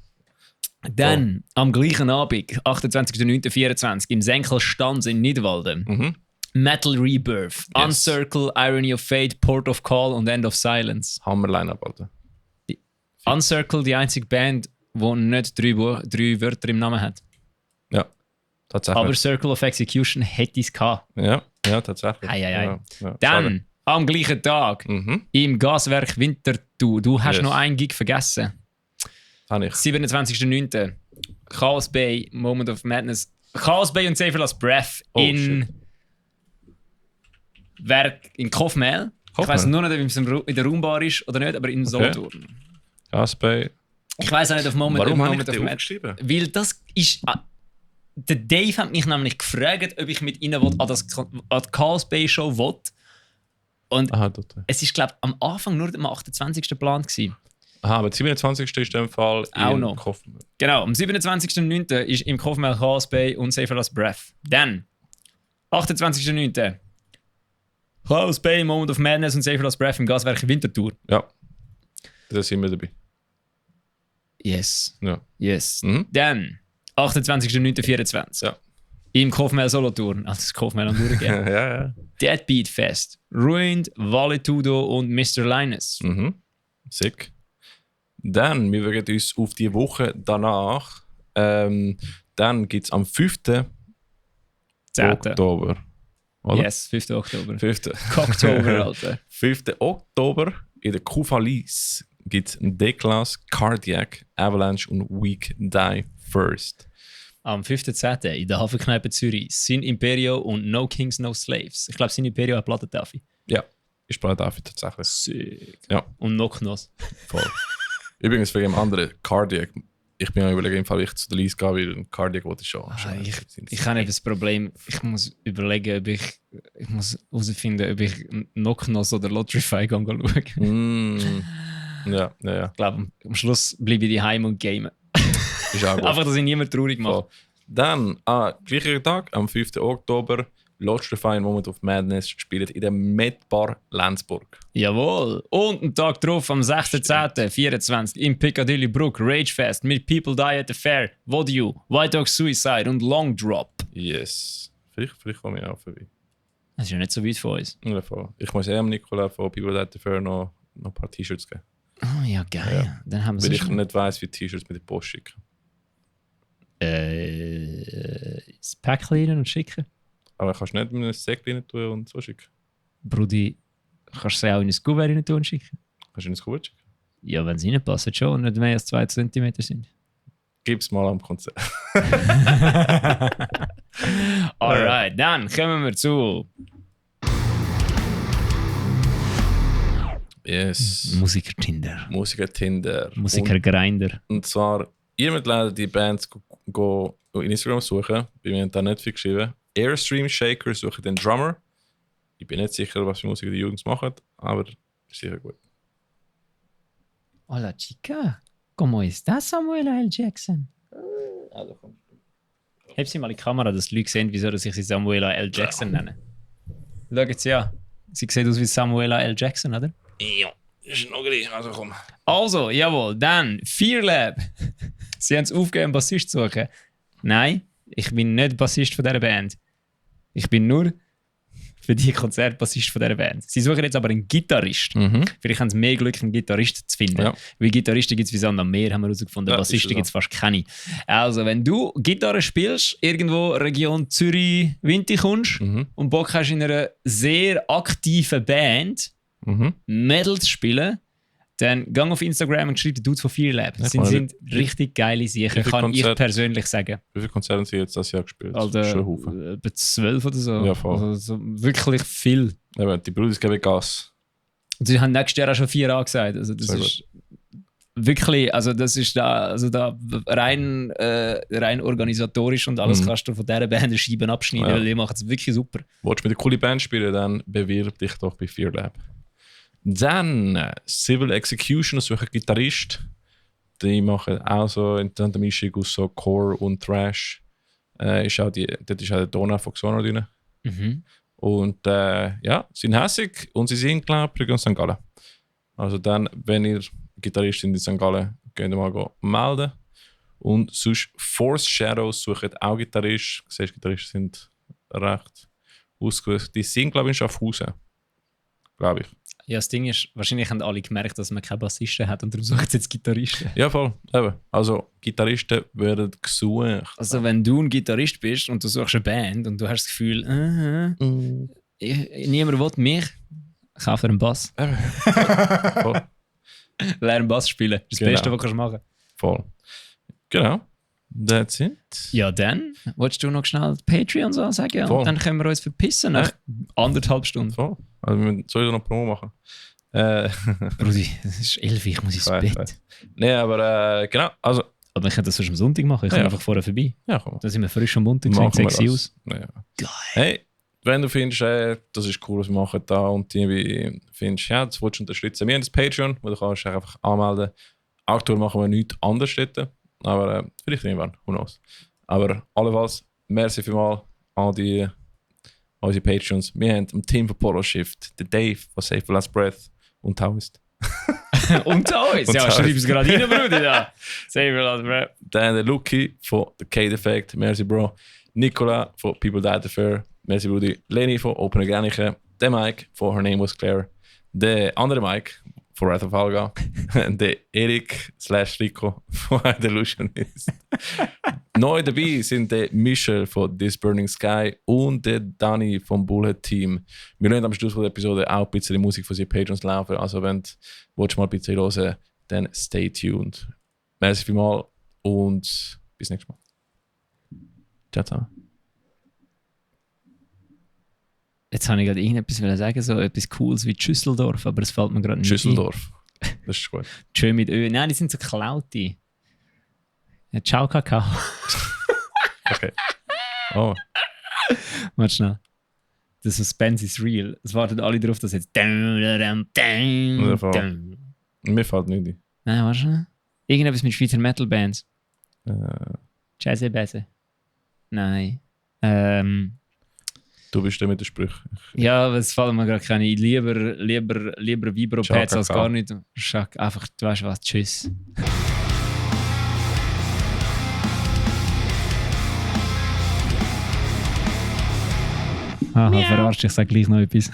Dann, am gleichen Abend, 28.09.24, im Senkel Stanz in Nidwalden, Mhm. Metal Rebirth, Yes. Uncircle, Irony of Fate, Port of Call und End of Silence. Hammer-Line-Up, Alter. Uncircle, die einzige Band, die nicht drei Wörter im Namen hat. Ja, tatsächlich. Aber Circle of Execution hätte es gehabt. ja, tatsächlich. Ei. Ja, ja. Dann, Schade. am gleichen Tag, Mhm. im Gaswerk Winterthur. Du hast Yes. noch einen Gig vergessen. Habe ich. 27.09. Chaos Bay, Moment of Madness. Chaos Bay und Save Last Breath Oh, in in Kofmehl. Ich Kofmehl? weiß nur nicht, ob es in der Raumbar ist oder nicht, aber in Solothurn. Gaspay. Ich weiß auch nicht, auf Moment, Warum habe ich Moment of den Madness. aufgeschrieben? Weil das ist. Der Dave hat mich nämlich gefragt, ob ich mit ihnen an die Chaos Bay Show will. Und Aha, dort. es ist, glaube ich, am Anfang nur am 28. geplant gewesen. Aha, aber der 27. ist in dem Fall Auch in noch. Kaufmann. Genau, am 27.09. ist im Kaufmann Chaos Bay und Save Last Breath. Dann, 28.09. Chaos Bay, Moment of Madness und Save Last Breath im Gaswerk Winterthur. Ja, da sind wir dabei. Yes. Ja. Yes. Mhm. Dann, 28.09.24. Ja. Im Kaufmann Solothurn. Also das Kaufmann am Durchgehen. ja. Deadbeat Fest. Ruined, Valetudo und Mr. Linus. Mhm. Sick. Dann, wir werden uns auf die Woche danach, dann gibt es am 5. 10. Oktober. Oder? Yes, 5. Oktober. 5. Cocktober, Alter. 5. Oktober in der Kufalis gibt es ein D-Class, Cardiac, Avalanche und Weak Die First. Am 5.10. in der Hafenkneipe Zürich. Sin Imperio und No Kings, No Slaves. Ich glaube, Sin Imperio hat Plattentafel. Ja, ist bei dafür tatsächlich. Sick. Ja. Und noch Knoss. Voll. Übrigens wegen dem anderen, Cardiac. Ich bin ja überlegen, im Fall, wie ich zu der Lise gehe, weil ein Cardiac wollte ich schon. Ich habe das Problem, ich muss überlegen, ob ich muss herausfinden, ob ich noch Knoss oder Lotrify schauen. Ja. Ich glaube, am Schluss bleibe ich daheim und game. Ist auch gut. Einfach, dass ich niemand traurig mache. Voll. Dann, gleicher Tag, am 5. Oktober, Lodge Refine Moment of Madness spielt in der Medbar Lenzburg. Jawohl. Und einen Tag drauf, am 6.10.24 im Piccadilly Brook Ragefest mit People Die at the Fair, Vodio, White Dog Suicide und Long Drop. Yes. Vielleicht komme ich auch vorbei. Das ist ja nicht so weit von uns. Ja, voll. Ich muss am Nicola von People That Fair noch ein paar T-Shirts geben. Oh ja, geil. Ja. Dann haben wir Weil es ich nicht weiss, wie T-Shirts mit der Post schicken. das Päckchen rein und schicken. Aber kannst du nicht mit einem Säckchen rein tun und so schicken? Brudi, kannst du sie auch in ein Kuvert rein tun und schicken? Kannst du ins Kuvert schicken? Ja, wenn sie reinpassen schon und nicht mehr als 2 cm sind. Gib's mal am Konzert. Alright, dann kommen wir zu Yes. Musiker-Tinder. Musiker-Tinder. Musiker-Grinder. Und zwar, ihr müsst leider die Bands go in Instagram suchen. Wir haben da nicht viel geschrieben. Airstream Shaker suchen den Drummer. Ich bin nicht sicher, was für Musik die Jungs machen, aber ist sicher gut. Hola, chica. ¿Cómo estás, Samuela L. Jackson? Also komm. Heb sie mal in die Kamera, dass die Leute sehen, wieso dass ich sie Samuela L. Jackson nenne. Schaut sie an. Sie sieht aus wie Samuela L. Jackson, oder? Ja, ist noch gleich. Also komm. Also, jawohl, dann Fear Lab. Sie haben es aufgegeben, Bassist zu suchen. Nein, ich bin nicht Bassist von dieser Band. Ich bin nur für die Konzertbassist von dieser Band. Sie suchen jetzt aber einen Gitarrist. Vielleicht haben sie mehr Glück, einen Gitarrist zu finden. Ja. Weil Gitarristen gibt es wie Sand am Meer, haben wir herausgefunden. Ja, Bassisten ist so. gibt es fast keine. Also, wenn du Gitarre spielst, irgendwo Region Zürich-Winti kommst und Bock hast, in einer sehr aktiven Band Metal zu spielen, dann gang auf Instagram und schreib die Dudes von Fear Lab. Das sind richtig geile Sachen, wie viel kann ich Konzert- persönlich sagen. Wie viele Konzerte haben sie jetzt das Jahr gespielt? Also, Schon ein Haufen. etwa 12 oder so. Ja, voll. Also, so wirklich viel. Eben, die Brüder geben Gas. Und sie haben nächstes Jahr auch schon 4 angesagt. Also das Sehr ist wirklich, also das ist da rein organisatorisch und alles kannst du von dieser Band Scheiben abschneiden, Ja. weil die machen es wirklich super. Willst du mit einer coolen Band spielen, dann bewirb dich doch bei Fear Lab. Dann Civil Execution, suchen einen Gitarrist. Die machen auch so eine Mischung aus so Core und Thrash. Dort ist auch der Donau von Xona drin. Und ja, sind hässig und sie sind, glaube ich, in St. Gallen. Also dann, wenn ihr Gitarrist sind in St. Gallen, könnt ihr mal melden. Und sonst Force Shadows suchen auch Gitarrist. Du siehst, Gitarristen sind recht ausgerüstet. Die sind, glaube ich, in Schaffhausen. Glaube ich. Ja, das Ding ist, wahrscheinlich haben alle gemerkt, dass man keine Bassisten hat und darum suchen sie jetzt Gitarristen. Ja, voll. Eben. Also Gitarristen werden gesucht. Also wenn du ein Gitarrist bist und du suchst eine Band und du hast das Gefühl, niemand will mich, kauf dir einen Bass. Voll. Lern Bass spielen. Das ist das Genau. Beste, was du machen kannst. Voll. Genau. That's it. Ja, dann willst du noch schnell Patreon so sagen Voll. und dann können wir uns verpissen nach 1,5 Stunden. Voll. Also wir müssen sowieso noch Promo machen. Brudi, es ist 11, ich muss ins Bett. Nein, aber genau. Also, Aber ich könnte das sonst am Sonntag machen, ich komme Ja. einfach vorher vorbei. ja, komm. Dann sind wir frisch am Montag, sieht Machen wir sexy das. aus. Ja. Geil. Hey, Wenn du findest, das ist cool, was wir machen da und irgendwie findest, ja, das willst du unterstützen. Wir haben das Patreon, wo du kannst dich einfach anmelden. Aktuell machen wir nichts anderes dort, aber vielleicht irgendwann, who knows. Aber allenfalls, merci vielmals an unsere Patreons. Wir haben ein Team von Polo Shift, der Dave von Safe for Last Breath und Taoist. Und da ist. Und Ja, Taoist. schreib es gerade rein, Bruder. Da. Save it, bro. Dann der Lucky von The Cade Effect, merci Bro. Nicola von People Died Affair, merci Brudi. Leni von Open Organiche. Der Mike von Her Name Was Claire. Der andere Mike von Wrath of Alga. Der Erik /Rico von The Illusionist. Neu dabei sind der Michel von This Burning Sky und der Dani vom Bullet Team. Wir lassen am Schluss der Episode auch ein bisschen die Musik von seinen Patrons laufen. Also wenn du mal ein bisschen hören, dann stay tuned. Merci vielmals und bis nächstes Mal. Ciao zusammen. Jetzt habe ich gerade irgendetwas sagen, so etwas Cooles wie Schüsseldorf, aber es fällt mir gerade nicht Schüsseldorf. Das ist gut. ein. Schön mit Ö. Nein, die sind so klauti. Ja, ciao, Kakao. Okay. Oh. Warte schnell. Der Suspense ist real. Es warten alle darauf, dass jetzt. Nein, Mir fällt nicht ein. warte schnell. Irgendetwas mit Schweizer Metal-Bands. Äh, Jazzy Bässe. Nein. du bist der mit den Sprüchen. Ja, aber es fallen mir gerade keine. Lieber Vibro-Pads Ciao, als Kakao. gar nicht. Einfach, du weißt was, tschüss. Aha, verarscht, ich sag gleich noch etwas.